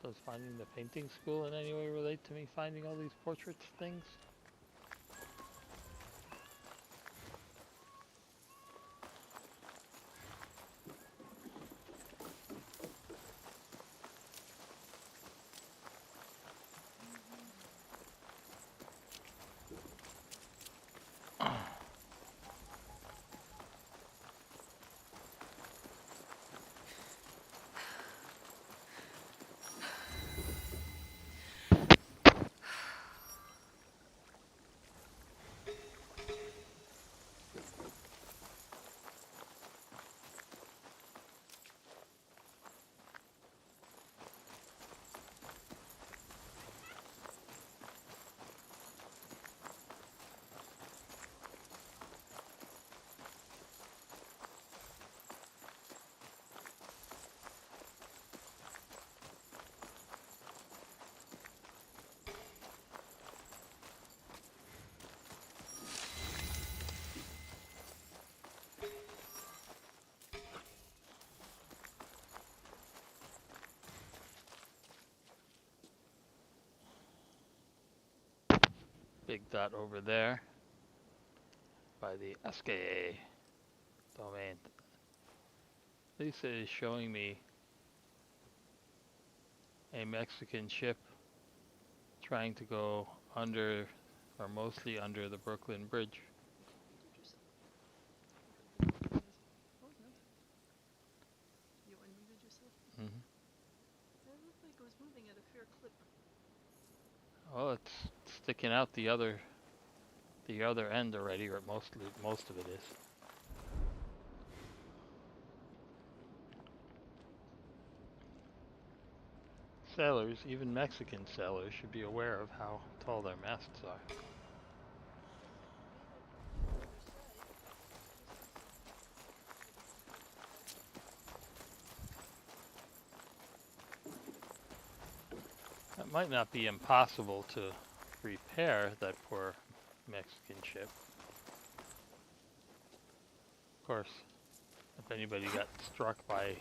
Does finding the painting school in any way relate to me finding all these portraits things? Big dot over there by the SKA domain. Lisa is showing me a Mexican ship trying to go under, or mostly under, the Brooklyn Bridge. Mm-hmm. Well, it's sticking out the other end already, or most of it is. Sailors, even Mexican sailors, should be aware of how tall their masts are. It might not be impossible to repair that poor Mexican ship. Of course, if anybody got struck by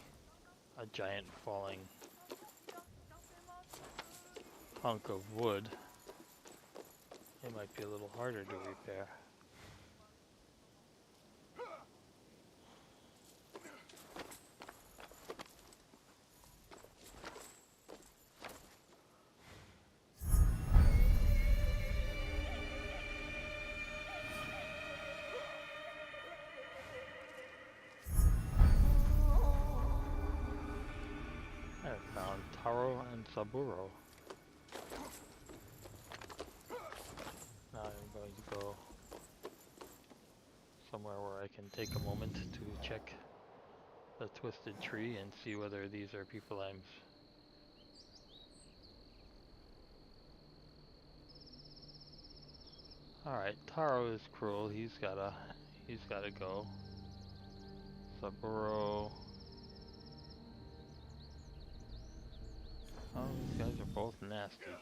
a giant falling hunk of wood, it might be a little harder to repair. I found Taro and Saburo. Now I'm going to go somewhere where I can take a moment to check the twisted tree and see whether these are people I'm... Alright, Taro is cruel, he's gotta go. Saburo... Oh, these guys are both nasty.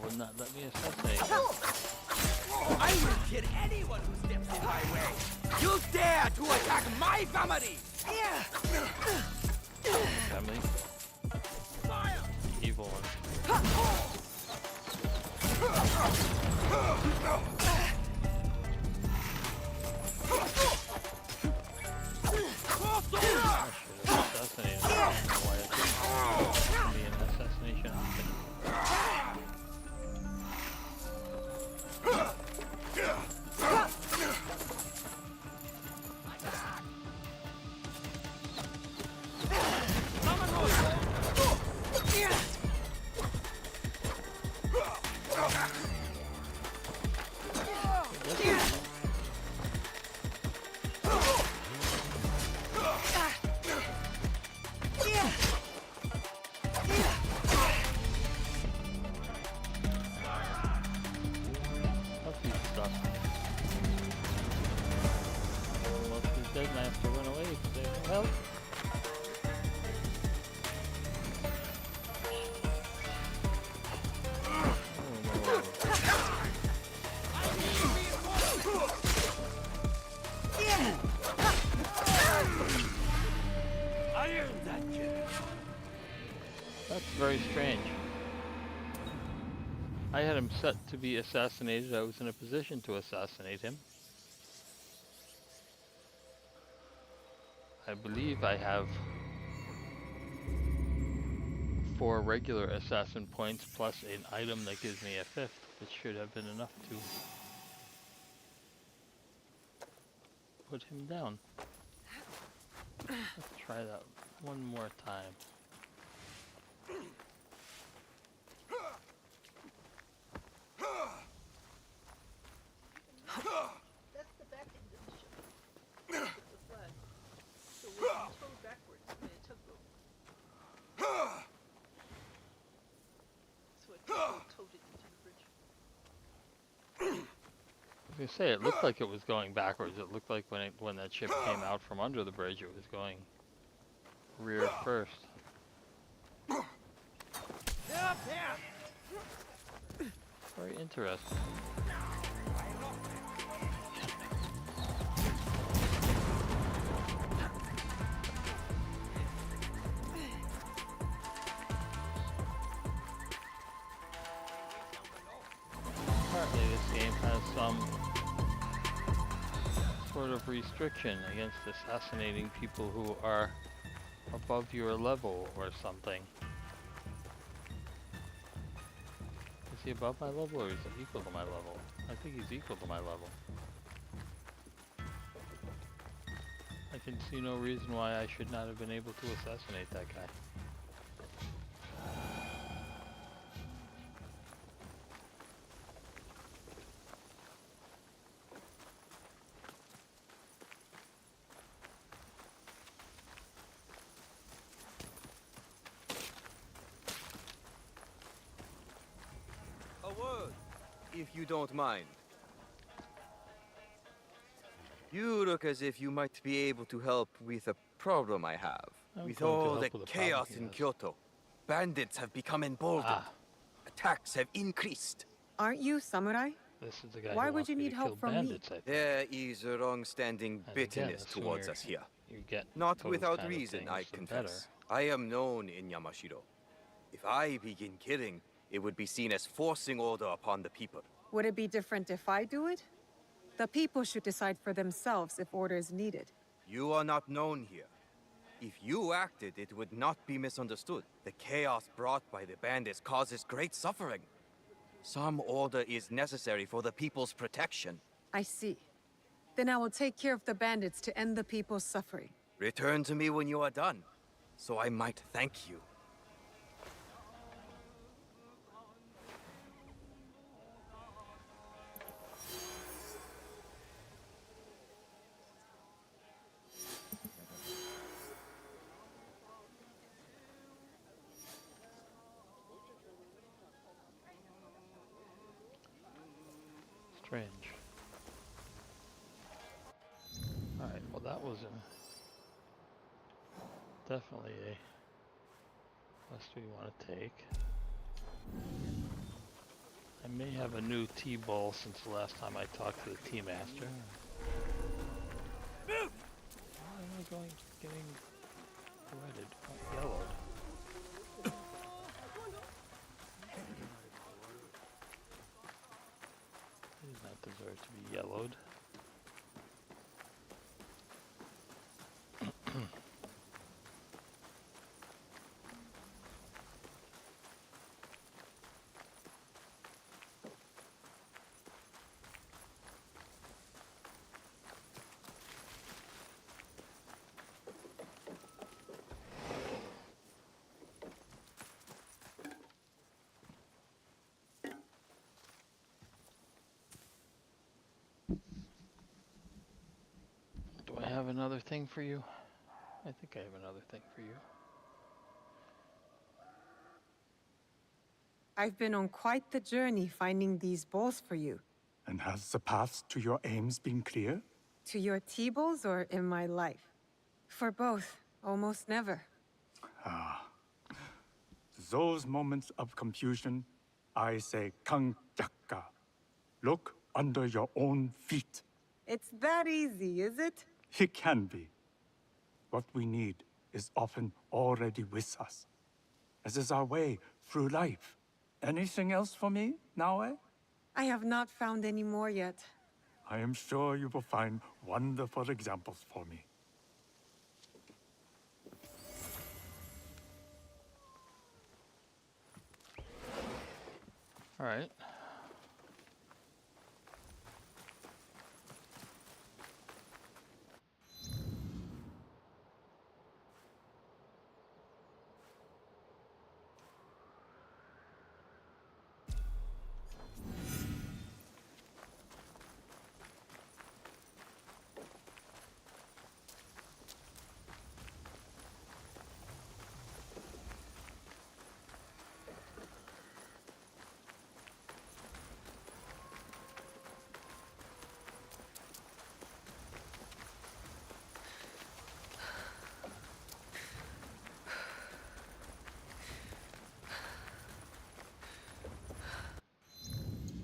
would not let me assassinate him. I will kill anyone who steps in my way. You dare to attack my family! Family. Evil one. Assassinated. I don't know why it didn't be an assassination option. Dead and I have to run away because they have no help. That's very strange. I had him set to be assassinated. I was in a position to assassinate him. I believe I have 4 regular assassin points plus an item that gives me a 5th, which should have been enough to put him down. Let's try that one more time. That's the back end of the ship. It's the flag. So we're towed backwards in a tugboat. So a tugboat towed it into the bridge. I was gonna say, it looked like it was going backwards. It looked like when that ship came out from under the bridge, it was going rear first. Very interesting. Apparently this game has some sort of restriction against assassinating people who are above your level or something. Is he above my level or is he equal to my level? I think he's equal to my level. I can see no reason why I should not have been able to assassinate that guy. A word, if you don't mind. You look as if you might be able to help with a problem I have. With all the chaos in Kyoto, bandits have become emboldened. Attacks have increased. Aren't you samurai? This is the guy Why who would wants you me need to help kill from bandits, me? I think. There is a long-standing And bitterness again, the towards sooner us here. You get Not those without kind of reason, things, I the confess. I am known in Yamashiro. If I begin killing, it would be seen as forcing order upon the people. Would it be different if I do it? The people should decide for themselves if order is needed. You are not known here. If you acted, it would not be misunderstood. The chaos brought by the bandits causes great suffering. Some order is necessary for the people's protection. I see. Then I will take care of the bandits to end the people's suffering. Return to me when you are done, so I might thank you. Strange. Alright, well that was definitely a quest we want to take. I may have a new T-ball since the last time I talked to the T-master. Why am I getting redded? Oh, yellowed. He does not deserve to be yellowed. Do I have another thing for you? I think I have another thing for you. I've been on quite the journey finding these bowls for you. And has the path to your aims been clear? To your T-bowls or in my life? For both, almost never. Ah. Those moments of confusion, I say Kangjakka. Look under your own feet. It's that easy, is it? It can be. What we need is often already with us, as is our way through life. Anything else for me, Naoe? I have not found any more yet. I am sure you will find wonderful examples for me. All right.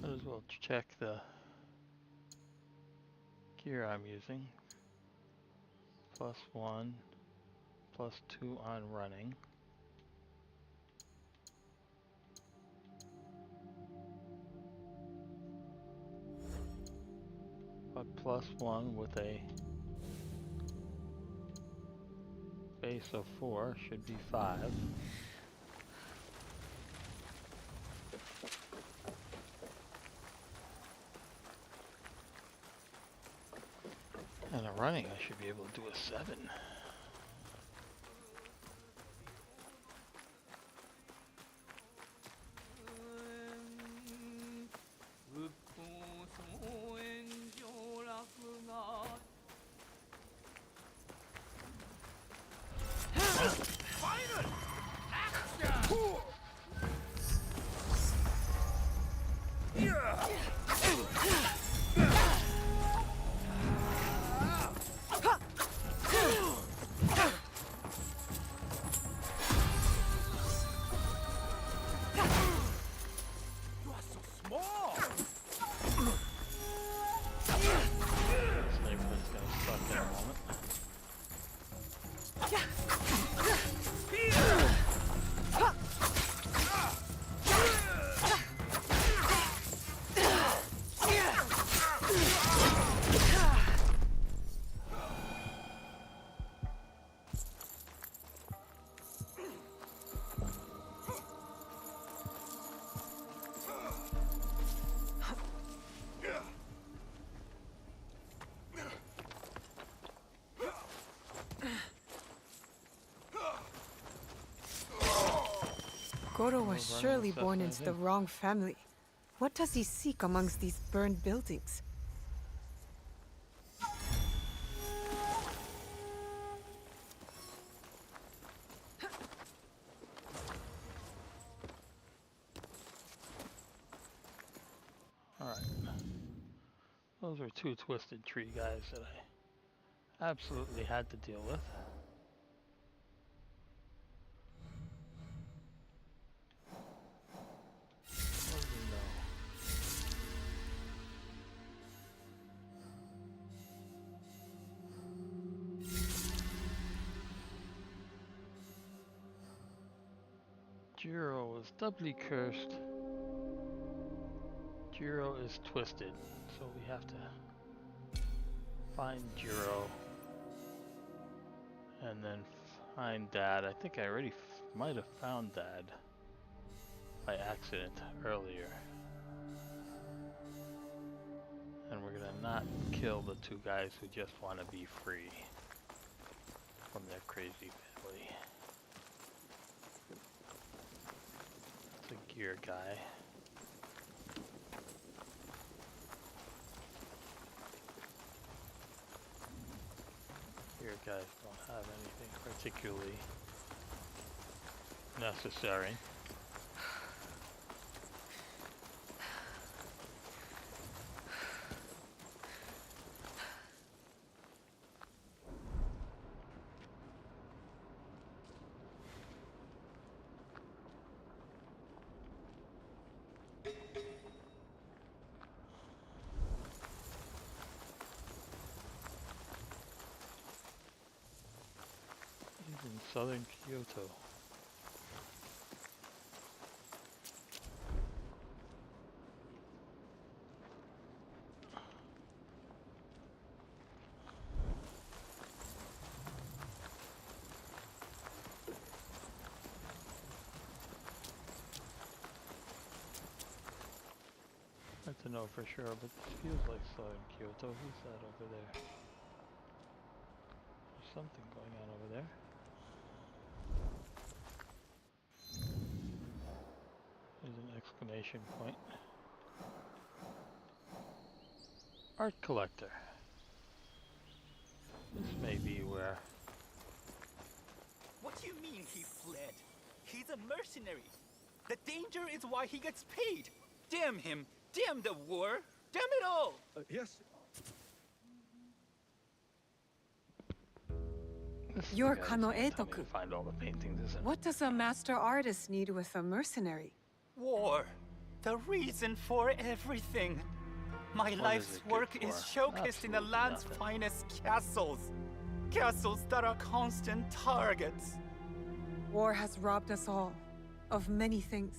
Might as well check the gear I'm using. +1, +2 on running. But +1 with a base of 4 should be 5. And a running, I should be able to do a 7. Goro was surely born into the wrong family. What does he seek amongst these burned buildings? Alright. Those are 2 twisted tree guys that I absolutely had to deal with. What do we know? Jiro was doubly cursed. Jiro is twisted, so we have to find Jiro and then find Dad. I think I already might have found Dad by accident earlier. And we're gonna not kill the two guys who just want to be free from their crazy family. It's a gear guy. Gear guys don't have anything particularly necessary. In southern Kyoto. Hard to know for sure, but this feels like southern Kyoto. Who's that over there? There's something going on over there. There's an exclamation point. Art collector. This may be where... What do you mean he fled? He's a mercenary. The danger is why he gets paid. Damn him. Damn the war. Damn it all. Yes. You're Kano Eitoku. Find all the paintings, isn't it? What does a master artist need with a mercenary? War. The reason for everything. My What life's is it good work is for? showcased in the Absolutely land's nothing. finest castles. Castles that are constant targets. War has robbed us all of many things.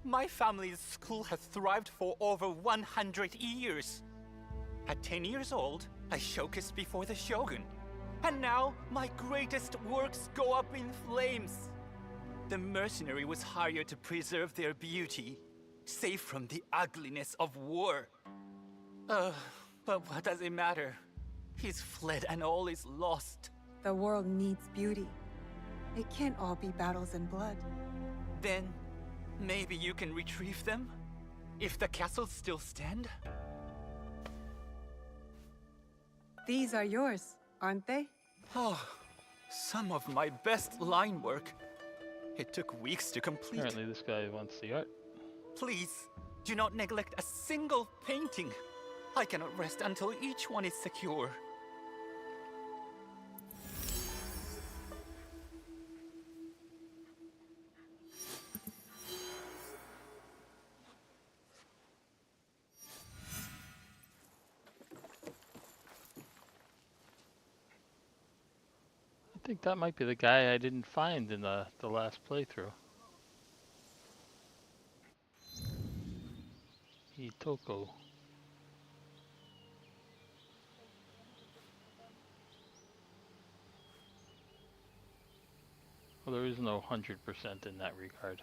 My family's school has thrived for over 100 years. At 10 years old, I showcased before the shogun. And now, my greatest works go up in flames. The mercenary was hired to preserve their beauty, safe from the ugliness of war. But what does it matter? He's fled and all is lost. The world needs beauty. It can't all be battles and blood. Then, maybe you can retrieve them? If the castles still stand? These are yours, aren't they? Oh, some of my best line work. It took weeks to complete. Apparently this guy wants the art. Please, do not neglect a single painting. I cannot rest until each one is secure. I think that might be the guy I didn't find in the last playthrough. Itoko. Well, there is no 100% in that regard.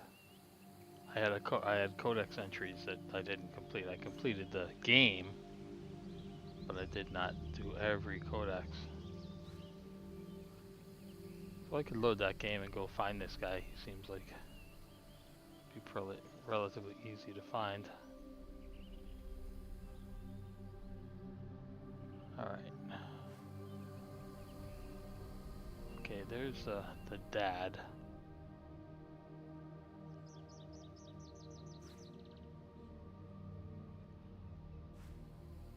I had codex entries that I didn't complete. I completed the game, but I did not do every codex. So I could load that game and go find this guy. He seems like be relatively easy to find. Alright. Okay, there's the dad.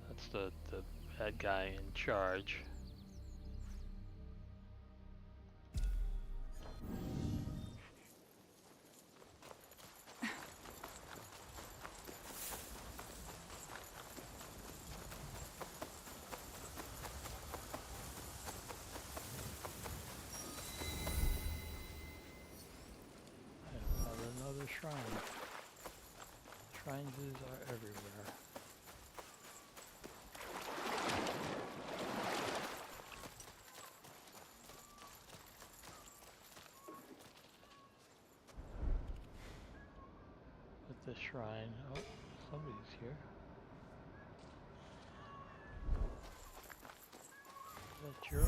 That's the bad guy in charge. shrine. Shrines are everywhere. At the shrine, oh, somebody's here. Is that your?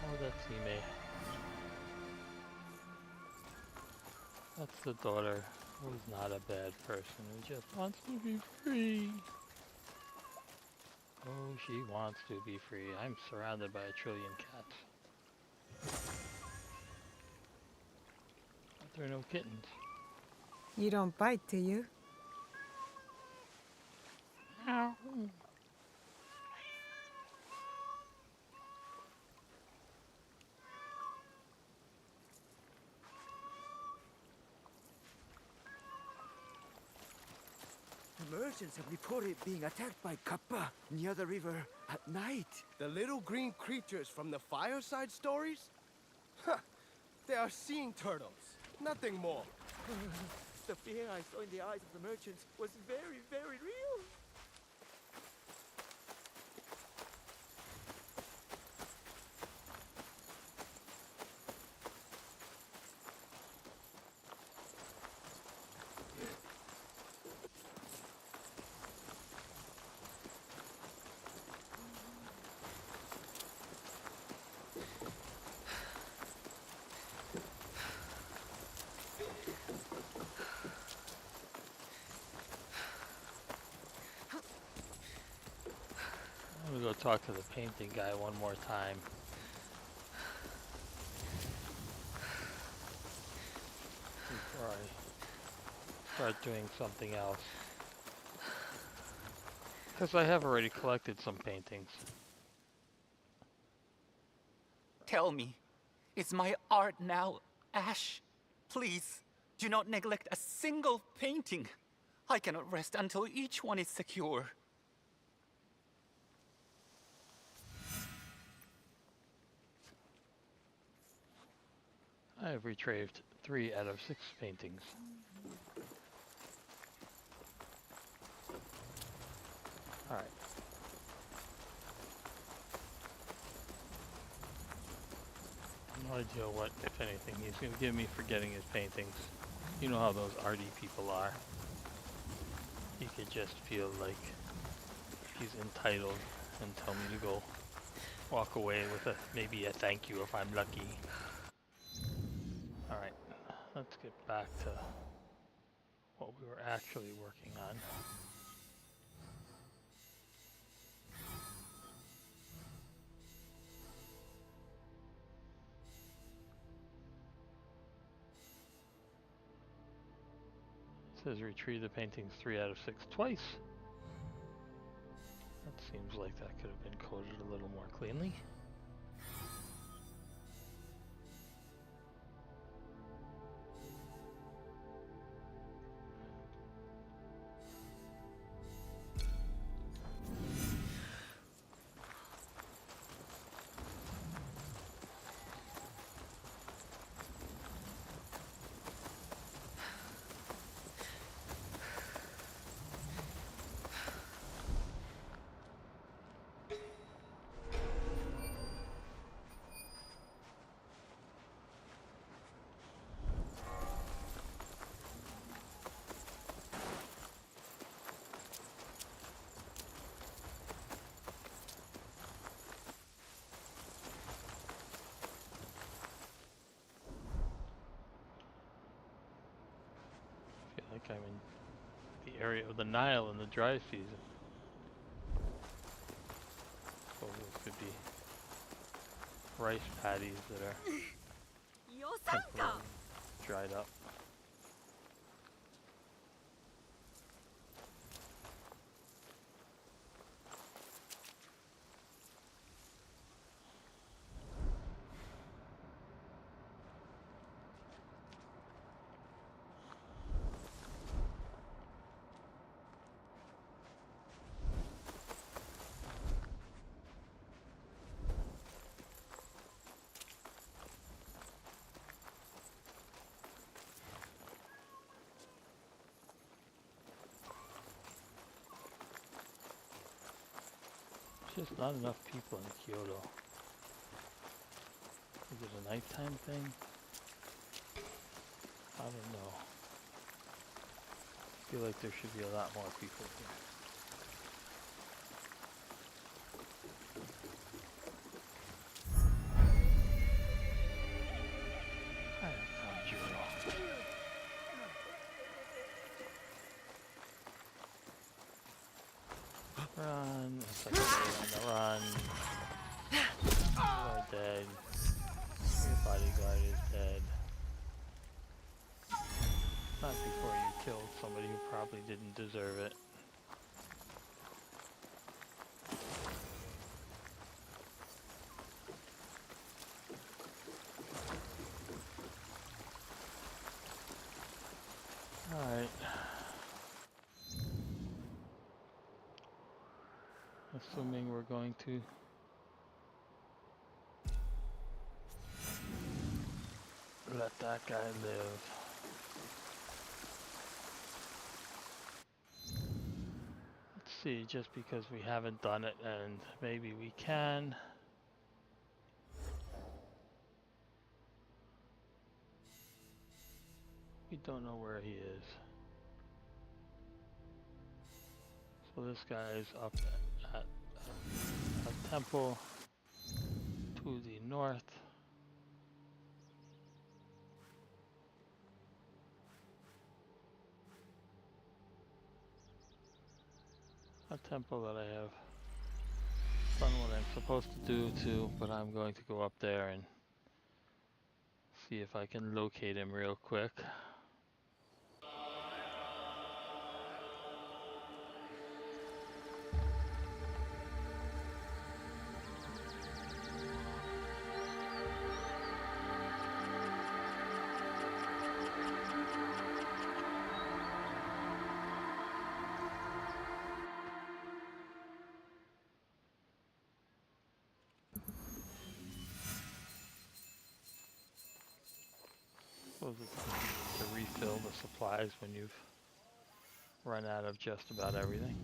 Oh, that's Ime. That's the daughter who's not a bad person, who just wants to be free. Oh, she wants to be free. I'm surrounded by a trillion cats. But there are no kittens. You don't bite, do you? Ow. The merchants have reported being attacked by kappa near the river at night. The little green creatures from the fireside stories? Huh. They are sea turtles. Nothing more. The fear I saw in the eyes of the merchants was very, very real. I'm gonna go talk to the painting guy one more time. Before I start doing something else. Because I have already collected some paintings. Tell me, is my art now ash? Please, do not neglect a single painting. I cannot rest until each one is secure. I have retrieved 3 out of 6 paintings. Alright. No idea what, if anything, he's going to give me for getting his paintings. You know how those arty people are. He could just feel like he's entitled and tell me to go walk away with maybe a thank you if I'm lucky. Alright, let's get back to what we were actually working on. It says retrieve the paintings 3 out of 6 twice. That seems like that could have been coded a little more cleanly. Like I'm in the area of the Nile in the dry season. So those could be rice paddies that are temporarily dried up. just not enough people in Kyoto. Is it a nighttime thing? I don't know. I feel like there should be a lot more people here. I have found you at all. Run, it's like on the run. You are dead. Your bodyguard is dead. Not before you killed somebody who probably didn't deserve it. Alright. Assuming we're going to let that guy live. Let's see, just because we haven't done it and maybe we can. We don't know where he is. So this guy is up at a temple to the north. A temple that I have done what I'm supposed to do too, but I'm going to go up there and see if I can locate him real quick. Suppose it's convenient to refill the supplies when you've run out of just about everything.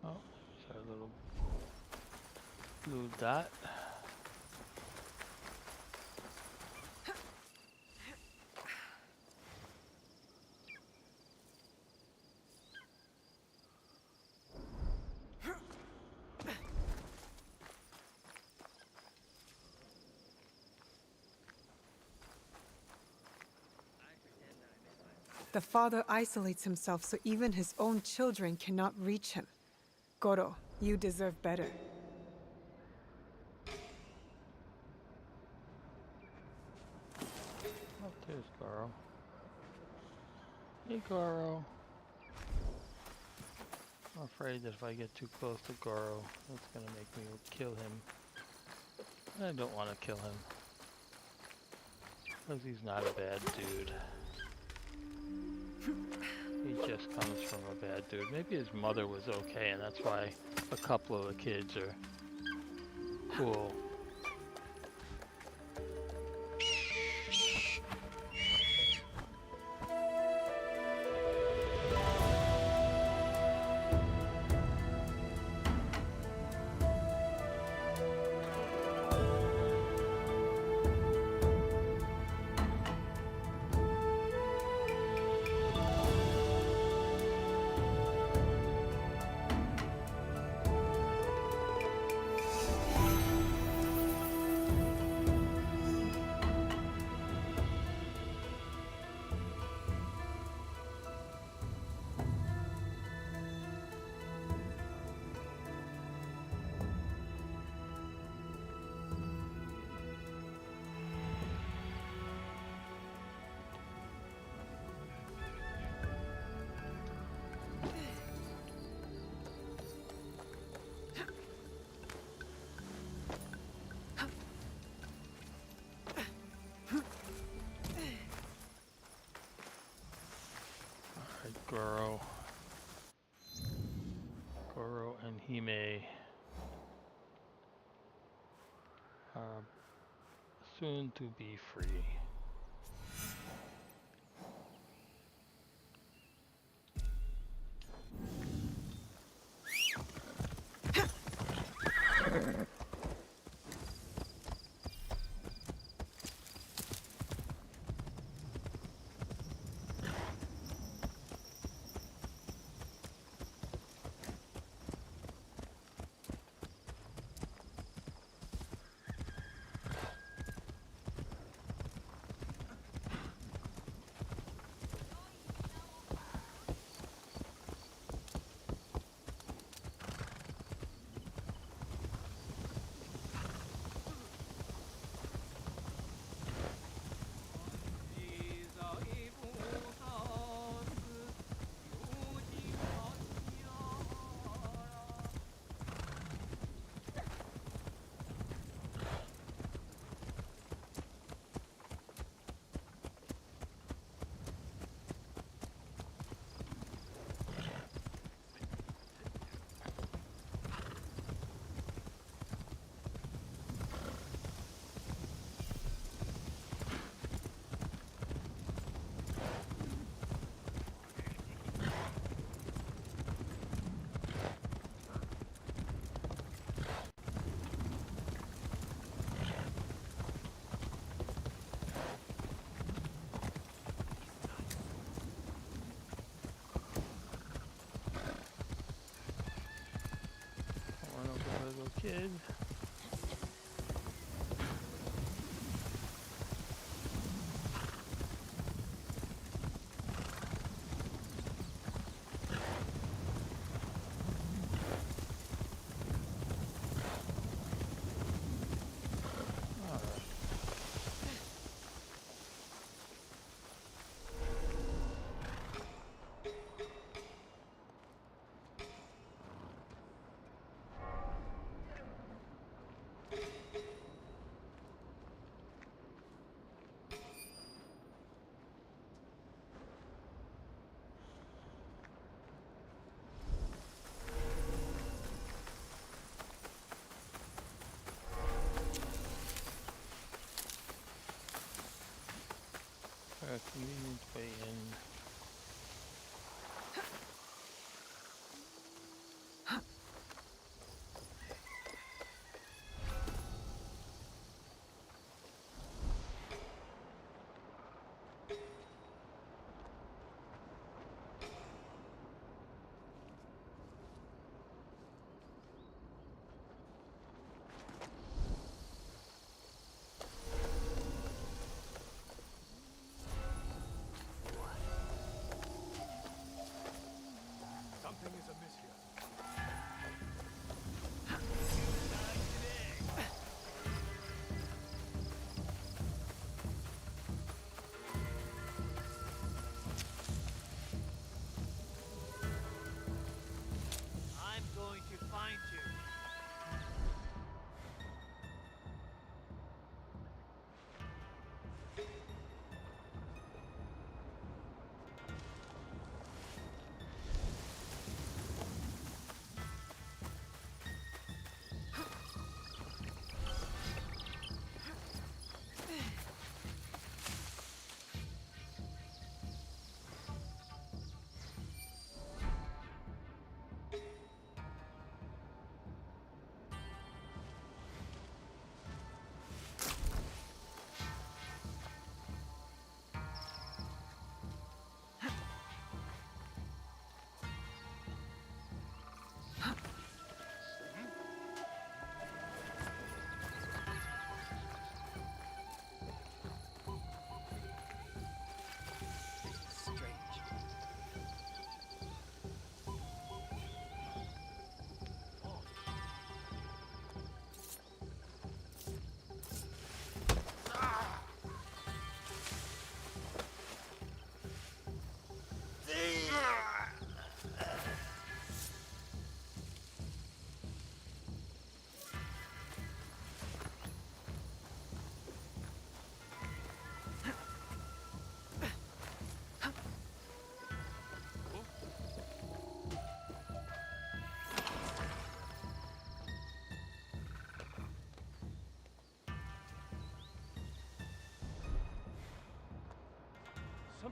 Oh, there's our little blue dot. The father isolates himself so even his own children cannot reach him. Goro, you deserve better. Oh, there's Goro. Hey, Goro. I'm afraid that if I get too close to Goro, that's gonna make me kill him. I don't want to kill him. Because he's not a bad dude. He just comes from a bad dude. Maybe his mother was okay, and that's why a couple of the kids are cool. Alright, Goro and Hime are soon to be free. One of the little kid.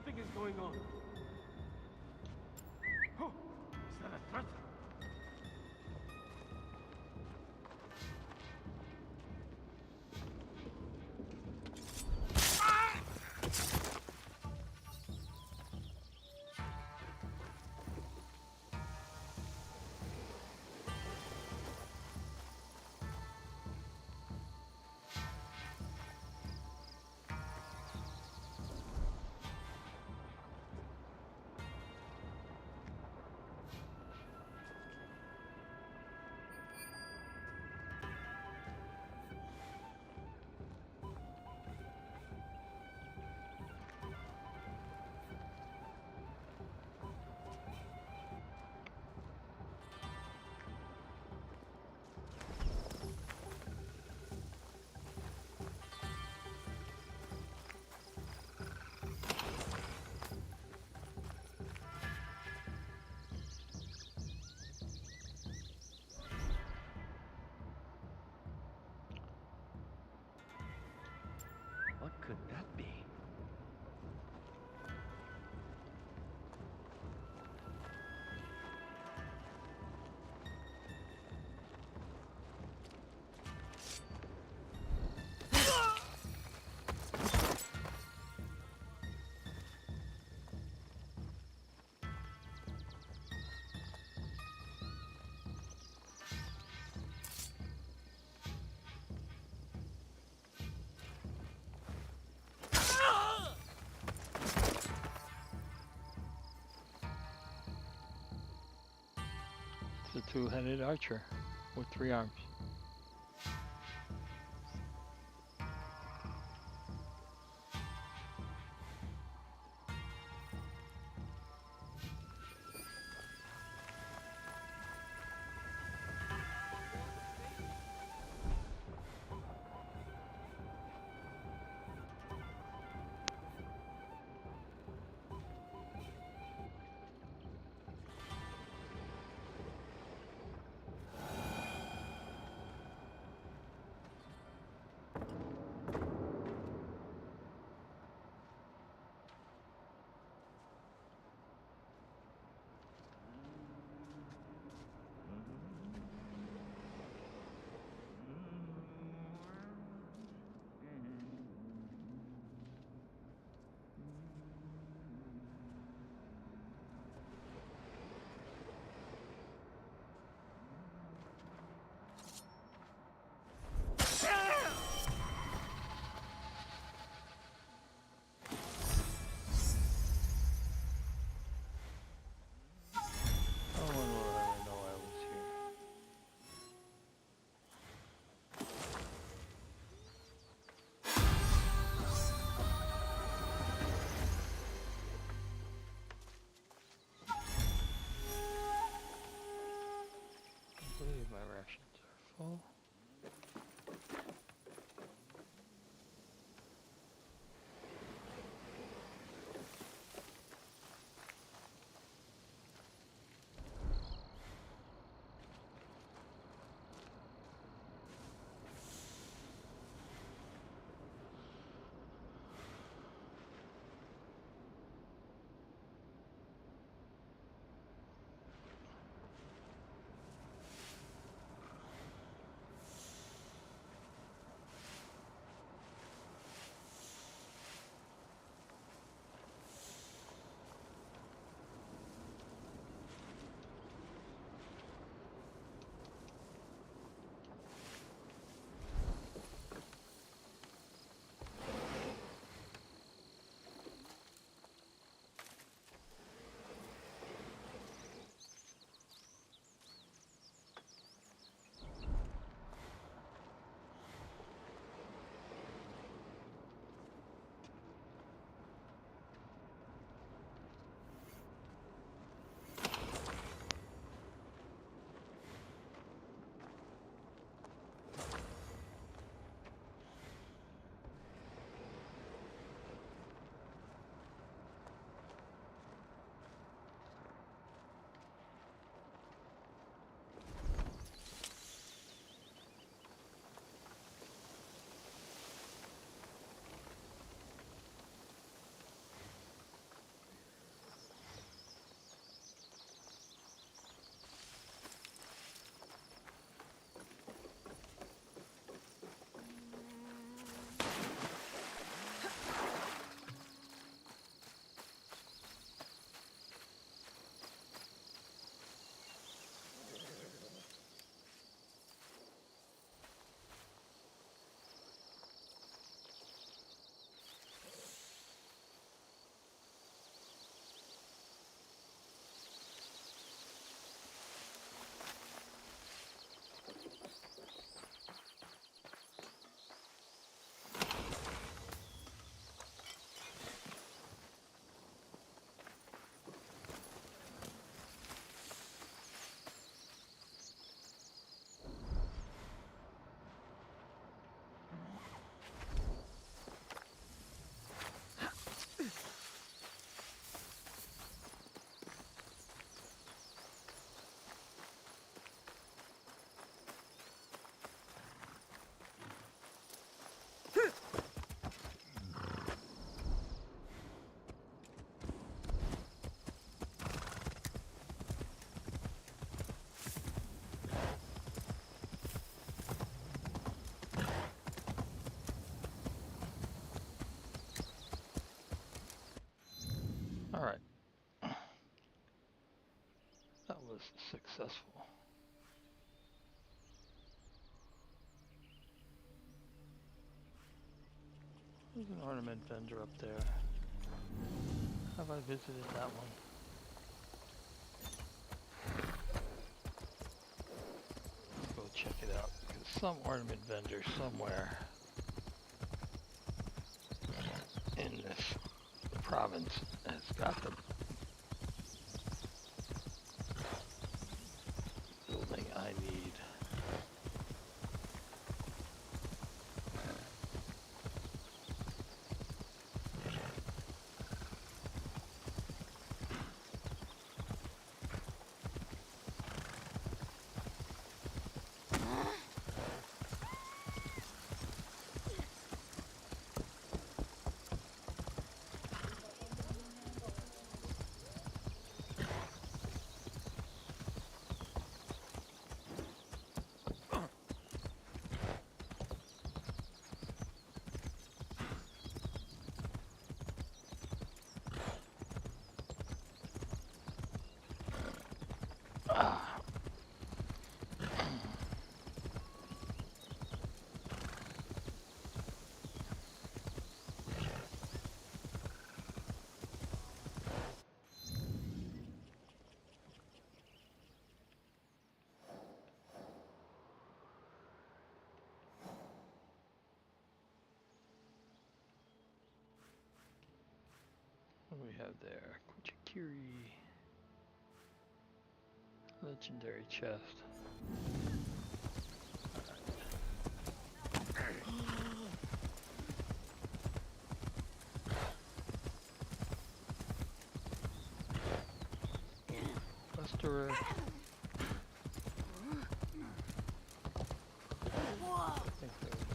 Something is going on. Oh, is that a threat? What could that be? It's a two-headed archer with 3 arms. I believe my rations are full. That was successful. There's an ornament vendor up there. Have I visited that one? Let's go check it out. Because some ornament vendor somewhere in this province has got the building I need. What do we have there? Kuchikiri. Legendary chest. Buster. I think there was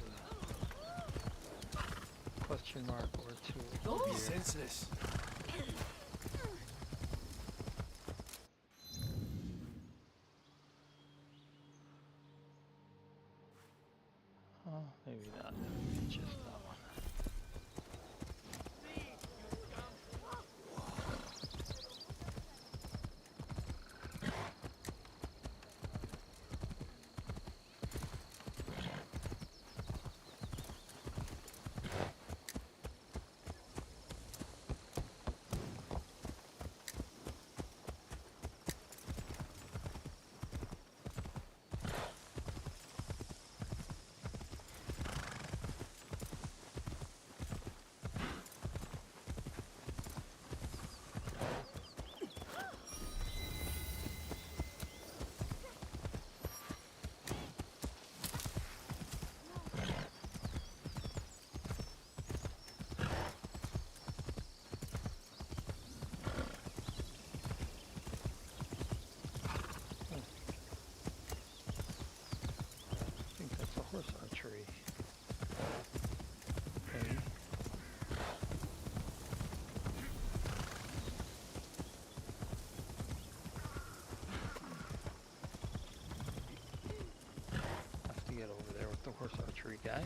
a question mark or two. Don't be here. senseless. Oh, maybe not. Maybe just that one. Horse archery. Okay. Have to get over there with the horse archery guy.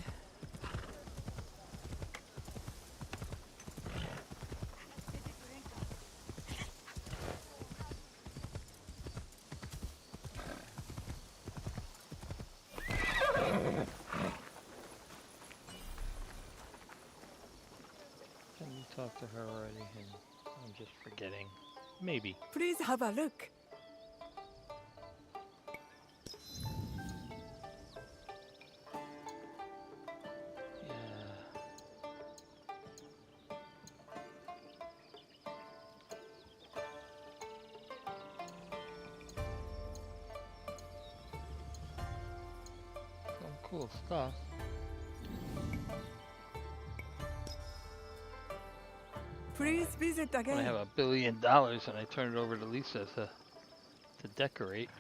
Talked to her already and I'm just forgetting. Maybe. Please have a look. Some cool stuff. Please visit When I again. have $1 billion and I turn it over to Lisa to decorate.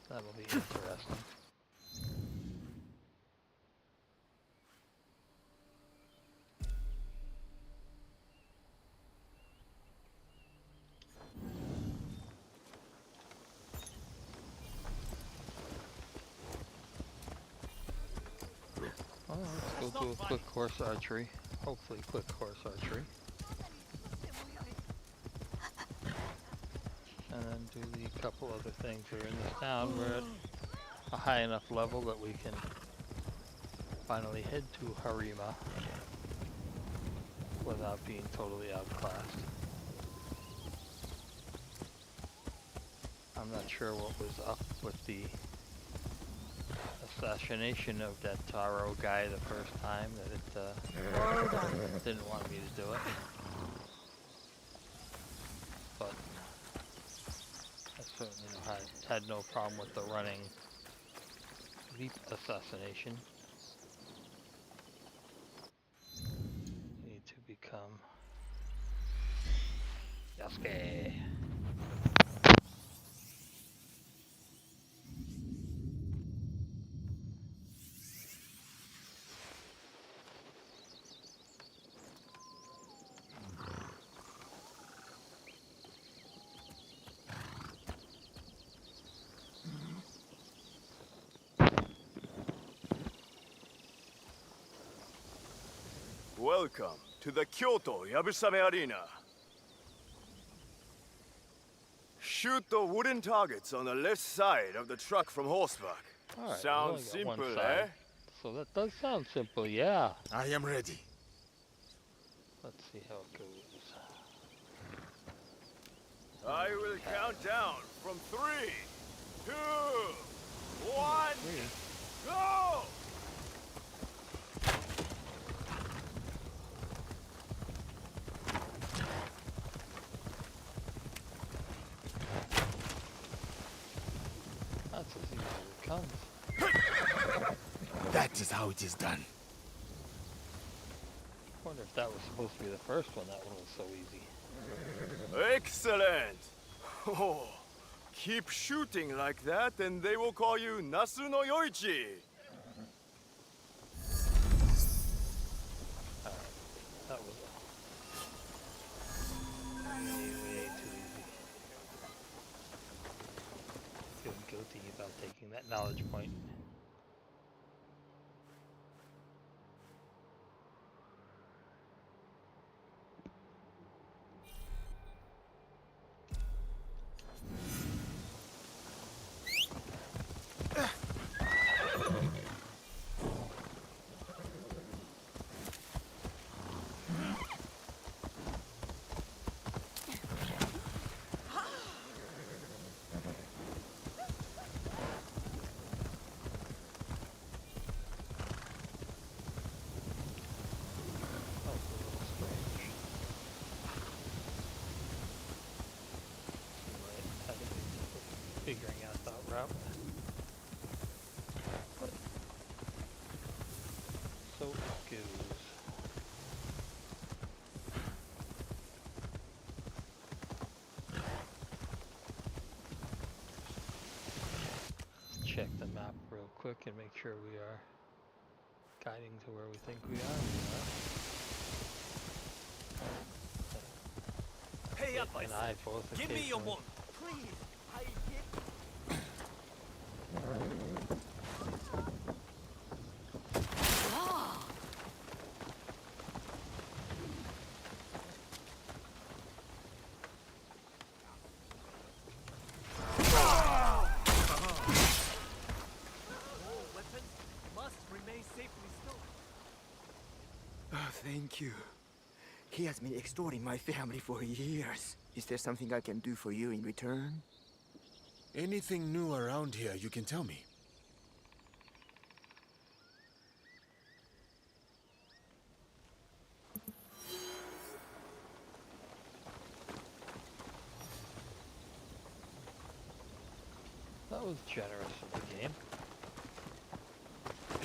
That'll be interesting. Oh, let's go do a quick horse archery. Hopefully quick horse archery. do the couple other things that are in this town. We're at a high enough level that we can finally head to Harima without being totally outclassed. I'm not sure what was up with the assassination of that Taro guy the first time, that it didn't want me to do it. But I certainly had no problem with the running leap assassination. Need to become Yasuke. Welcome to the Kyoto Yabusame Arena. Shoot the wooden targets on the left side of the truck from horseback. Alright, Sounds simple, eh? So that does sound simple, yeah. I am ready. Let's see how it goes. I will count down from 3, 2, 1, go! That's as easy as it comes. That is how it is done. I wonder if that was supposed to be the first one. That one was so easy. Excellent! Oh, keep shooting like that and they will call you Nasu no Yoichi. That was way too easy. Feeling guilty about taking that knowledge point. Figuring out that route. But so it goes. Check the map real quick and make sure we are guiding to where we think we are. Hey up, and I both give me your occasionally- one, please. Thank you. He has been extorting my family for years. Is there something I can do for you in return? Anything new around here you can tell me. That was generous of the game.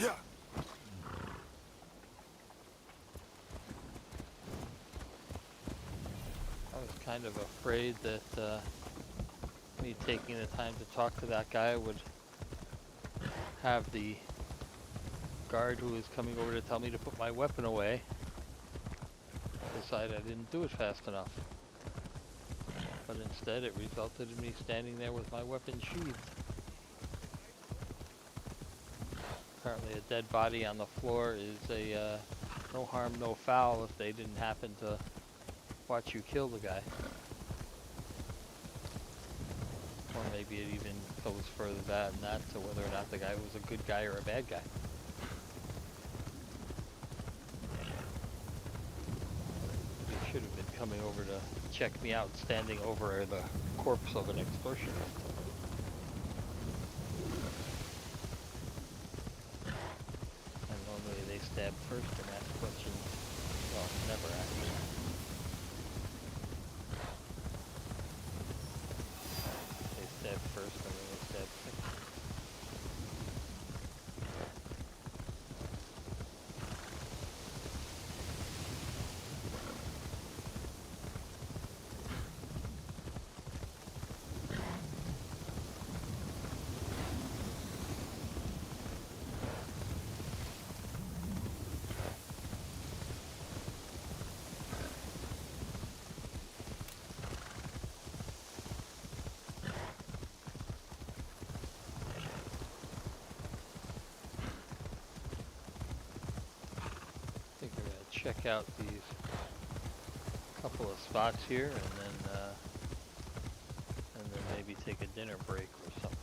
Yeah. I was kind of afraid that me taking the time to talk to that guy would have the guard who was coming over to tell me to put my weapon away decide I didn't do it fast enough. But instead it resulted in me standing there with my weapon sheathed. Apparently a dead body on the floor is a no harm, no foul if they didn't happen to watch you kill the guy. Or maybe it even goes further than that to whether or not the guy was a good guy or a bad guy. He should have been coming over to check me out, standing over the corpse of an extortionist. And normally they stab first and ask questions. Well, never actually. They stab first and then they stab second. Check out these couple of spots here, and then maybe take a dinner break or something.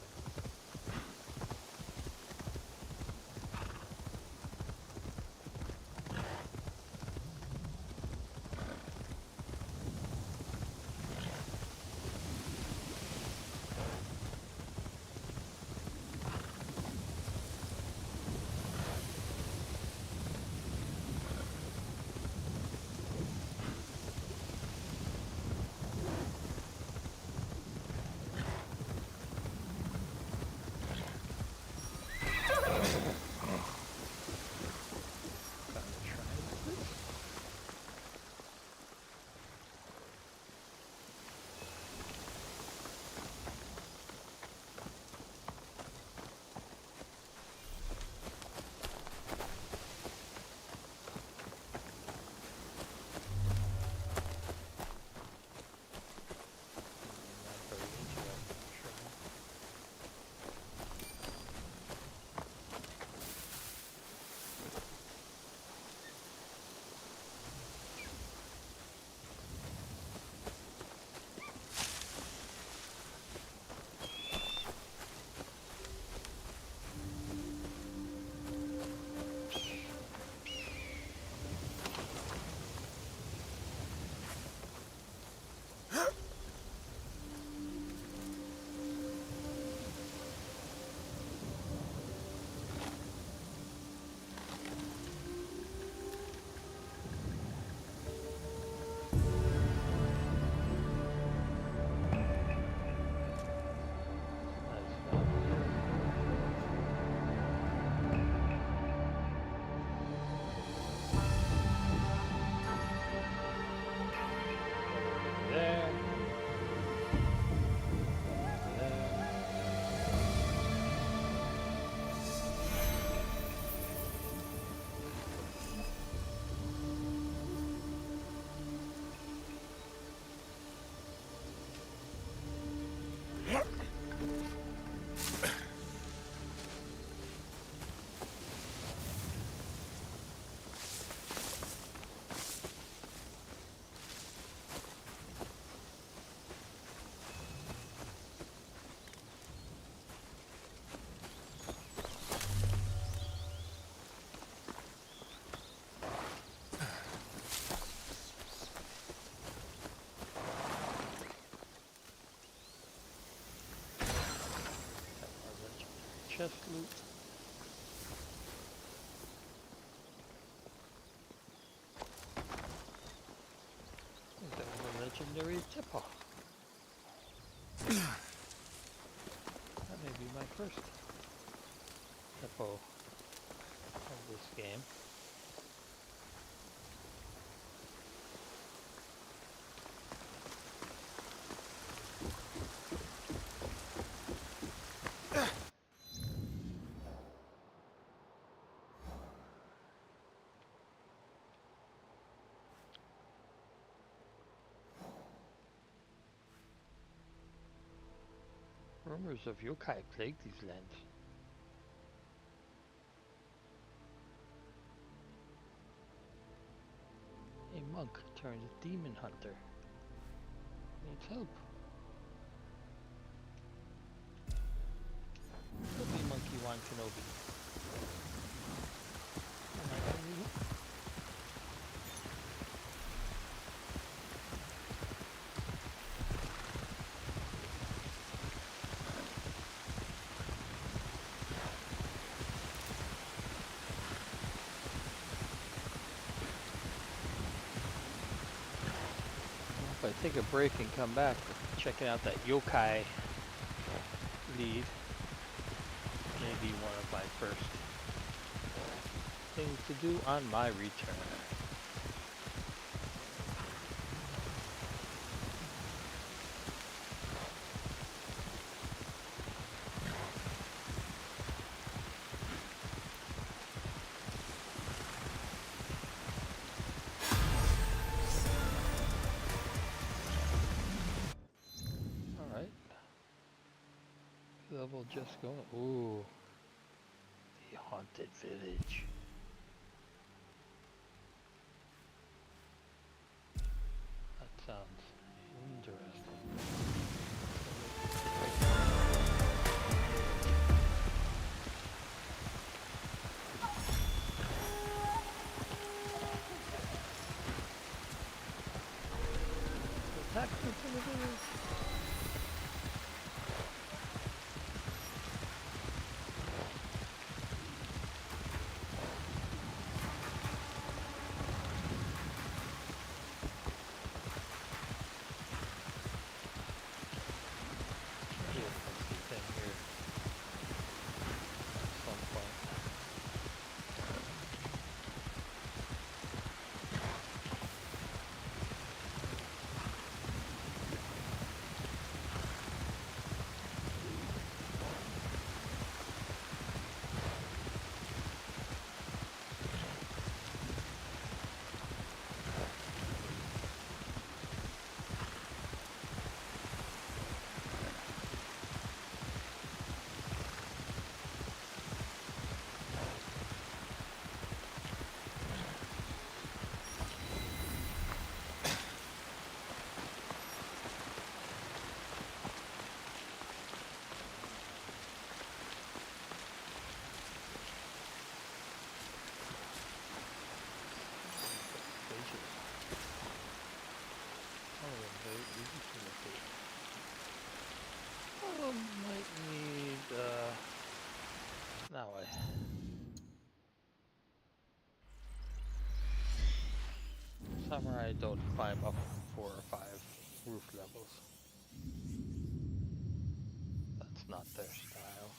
Chest loot. That was a legendary tipper. That may be my first tippo of this game. Rumors of yokai plague these lands. A monk turned demon hunter needs help. Obi-Wan Kenobi. If I take a break and come back, checking out that yokai lead, maybe one of my first things to do on my return. Level just going. Ooh. The haunted village. That sounds interesting. Attack me from the village. Might need, now Samurai don't climb up 4 or 5 roof levels. That's not their style.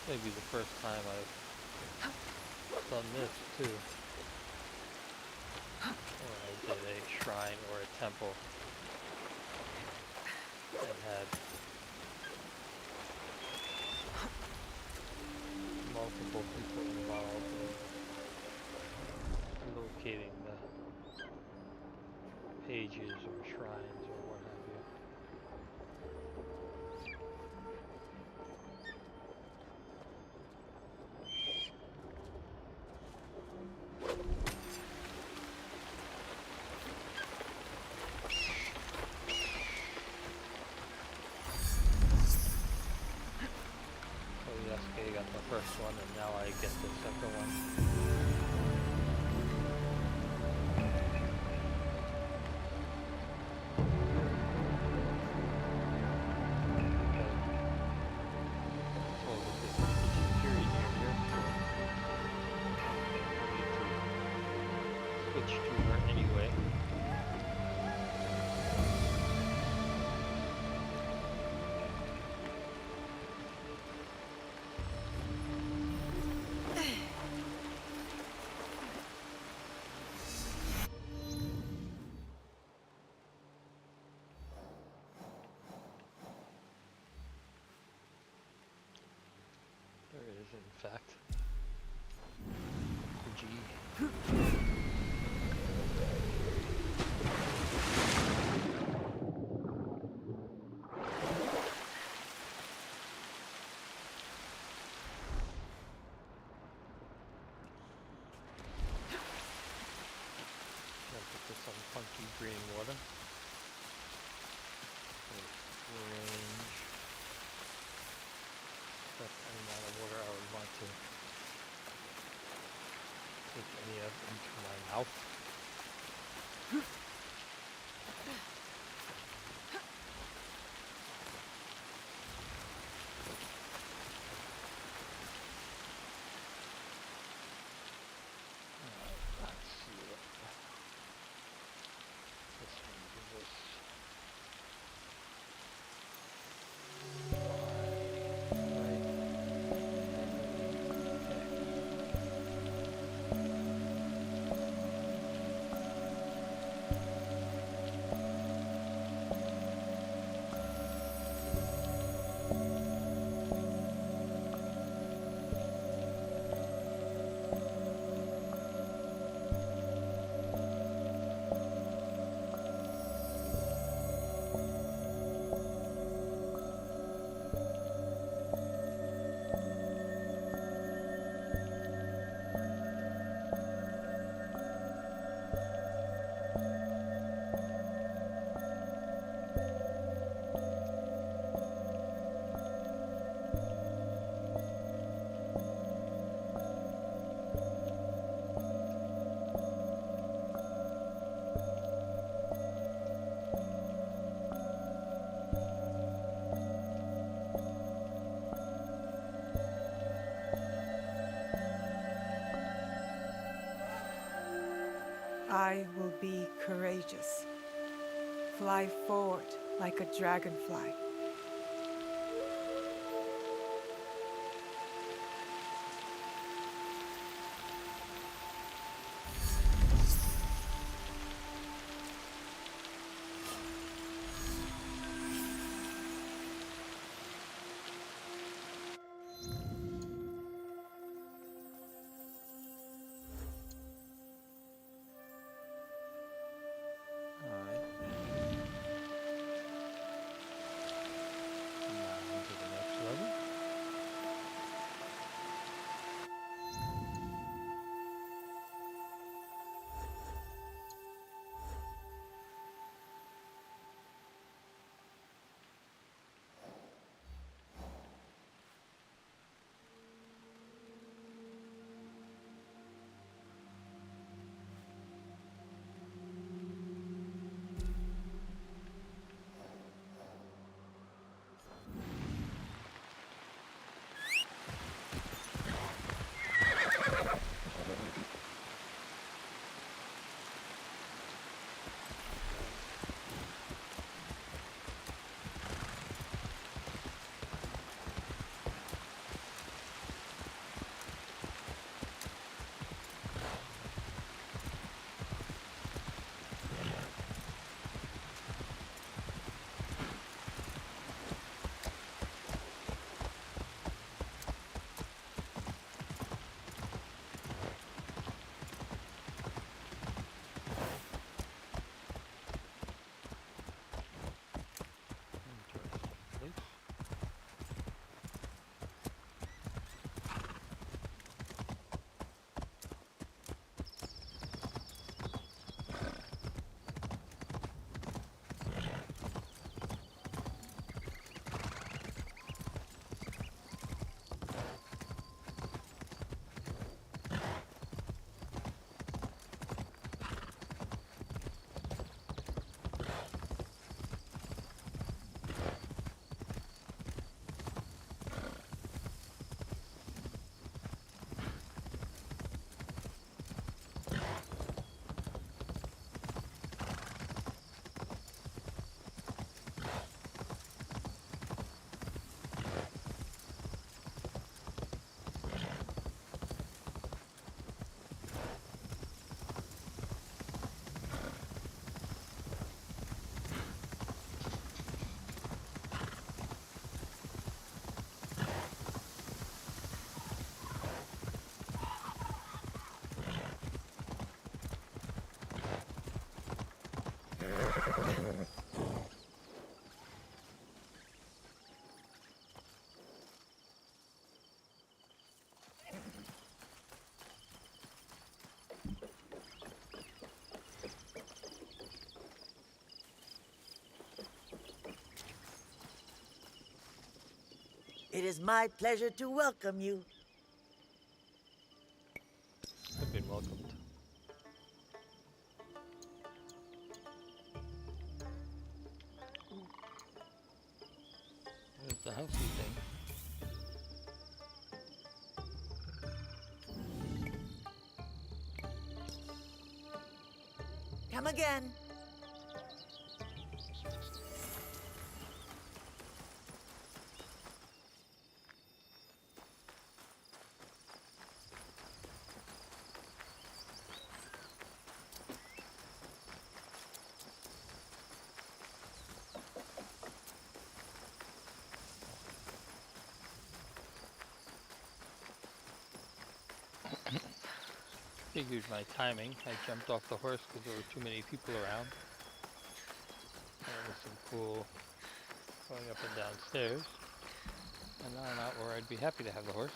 Maybe the first time I've done this too. When I did a shrine or a temple and had multiple people involved in locating the pages or shrines or what have you. Okay, got the first one and now I get the second one. Switch to her anyway. There is, in fact, G. Some funky green water. Range. That's any amount of water I would want to take any of into my mouth. Let's see what this one gives us. I will be courageous. Fly forward like a dragonfly. It is my pleasure to welcome you. I've been welcomed. There's the housey thing. Come again. Figured my timing. I jumped off the horse because there were too many people around. That was some cool going up and down stairs. And now I'm out where I'd be happy to have the horse.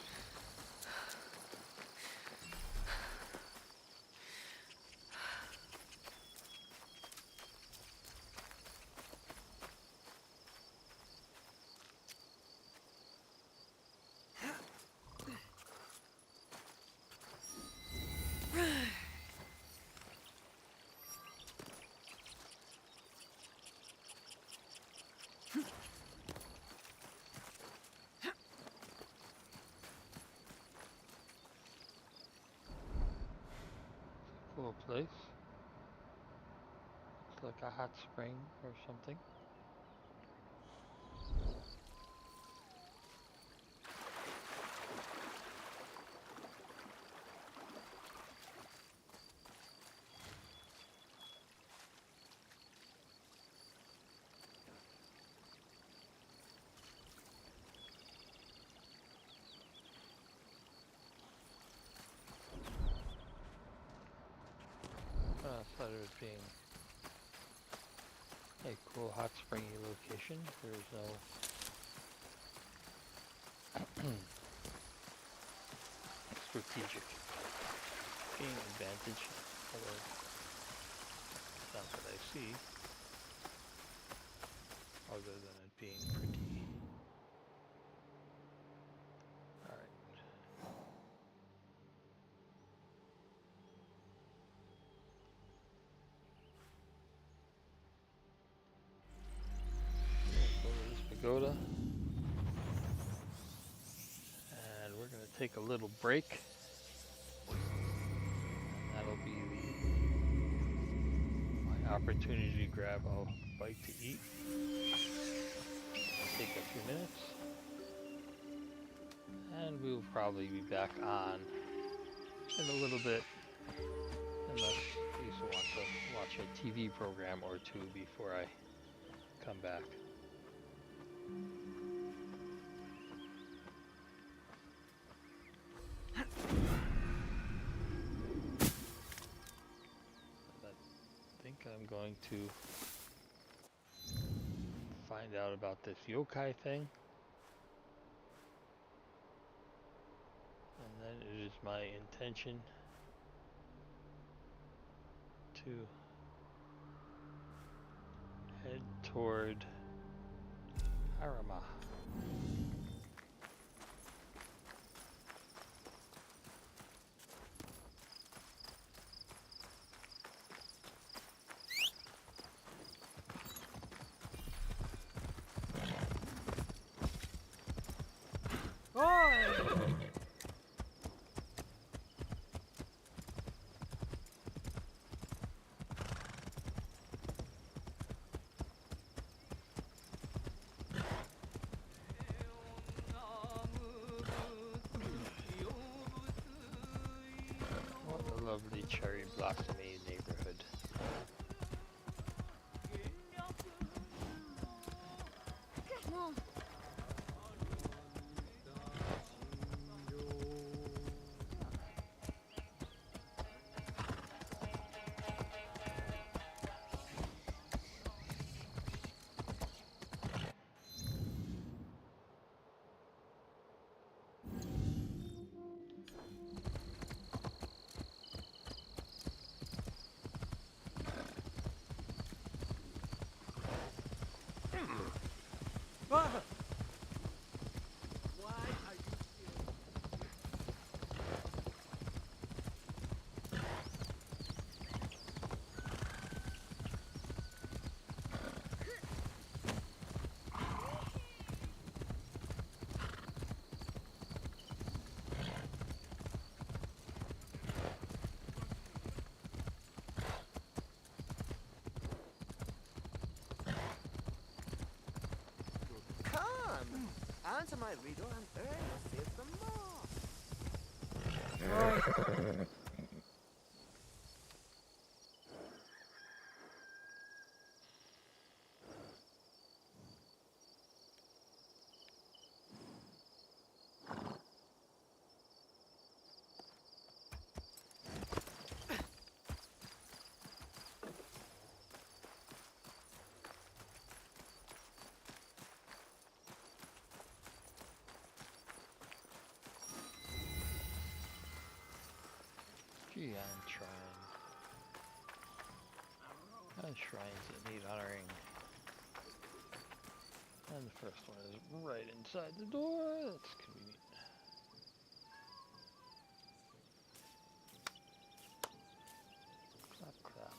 Cool place. It's like a hot spring or something. Outside of it being a cool hot springy location, there's no strategic game advantage, although not that I see, other than it being pretty. Alright. Go to this pagoda. And we're going to take a little break. And that'll be my opportunity to grab a bite to eat. Take a few minutes. And we'll probably be back on in a little bit. Unless Lisa wants to watch a TV program or two before I come back. I think I'm going to find out about this yokai thing. And then it is my intention to head toward Harama. What a lovely cherry blossomy neighborhood. Answer my riddle and earn a silver moss. Giant shrine. And shrines that need honoring. And the first one is right inside the door. That's convenient. Crap, crap.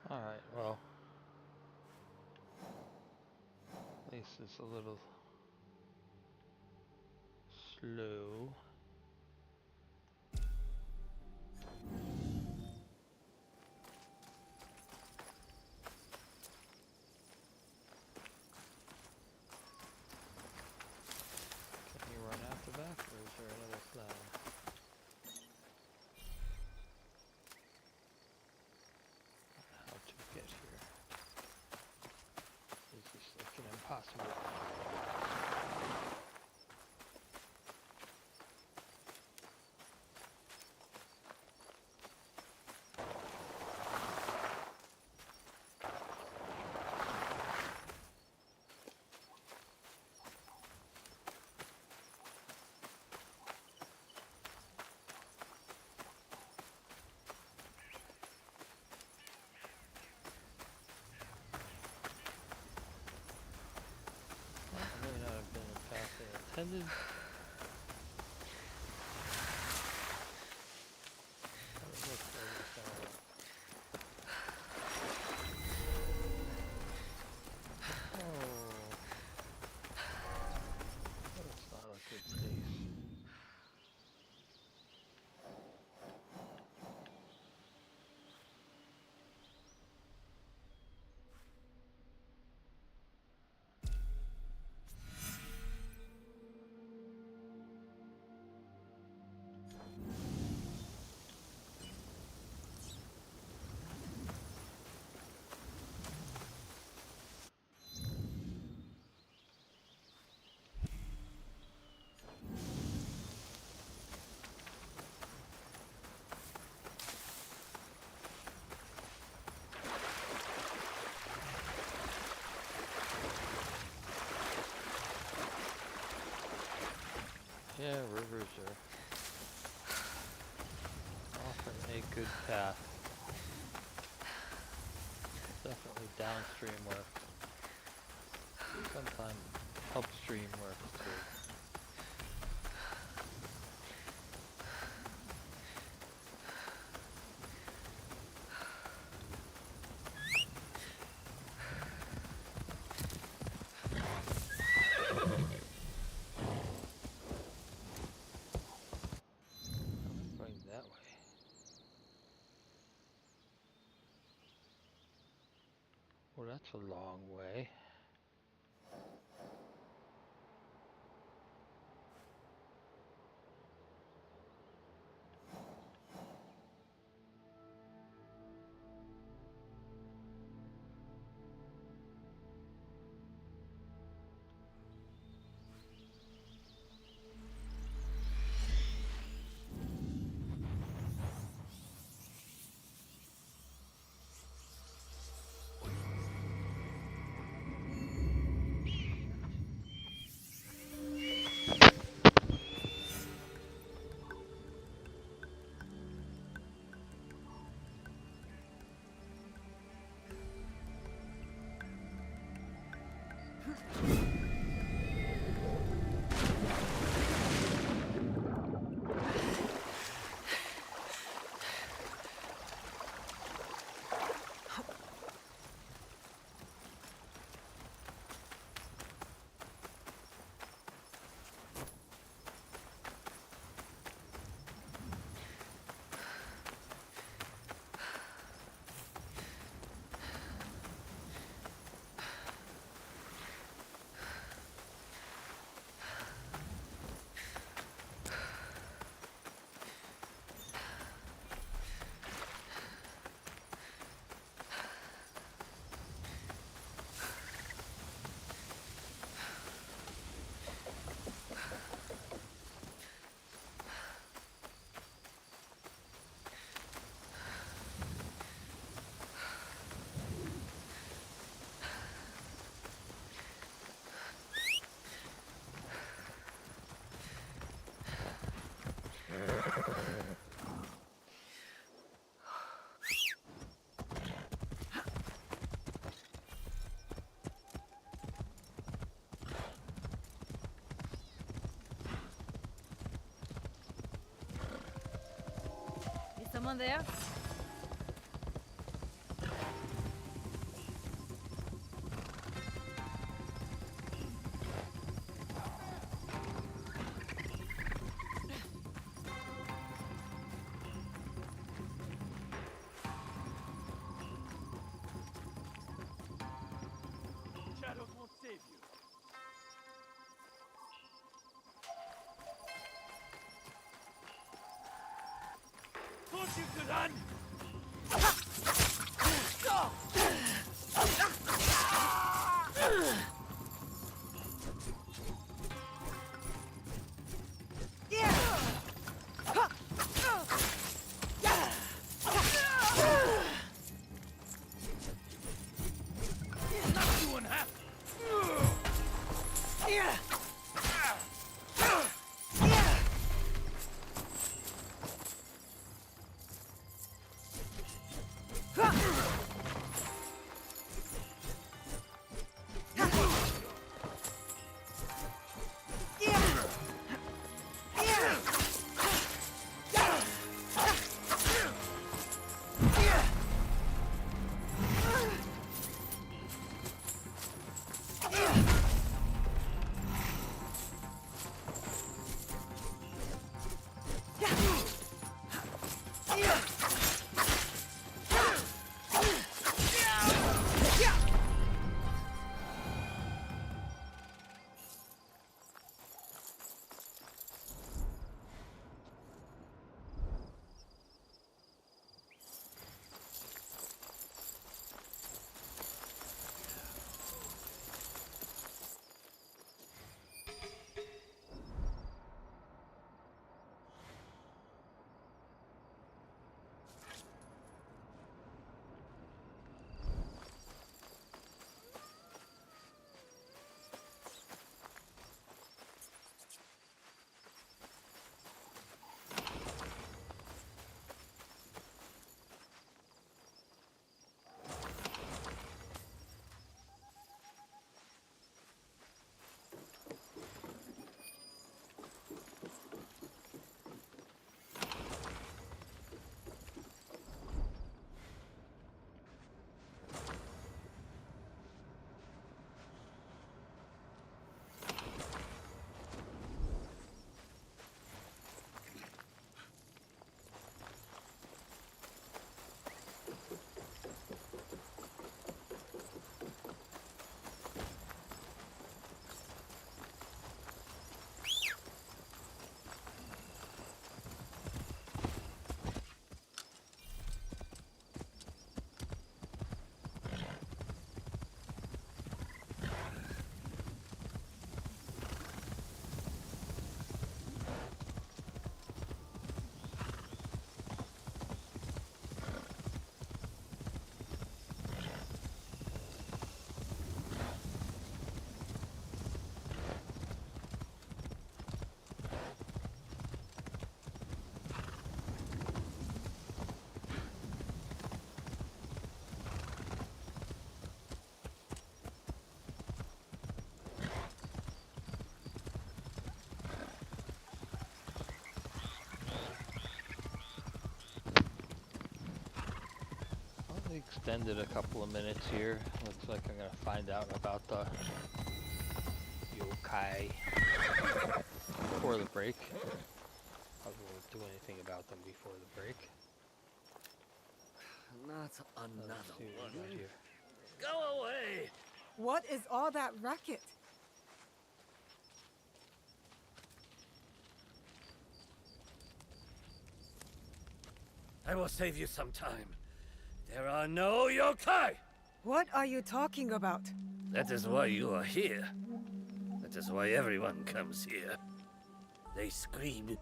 Alright, well, at least it's a little slow. Can you run out the back, or is there another plan? How to get here? This is like an impossible. May not have been the path they intended. But it looks like it's alright. Oh, that's not a good place. Yeah, rivers are often a good path. Definitely downstream works. Sometimes upstream works too. I'm going that way. Well, that's a long way. Someone there? Shadows won't save you. Thought you could run! Not doing half. Extended a couple of minutes here. Looks like I'm gonna find out about the yokai before the break. I won't do anything about them before the break. Not another Let's see what we got one. here. Go away! What is all that racket? I will save you some time. There are no yokai! What are you talking about? That is why you are here. That is why everyone comes here. They scream,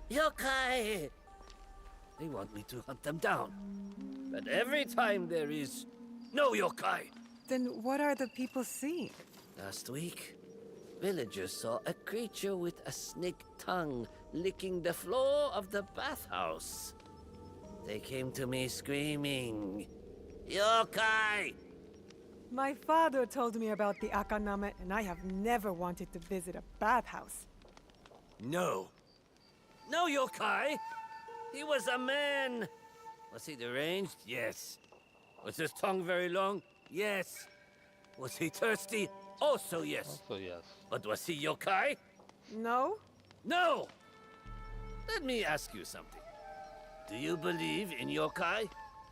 yokai! They want me to hunt them down. But every time there is no yokai. Then what are the people seeing? Last week, villagers saw a creature with a snake tongue licking the floor of the bathhouse. They came to me screaming, yokai! My father told me about the Akaname, and I have never wanted to visit a bathhouse. No. No yokai! He was a man! Was he deranged? Yes. Was his tongue very long? Yes. Was he thirsty? Also yes. Also yes. But was he yokai? No? No! Let me ask you something. Do you believe in yokai?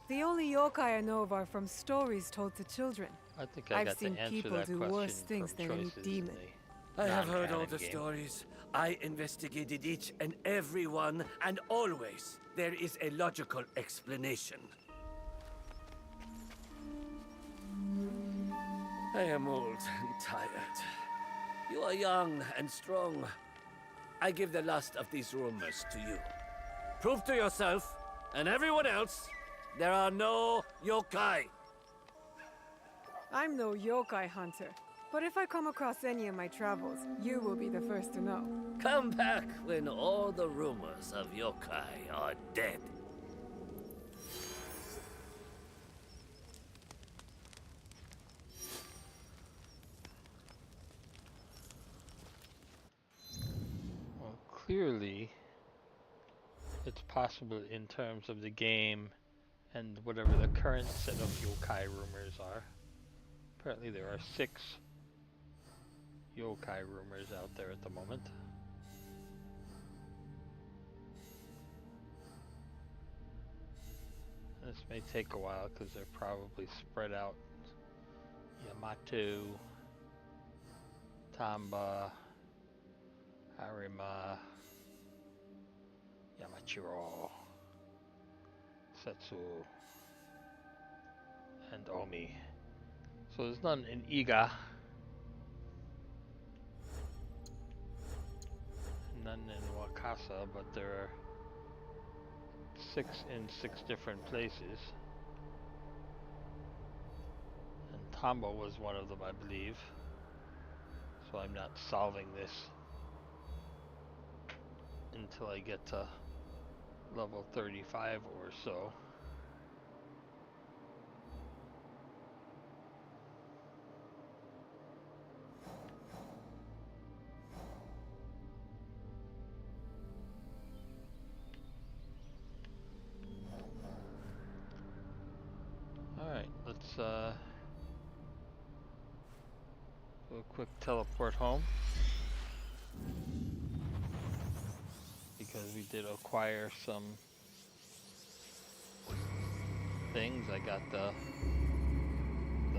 The only yokai I know of are from stories told to children. I think I I've got seen to answer people that do question worse things from than any choices in demon. I have heard all non-canon the game. stories. I investigated each and every one, and always there is a logical explanation. I am old and tired. You are young and strong. I give the last of these rumors to you. Prove to yourself, and everyone else, there are no yokai. I'm no yokai hunter. But if I come across any in my travels, you will be the first to know. Come back when all the rumors of yokai are dead. Well, clearly, it's possible in terms of the game and whatever the current set of yokai rumors are. Apparently there are 6 yokai rumors out there at the moment. This may take a while because they're probably spread out. Yamato, Tamba, Harima, Yamachiro, Setsu, and Omi. So there's none in Iga. None in Wakasa, but there are 6 in 6 different places. And Tamba was one of them, I believe. So I'm not solving this until I get to level 35 or so. Alright, let's do a quick teleport home. Because we did acquire some things. I got the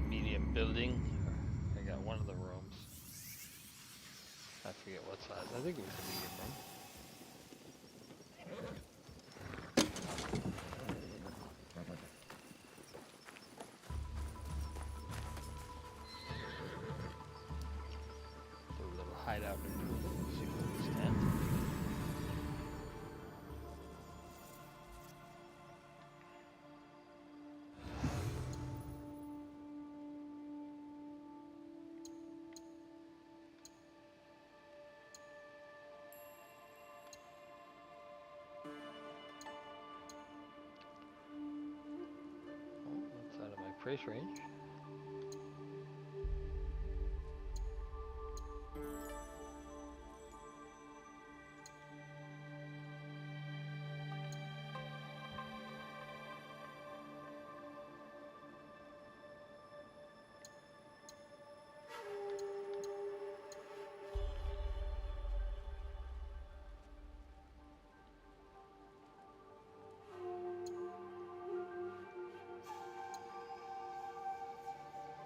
medium building. I got one of the rooms. I forget what size. I think it was the medium room. Do a little hideout improvement. See where we stand. That's out of my price range.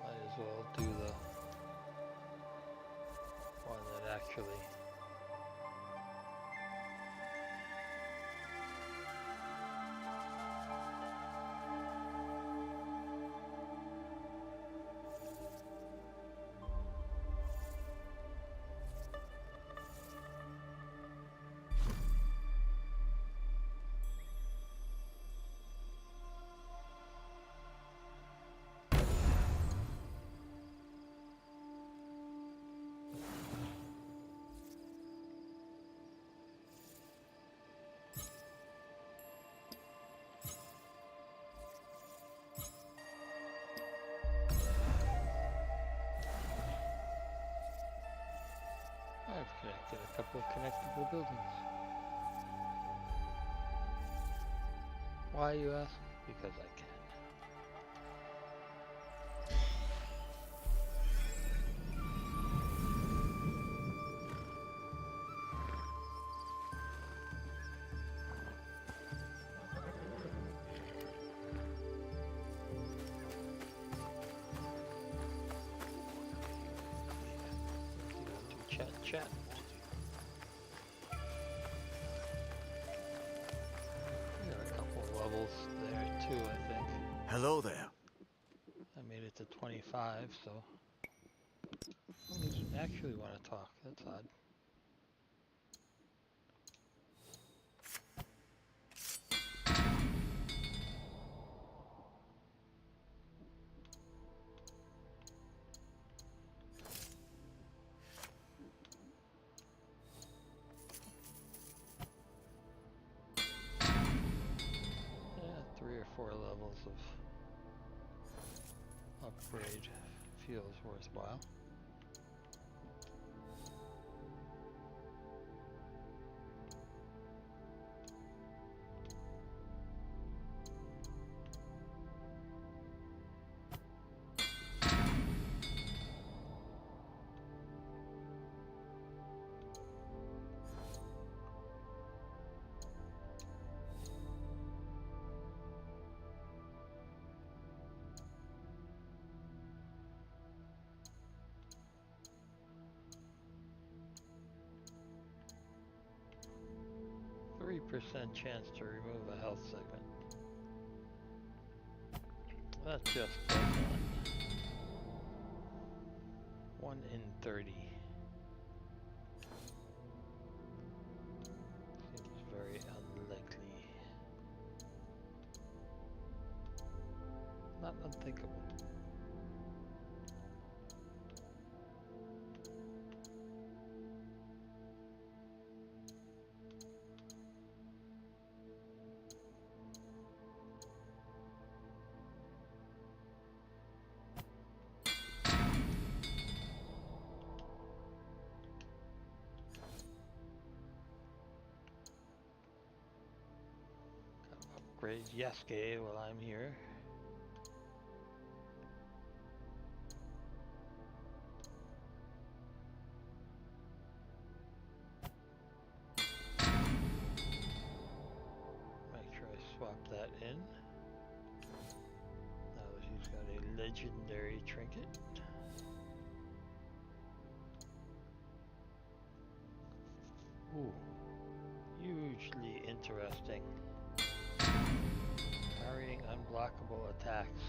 Might as well do the one that actually I've connected a couple of connectable buildings. Why, you ask? because I can. Chat. We got a couple of levels there too, I think. Hello there. I made it to 25, so who doesn't actually want to talk? That's odd. Yeah, 3 or 4 levels of upgrade feels worthwhile. % chance to remove a health segment. That just does not. 1 in 30. Seems very unlikely. Not unthinkable. Upgrade Yasuke while I'm here. Make sure I swap that in. Now that he's got a legendary trinket. Ooh, hugely interesting. Parrying unblockable attacks.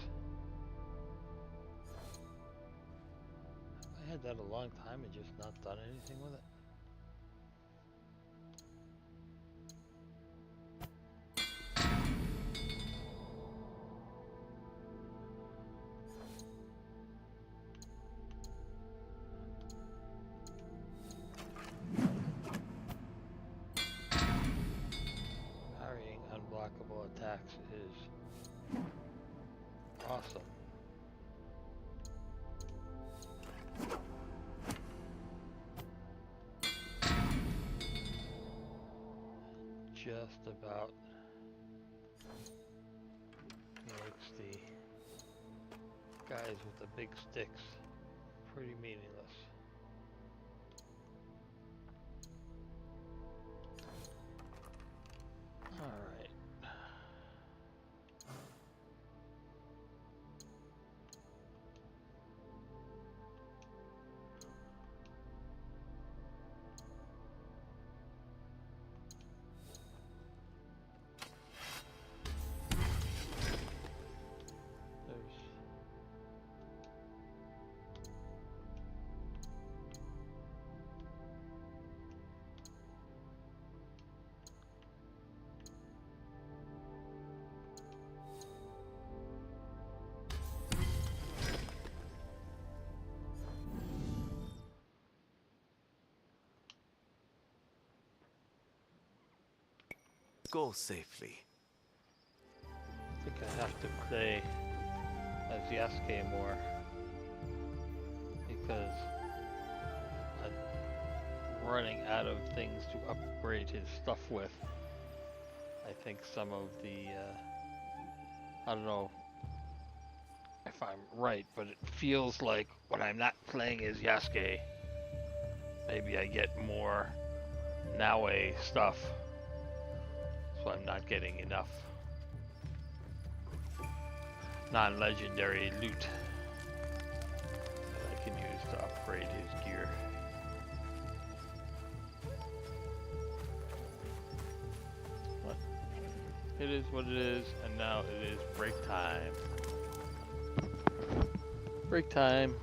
I had that a long time and just not done anything with it. Parrying unblockable attacks is awesome. Just about makes the guys with the big sticks pretty meaningless. All right. Go safely. I think I have to play as Yasuke more because I'm running out of things to upgrade his stuff with. I think some of the I don't know if I'm right, but it feels like when I'm not playing as Yasuke, maybe I get more Naue stuff, so I'm not getting enough non-legendary loot that I can use to upgrade his gear. But it is what it is, and now it is break time. Break time.